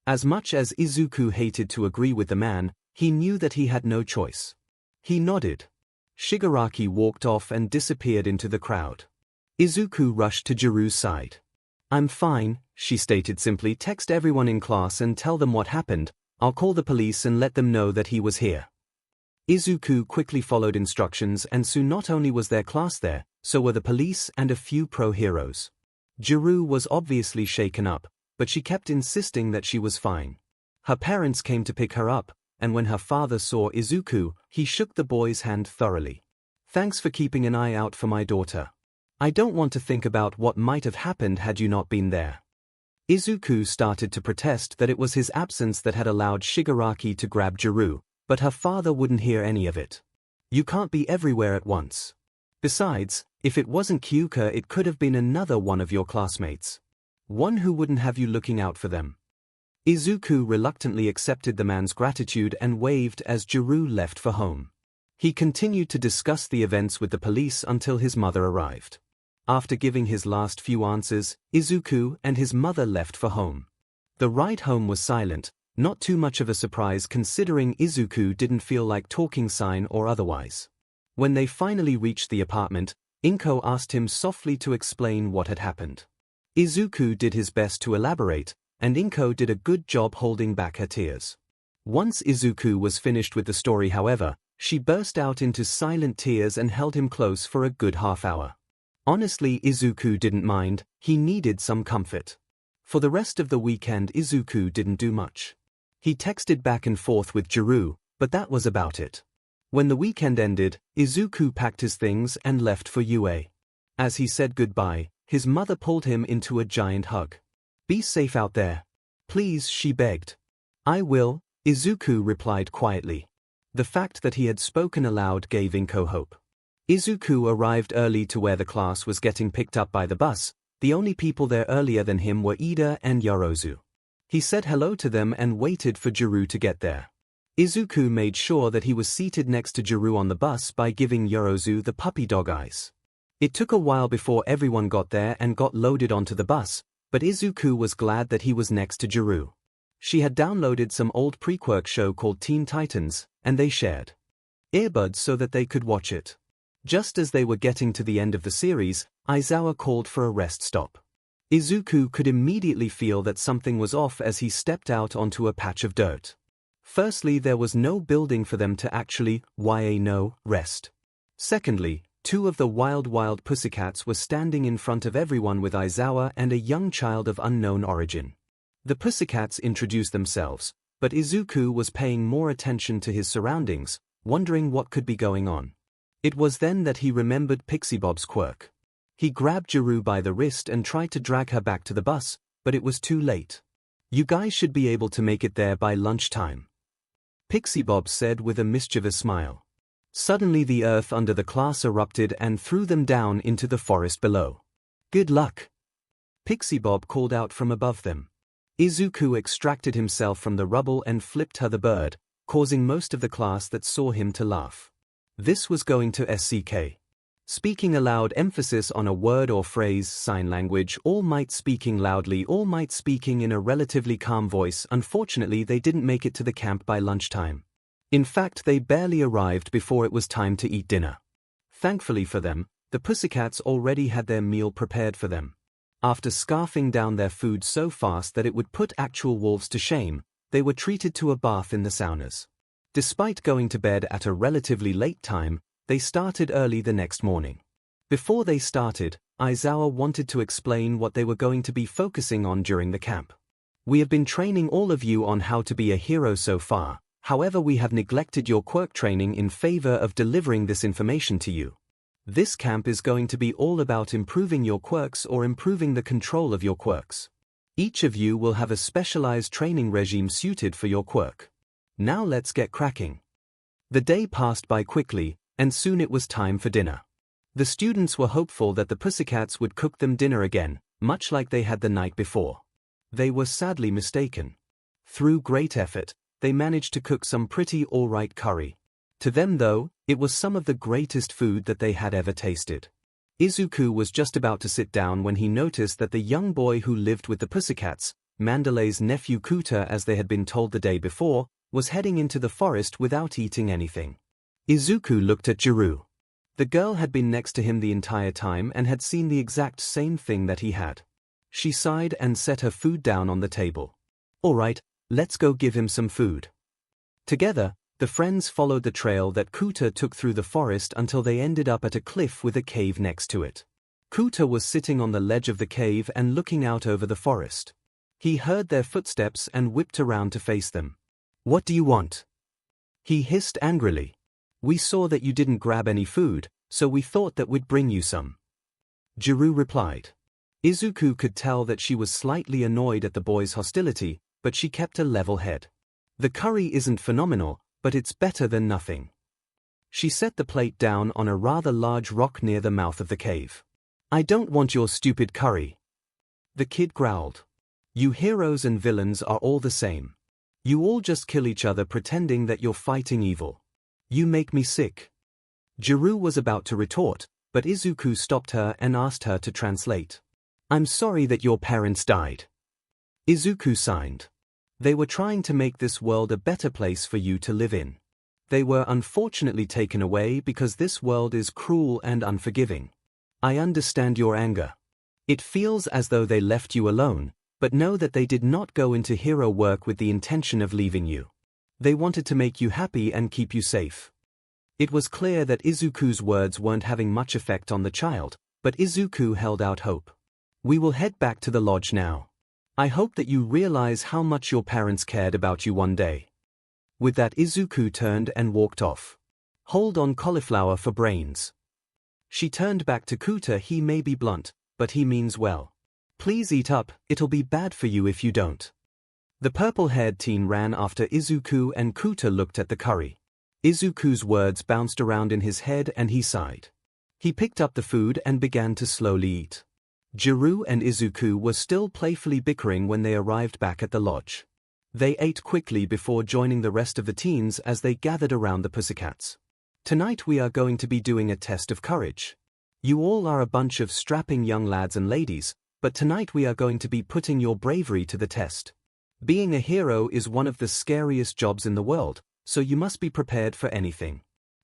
As much as 𝐒𝐿 hated to agree with the man, he knew that he had no choice. He nodded. Shigaraki walked off and disappeared into the crowd. 𝐒𝐿 rushed to 𝐤𝐸's side. "I'm fine," she stated simply. "Text everyone in class and tell them what happened. I'll call the police and let them know that he was here." 𝐒𝐿 quickly followed instructions and soon not only was their class there, so were the police and a few pro-heroes. 𝐤𝐸 was obviously shaken up, but she kept insisting that she was fine. Her parents came to pick her up, and when her father saw 𝐒𝐿, he shook the boy's hand thoroughly. "Thanks for keeping an eye out for my daughter. I don't want to think about what might have happened had you not been there." 𝐒𝐿 started to protest that it was his absence that had allowed Shigaraki to grab 𝐤𝐸, but her father wouldn't hear any of it. "You can't be everywhere at once. Besides, if it wasn't 𝐒𝐽𝐽 it could have been another one of your classmates. One who wouldn't have you looking out for them." 𝐒𝐿 reluctantly accepted the man's gratitude and waved as 𝐤𝐸 left for home. He continued to discuss the events with the police until his mother arrived. After giving his last few answers, 𝐒𝐿 and his mother left for home. The ride home was silent, not too much of a surprise considering 𝐒𝐿 didn't feel like talking sign or otherwise. When they finally reached the apartment, 𝐭𝐽𝐽 asked him softly to explain what had happened. 𝐒𝐿 did his best to elaborate, and 𝐒𝐭 did a good job holding back her tears. Once Izuku was finished with the story, however, she burst out into silent tears and held him close for a good half-hour. Honestly, Izuku didn't mind, he needed some comfort. For the rest of the weekend, Izuku didn't do much. He texted back and forth with Jiru, but that was about it. When the weekend ended, Izuku packed his things and left for UA. As he said goodbye, his mother pulled him into a giant hug. "Be safe out there. Please," she begged. "I will," Izuku replied quietly. The fact that he had spoken aloud gave 𝐒𝐭 hope. Izuku arrived early to where the class was getting picked up by the bus. The only people there earlier than him were Ida and Yorozu. He said hello to them and waited for Jiru to get there. Izuku made sure that he was seated next to Jiru on the bus by giving Yorozu the puppy dog eyes. It took a while before everyone got there and got loaded onto the bus, but Izuku was glad that he was next to Jiru. She had downloaded some old pre-quirk show called Teen Titans, and they shared earbuds so that they could watch it. Just as they were getting to the end of the series, Aizawa called for a rest stop. Izuku could immediately feel that something was off as he stepped out onto a patch of dirt. Firstly, there was no building for them to actually rest. Secondly, two of the wild pussycats were standing in front of everyone with Aizawa and a young child of unknown origin. The pussycats introduced themselves, but Izuku was paying more attention to his surroundings, wondering what could be going on. It was then that he remembered Pixie Bob's quirk. He grabbed Jiru by the wrist and tried to drag her back to the bus, but it was too late. "You guys should be able to make it there by lunchtime," Pixie Bob said with a mischievous smile. Suddenly the earth under the class erupted and threw them down into the forest below. "Good luck," Pixie Bob called out from above them. Izuku extracted himself from the rubble and flipped her the bird, causing most of the class that saw him to laugh. This was going to SCK. Speaking aloud, emphasis on a word or phrase, sign language, All Might speaking loudly, All Might speaking in a relatively calm voice. Unfortunately, they didn't make it to the camp by lunchtime. In fact, they barely arrived before it was time to eat dinner. Thankfully for them, the pussycats already had their meal prepared for them. After scarfing down their food so fast that it would put actual wolves to shame, they were treated to a bath in the saunas. Despite going to bed at a relatively late time, they started early the next morning. Before they started, Aizawa wanted to explain what they were going to be focusing on during the camp. "We have been training all of you on how to be a hero so far, however we have neglected your quirk training in favor of delivering this information to you. This camp is going to be all about improving your quirks or improving the control of your quirks. Each of you will have a specialized training regime suited for your quirk. Now let's get cracking." The day passed by quickly, and soon it was time for dinner. The students were hopeful that the pussycats would cook them dinner again, much like they had the night before. They were sadly mistaken. Through great effort, they managed to cook some pretty alright curry. To them though, it was some of the greatest food that they had ever tasted. Izuku was just about to sit down when he noticed that the young boy who lived with the pussycats, Mandalay's nephew Kuta as they had been told the day before, was heading into the forest without eating anything. Izuku looked at Jiru. The girl had been next to him the entire time and had seen the exact same thing that he had. She sighed and set her food down on the table. "Alright, let's go give him some food." Together, the friends followed the trail that Kuta took through the forest until they ended up at a cliff with a cave next to it. Kuta was sitting on the ledge of the cave and looking out over the forest. He heard their footsteps and whipped around to face them. "What do you want?" he hissed angrily. "We saw that you didn't grab any food, so we thought that we'd bring you some," Jiru replied. Izuku could tell that she was slightly annoyed at the boy's hostility, but she kept a level head. "The curry isn't phenomenal, but it's better than nothing." She set the plate down on a rather large rock near the mouth of the cave. "I don't want your stupid curry," the kid growled. "You heroes and villains are all the same. You all just kill each other pretending that you're fighting evil. You make me sick." Jiru was about to retort, but Izuku stopped her and asked her to translate. "I'm sorry that your parents died." Izuku signed. "They were trying to make this world a better place for you to live in. They were unfortunately taken away because this world is cruel and unforgiving. I understand your anger. It feels as though they left you alone, But know that they did not go into hero work with the intention of leaving you. They wanted to make you happy and keep you safe. It was clear that Izuku's words weren't having much effect on the child, but Izuku held out hope. We will head back to the lodge now. I hope that you realize how much your parents cared about you one day. With that, Izuku turned and walked off. Hold on, cauliflower for brains. She turned back to Kuta. He may be blunt, but he means well. Please eat up, it'll be bad for you if you don't. The purple-haired teen ran after Izuku and Kuta looked at the curry. Izuku's words bounced around in his head and he sighed. He picked up the food and began to slowly eat. Jiru and Izuku were still playfully bickering when they arrived back at the lodge. They ate quickly before joining the rest of the teens as they gathered around the pussycats. Tonight we are going to be doing a test of courage. You all are a bunch of strapping young lads and ladies, but tonight we are going to be putting your bravery to the test. Being a hero is one of the scariest jobs in the world, so you must be prepared for anything.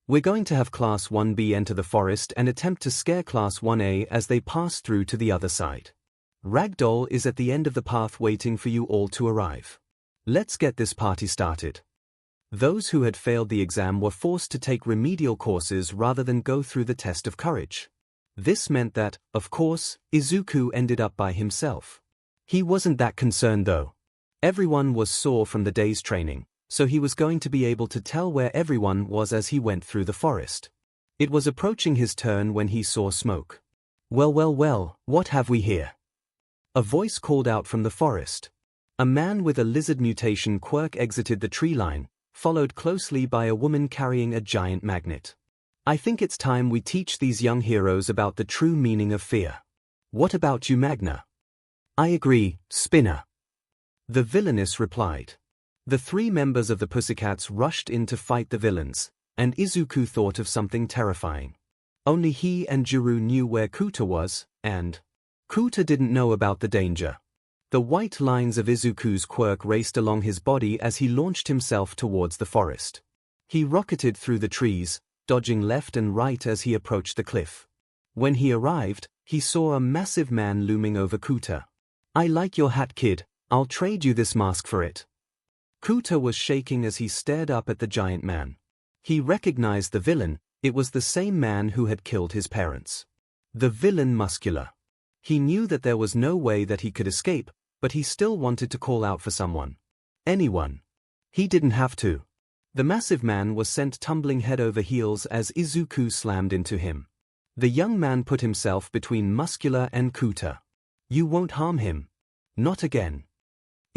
We're going to have Class 1B enter the forest and attempt to scare Class 1A as they pass through to the other side. Ragdoll is at the end of the path waiting for you all to arrive. Let's get this party started. Those who had failed the exam were forced to take remedial courses rather than go through the test of courage. This meant that, of course, Izuku ended up by himself. He wasn't that concerned though. Everyone was sore from the day's training, so he was going to be able to tell where everyone was as he went through the forest. It was approaching his turn when he saw smoke. Well, what have we here? A voice called out from the forest. A man with a lizard mutation quirk exited the tree line, followed closely by a woman carrying a giant magnet. I think it's time we teach these young heroes about the true meaning of fear. What about you, Magna? I agree, Spinner. The villainess replied. The three members of the Pussycats rushed in to fight the villains, and Izuku thought of something terrifying. Only he and Jiru knew where Kuta was, and Kuta didn't know about the danger. The white lines of Izuku's quirk raced along his body as he launched himself towards the forest. He rocketed through the trees, dodging left and right as he approached the cliff. When he arrived, he saw a massive man looming over Kuta. I like your hat, kid. I'll trade you this mask for it. Kuta was shaking as he stared up at the giant man. He recognized the villain. It was the same man who had killed his parents. The villain Muscular. He knew that there was no way that he could escape, but he still wanted to call out for someone. Anyone. He didn't have to. The massive man was sent tumbling head over heels as Izuku slammed into him. The young man put himself between Muscular and Kuta. You won't harm him. Not again.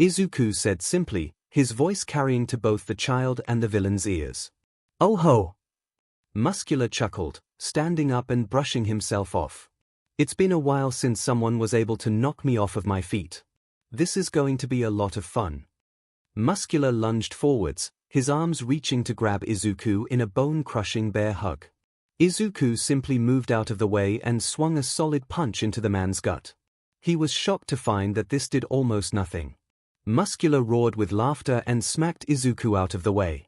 Izuku said simply, his voice carrying to both the child and the villain's ears. Oh ho! Muscular chuckled, standing up and brushing himself off. It's been a while since someone was able to knock me off of my feet. This is going to be a lot of fun. Muscular lunged forwards, his arms reaching to grab Izuku in a bone-crushing bear hug. Izuku simply moved out of the way and swung a solid punch into the man's gut. He was shocked to find that this did almost nothing. Muscular roared with laughter and smacked Izuku out of the way.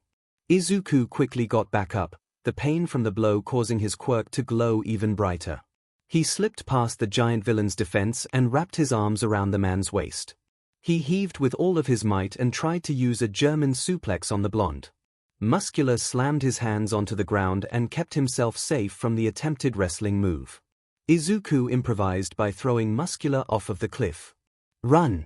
Izuku quickly got back up, the pain from the blow causing his quirk to glow even brighter. He slipped past the giant villain's defense and wrapped his arms around the man's waist. He heaved with all of his might and tried to use a German suplex on the blonde. Muscular slammed his hands onto the ground and kept himself safe from the attempted wrestling move. Izuku improvised by throwing Muscular off of the cliff. Run!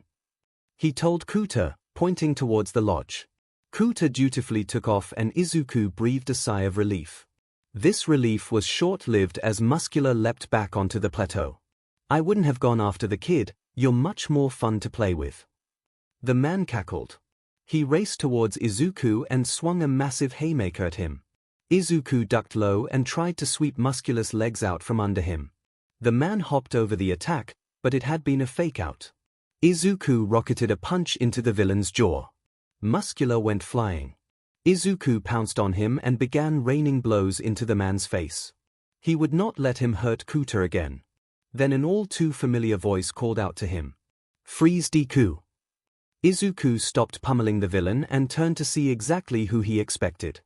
He told Kuta, pointing towards the lodge. Kuta dutifully took off and Izuku breathed a sigh of relief. This relief was short-lived as Muscular leapt back onto the plateau. I wouldn't have gone after the kid, you're much more fun to play with. The man cackled. He raced towards Izuku and swung a massive haymaker at him. Izuku ducked low and tried to sweep Muscular's legs out from under him. The man hopped over the attack, but it had been a fake-out. Izuku rocketed a punch into the villain's jaw. Muscular went flying. Izuku pounced on him and began raining blows into the man's face. He would not let him hurt Kuta again. Then an all-too-familiar voice called out to him. Freeze Deku. Izuku stopped pummeling the villain and turned to see exactly who he expected.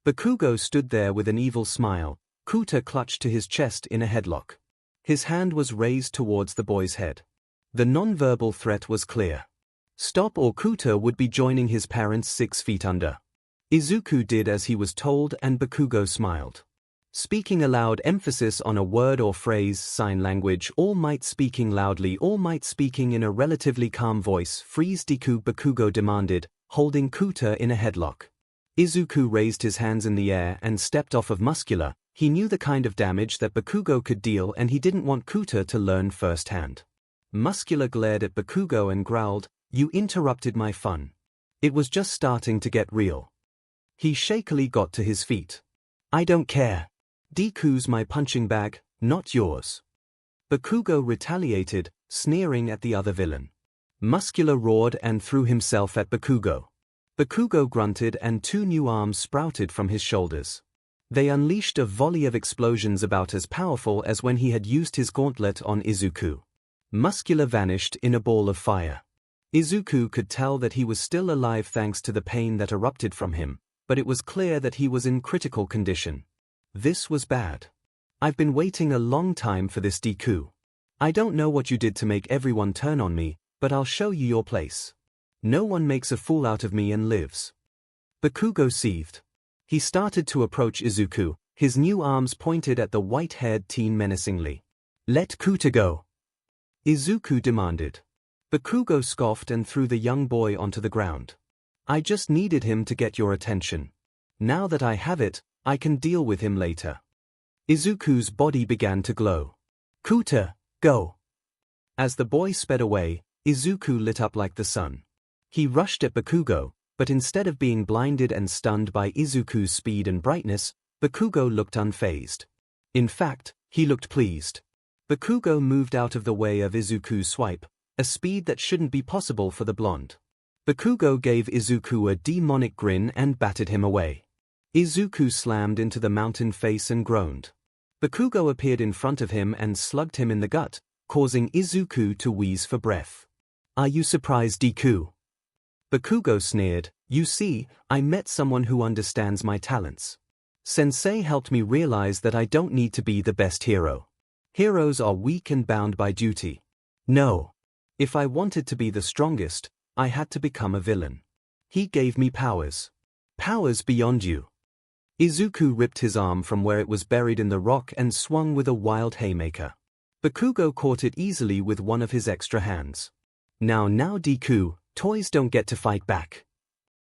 Bakugo stood there with an evil smile, Kuta clutched to his chest in a headlock. His hand was raised towards the boy's head. The non-verbal threat was clear. Stop or Kuta would be joining his parents 6 feet under. Izuku did as he was told and Bakugo smiled. Speaking aloud, emphasis on a word or phrase, sign language, All Might speaking loudly, All Might speaking in a relatively calm voice, freeze Deku, Bakugo demanded, holding Kuta in a headlock. Izuku raised his hands in the air and stepped off of Muscular. He knew the kind of damage that Bakugo could deal and he didn't want Kuta to learn firsthand. Muscular glared at Bakugo and growled, "You interrupted my fun. It was just starting to get real." He shakily got to his feet. "I don't care. Deku's my punching bag, not yours." Bakugo retaliated, sneering at the other villain. Muscular roared and threw himself at Bakugo. Bakugo grunted and 2 new arms sprouted from his shoulders. They unleashed a volley of explosions about as powerful as when he had used his gauntlet on Izuku. Muscular vanished in a ball of fire. Izuku could tell that he was still alive thanks to the pain that erupted from him, but it was clear that he was in critical condition. This was bad. "I've been waiting a long time for this, Deku. I don't know what you did to make everyone turn on me, but I'll show you your place. No one makes a fool out of me and lives." Bakugo seethed. He started to approach Izuku, his new arms pointed at the white-haired teen menacingly. "Let Kuta go," Izuku demanded. Bakugo scoffed and threw the young boy onto the ground. "I just needed him to get your attention. Now that I have it, I can deal with him later." Izuku's body began to glow. "Kuta, go." As the boy sped away, Izuku lit up like the sun. He rushed at Bakugo, but instead of being blinded and stunned by Izuku's speed and brightness, Bakugo looked unfazed. In fact, he looked pleased. Bakugo moved out of the way of Izuku's swipe, a speed that shouldn't be possible for the blonde. Bakugo gave Izuku a demonic grin and batted him away. Izuku slammed into the mountain face and groaned. Bakugo appeared in front of him and slugged him in the gut, causing Izuku to wheeze for breath. "Are you surprised, Deku?" Bakugo sneered, "You see, I met someone who understands my talents. Sensei helped me realize that I don't need to be the best hero. Heroes are weak and bound by duty. No. If I wanted to be the strongest, I had to become a villain. He gave me powers. Powers beyond you." Izuku ripped his arm from where it was buried in the rock and swung with a wild haymaker. Bakugo caught it easily with one of his extra hands. Now Deku, toys don't get to fight back."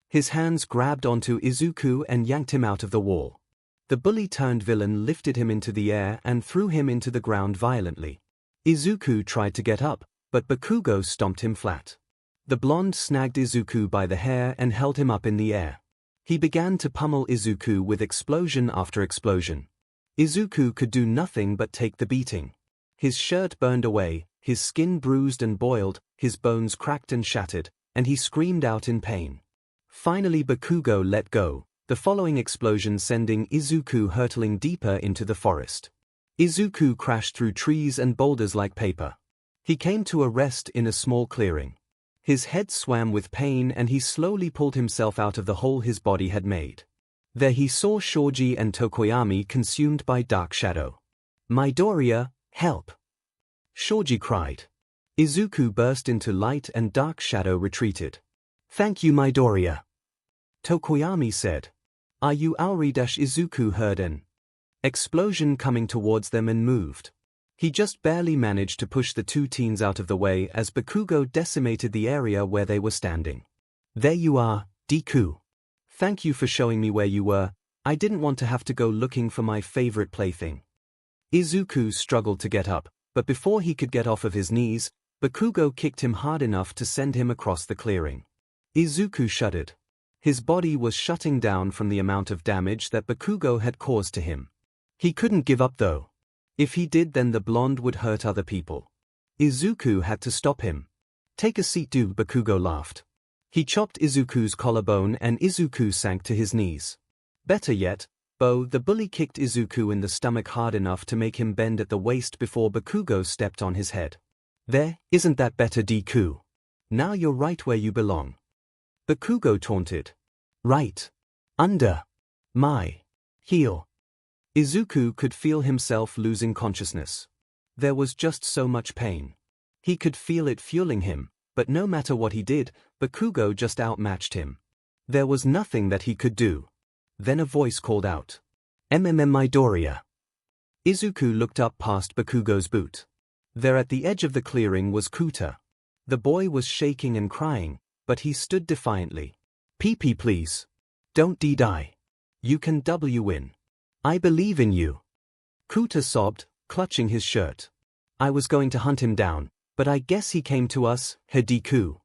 His hands grabbed onto Izuku and yanked him out of the wall. The bully-turned-villain lifted him into the air and threw him into the ground violently. Izuku tried to get up, but Bakugo stomped him flat. The blonde snagged Izuku by the hair and held him up in the air. He began to pummel Izuku with explosion after explosion. Izuku could do nothing but take the beating. His shirt burned away, his skin bruised and boiled, his bones cracked and shattered, and he screamed out in pain. Finally Bakugo let go, the following explosion sending Izuku hurtling deeper into the forest. Izuku crashed through trees and boulders like paper. He came to a rest in a small clearing. His head swam with pain and he slowly pulled himself out of the hole his body had made. There he saw Shoji and Tokoyami consumed by dark shadow. "Midoriya, help!" Shoji cried. Izuku burst into light and dark shadow retreated. "Thank you, Midoriya," Tokoyami said. "Are you Aori?" Izuku heard an explosion coming towards them and moved. He just barely managed to push the 2 teens out of the way as Bakugo decimated the area where they were standing. "There you are, Deku. Thank you for showing me where you were. I didn't want to have to go looking for my favorite plaything." Izuku struggled to get up, but before he could get off of his knees, Bakugo kicked him hard enough to send him across the clearing. Izuku shuddered. His body was shutting down from the amount of damage that Bakugo had caused to him. He couldn't give up though. If he did, then the blonde would hurt other people. Izuku had to stop him. "Take a seat, dude," Bakugo laughed. He chopped Izuku's collarbone and Izuku sank to his knees. Better yet, the bully kicked Izuku in the stomach hard enough to make him bend at the waist before Bakugo stepped on his head. "There, isn't that better, Deku? Now you're right where you belong." Bakugo taunted. "Right under my heel." Izuku could feel himself losing consciousness. There was just so much pain. He could feel it fueling him, but no matter what he did, Bakugo just outmatched him. There was nothing that he could do. Then a voice called out, Midoriya. Izuku looked up past Bakugo's boot. There at the edge of the clearing was Kuta. The boy was shaking and crying, but he stood defiantly. PP please. Don't die. You can win. I believe in you. Kuta sobbed, clutching his shirt. I was going to hunt him down, but I guess he came to us, Deku.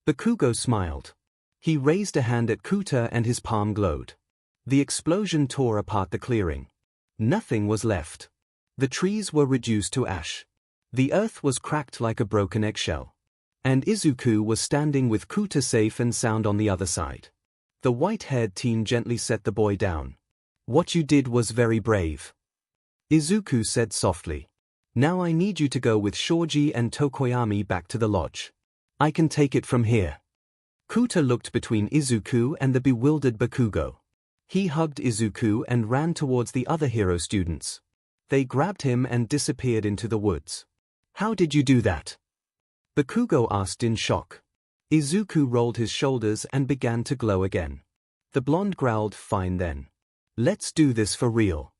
Bakugo smiled. He raised a hand at Kuta and his palm glowed. The explosion tore apart the clearing. Nothing was left. The trees were reduced to ash. The earth was cracked like a broken eggshell. And Izuku was standing with Kuta safe and sound on the other side. The white-haired teen gently set the boy down. What you did was very brave. Izuku said softly. Now I need you to go with Shoji and Tokoyami back to the lodge. I can take it from here. Kuta looked between Izuku and the bewildered Bakugo. He hugged Izuku and ran towards the other hero students. They grabbed him and disappeared into the woods. How did you do that? Bakugo asked in shock. Izuku rolled his shoulders and began to glow again. The blonde growled, fine then. Let's do this for real.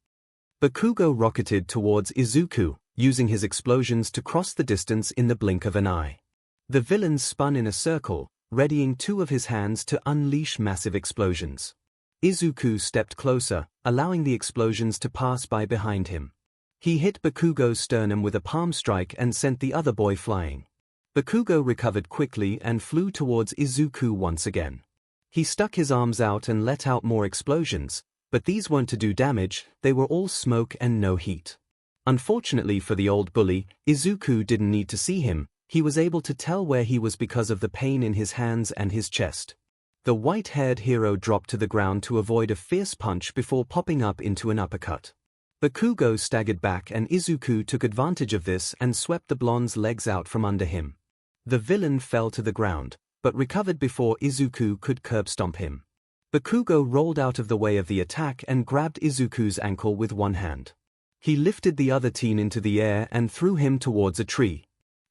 Bakugo rocketed towards Izuku, using his explosions to cross the distance in the blink of an eye. The villain spun in a circle, readying two of his hands to unleash massive explosions. Izuku stepped closer, allowing the explosions to pass by behind him. He hit Bakugo's sternum with a palm strike and sent the other boy flying. Bakugo recovered quickly and flew towards Izuku once again. He stuck his arms out and let out more explosions, but these weren't to do damage, they were all smoke and no heat. Unfortunately for the old bully, Izuku didn't need to see him, he was able to tell where he was because of the pain in his hands and his chest. The white-haired hero dropped to the ground to avoid a fierce punch before popping up into an uppercut. Bakugo staggered back and Izuku took advantage of this and swept the blonde's legs out from under him. The villain fell to the ground, but recovered before Izuku could curb stomp him. Bakugo rolled out of the way of the attack and grabbed Izuku's ankle with one hand. He lifted the other teen into the air and threw him towards a tree.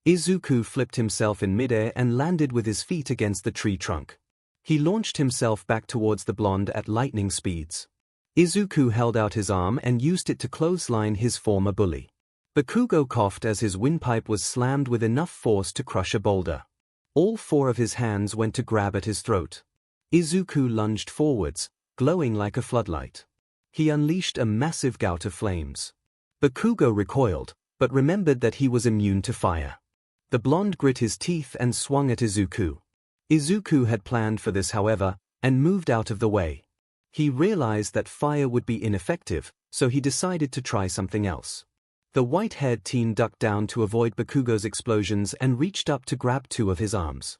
Izuku flipped himself in midair and landed with his feet against the tree trunk. He launched himself back towards the blonde at lightning speeds. Izuku held out his arm and used it to clothesline his former bully. Bakugo coughed as his windpipe was slammed with enough force to crush a boulder. All four of his hands went to grab at his throat. Izuku lunged forwards, glowing like a floodlight. He unleashed a massive gout of flames. Bakugo recoiled, but remembered that he was immune to fire. The blonde grit his teeth and swung at Izuku. Izuku had planned for this, however, and moved out of the way. He realized that fire would be ineffective, so he decided to try something else. The white-haired teen ducked down to avoid Bakugo's explosions and reached up to grab two of his arms.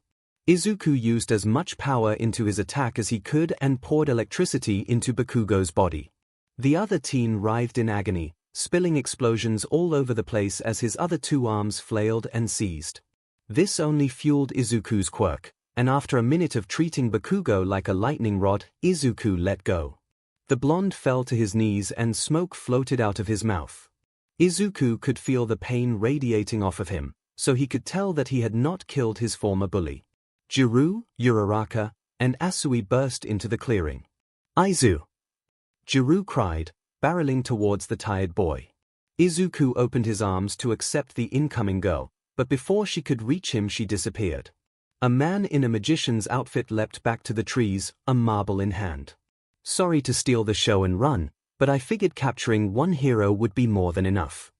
Izuku used as much power into his attack as he could and poured electricity into Bakugo's body. The other teen writhed in agony, spilling explosions all over the place as his other two arms flailed and seized. This only fueled Izuku's quirk, and after a minute of treating Bakugo like a lightning rod, Izuku let go. The blonde fell to his knees and smoke floated out of his mouth. Izuku could feel the pain radiating off of him, so he could tell that he had not killed his former bully. Jiru, Uraraka, and Asui burst into the clearing. Aizu! Jiru cried, barreling towards the tired boy. Izuku opened his arms to accept the incoming girl, but before she could reach him she disappeared. A man in a magician's outfit leapt back to the trees, a marble in hand. Sorry to steal the show and run, but I figured capturing one hero would be more than enough.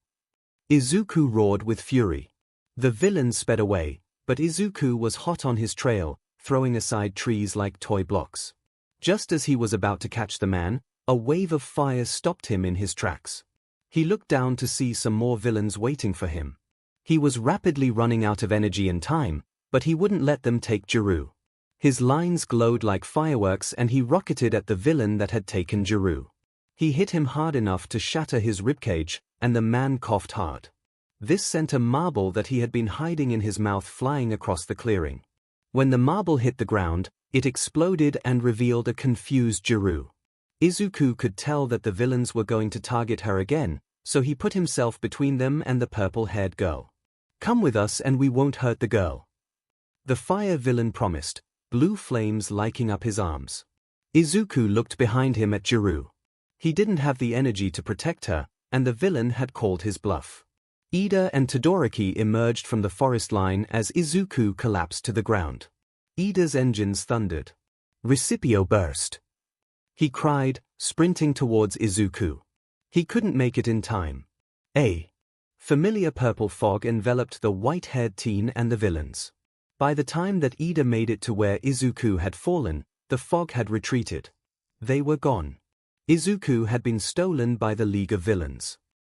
Izuku roared with fury. The villain sped away, but Izuku was hot on his trail, throwing aside trees like toy blocks. Just as he was about to catch the man, a wave of fire stopped him in his tracks. He looked down to see some more villains waiting for him. He was rapidly running out of energy and time, but he wouldn't let them take Jiru. His lines glowed like fireworks and he rocketed at the villain that had taken Jiru. He hit him hard enough to shatter his ribcage, and the man coughed hard. This sent a marble that he had been hiding in his mouth flying across the clearing. When the marble hit the ground, it exploded and revealed a confused Jiru. Izuku could tell that the villains were going to target her again, so he put himself between them and the purple-haired girl. Come with us and we won't hurt the girl. The fire villain promised, blue flames lighting up his arms. Izuku looked behind him at Jiru. He didn't have the energy to protect her, and the villain had called his bluff. Ida and Todoroki emerged from the forest line as Izuku collapsed to the ground. Ida's engines thundered. Recipio burst. He cried, sprinting towards Izuku. He couldn't make it in time. A familiar purple fog enveloped the white-haired teen and the villains. By the time that Ida made it to where Izuku had fallen, the fog had retreated. They were gone. Izuku had been stolen by the League of Villains.